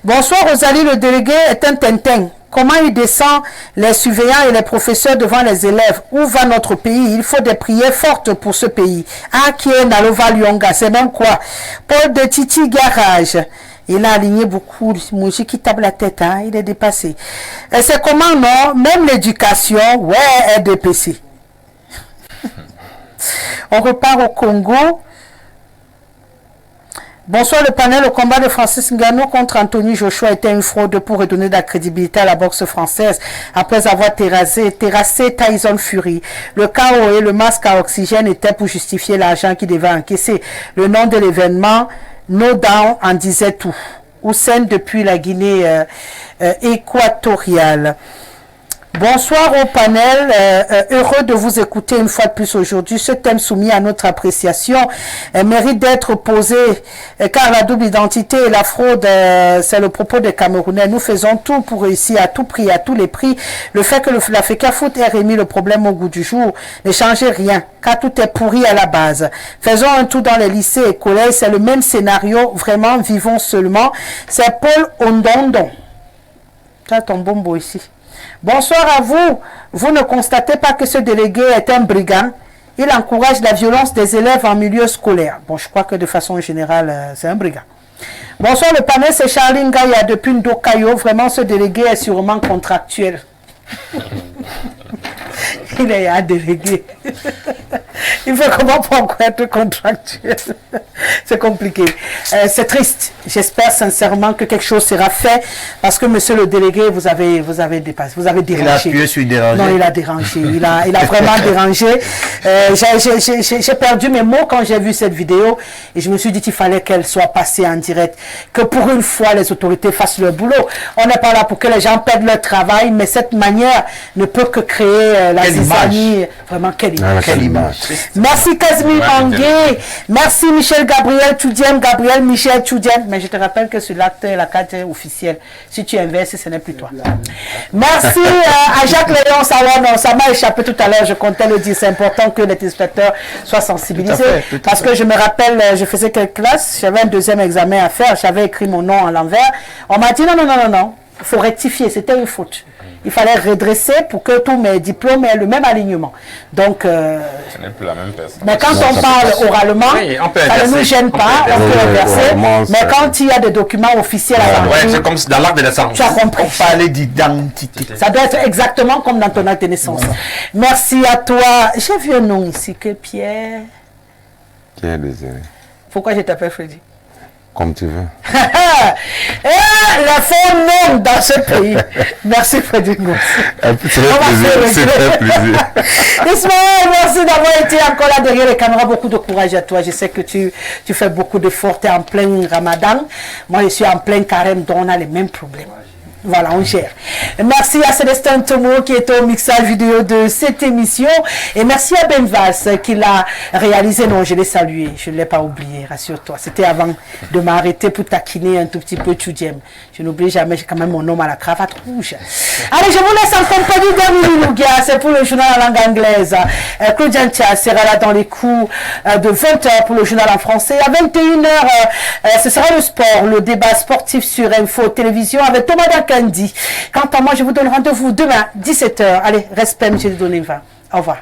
Bonsoir Rosalie, le délégué est un tintin. Comment il descend les surveillants et les professeurs devant les élèves? Où va notre pays? Il faut des prières fortes pour ce pays. Ah, qui est Nalova Lyonga, c'est même quoi? Paul de Titi Garage. Il a aligné beaucoup. Mouji qui tape la tête, hein? Il est dépassé. Et c'est comment, non? Même l'éducation, ouais, RDPC. On repart au Congo. Bonsoir le panel, le combat de Francis Ngannou contre Anthony Joshua était une fraude pour redonner de la crédibilité à la boxe française après avoir terrassé Tyson Fury. Le chaos et le masque à oxygène étaient pour justifier l'argent qui devait encaisser. Le nom de l'événement, No Down, en disait tout. Hussein depuis la Guinée équatoriale. Bonsoir au panel, heureux de vous écouter une fois de plus aujourd'hui. Ce thème soumis à notre appréciation mérite d'être posé car la double identité et la fraude, c'est le propos des Camerounais. Nous faisons tout pour réussir à tout prix, à tous les prix. Le fait que l'Africa Foot ait remis le problème au goût du jour ne change rien car tout est pourri à la base. Faisons un tour dans les lycées et collèges, c'est le même scénario, vraiment vivons seulement. C'est Paul Ondondon. Tu as ton bombo ici. Bonsoir à vous. Vous ne constatez pas que ce délégué est un brigand? Il encourage la violence des élèves en milieu scolaire. Bon, je crois que de façon générale, c'est un brigand. Bonsoir, le panel, c'est Charlie Ngaya depuis Ndokayo. Vraiment, ce délégué est sûrement contractuel. Il est un délégué. Il fait comment pour être contractuel? C'est compliqué. C'est triste. J'espère sincèrement que quelque chose sera fait parce que monsieur le délégué, vous avez dépassé, vous avez dérangé. Il a appuyé sur déranger. Non, il a dérangé. Il a vraiment dérangé. J'ai perdu mes mots quand j'ai vu cette vidéo et je me suis dit qu'il fallait qu'elle soit passée en direct. Que pour une fois, les autorités fassent leur boulot. On n'est pas là pour que les gens perdent leur travail, mais cette manière ne peut que créer la zizanie. amis. Vraiment, quelle image. Quelle image. Merci Casimir Angué. Merci Michel Gabriel Tchoudien. Gabriel Michel Tchoudien. Mais je te rappelle que sur l'acte, la carte est officielle. Si tu inverses, ce n'est plus toi. Merci à Jacques Léon Sawano. Ça m'a échappé tout à l'heure. Je comptais le dire. C'est important que les téléspectateurs soient sensibilisés. Parce que je me rappelle, je faisais quelques classes. J'avais un deuxième examen à faire. J'avais écrit mon nom à l'envers. On m'a dit non. Il faut rectifier. C'était une faute. Il fallait redresser pour que tous mes diplômes aient le même alignement. Donc, ce n'est plus la même personne. Mais quand on parle oralement, ça ne nous gêne pas, on peut inverser. Mais quand il y a des documents officiels à l'envers, c'est comme dans l'acte de naissance. Tu as compris. On parlait d'identité. Ça doit être exactement comme dans ton acte de naissance. Merci à toi. J'ai vu un nom ici que Pierre. Pierre Désiré. Pourquoi je t'appelle Freddy? Comme tu veux. La faux nom dans ce pays. Merci Freddy Ngos. C'est très plaisir. Ismaël, merci d'avoir été encore là derrière les caméras. Beaucoup de courage à toi. Je sais que tu fais beaucoup d'efforts. Tu es en plein Ramadan. Moi, je suis en plein carême, donc on a les mêmes problèmes. Voilà, on gère. Merci à Célestin Tomo qui est au mixage vidéo de cette émission. Et merci à Ben Valls qui l'a réalisé. Non, je l'ai salué. Je ne l'ai pas oublié, rassure-toi. C'était avant de m'arrêter pour taquiner un tout petit peu Tchoudiem. Je n'oublie jamais, j'ai quand même mon nom à la cravate rouge. Allez, je vous laisse en compagnie d'Amélie Lougia. C'est pour le journal en langue anglaise. Claude Tia sera là dans les coups de 20h pour le journal en français. À 21h, ce sera le sport, le débat sportif sur Info Télévision avec Thomas Dakin. Quant à moi, je vous donne rendez-vous demain, 17h. Allez, respect, M. Doniva. Au revoir.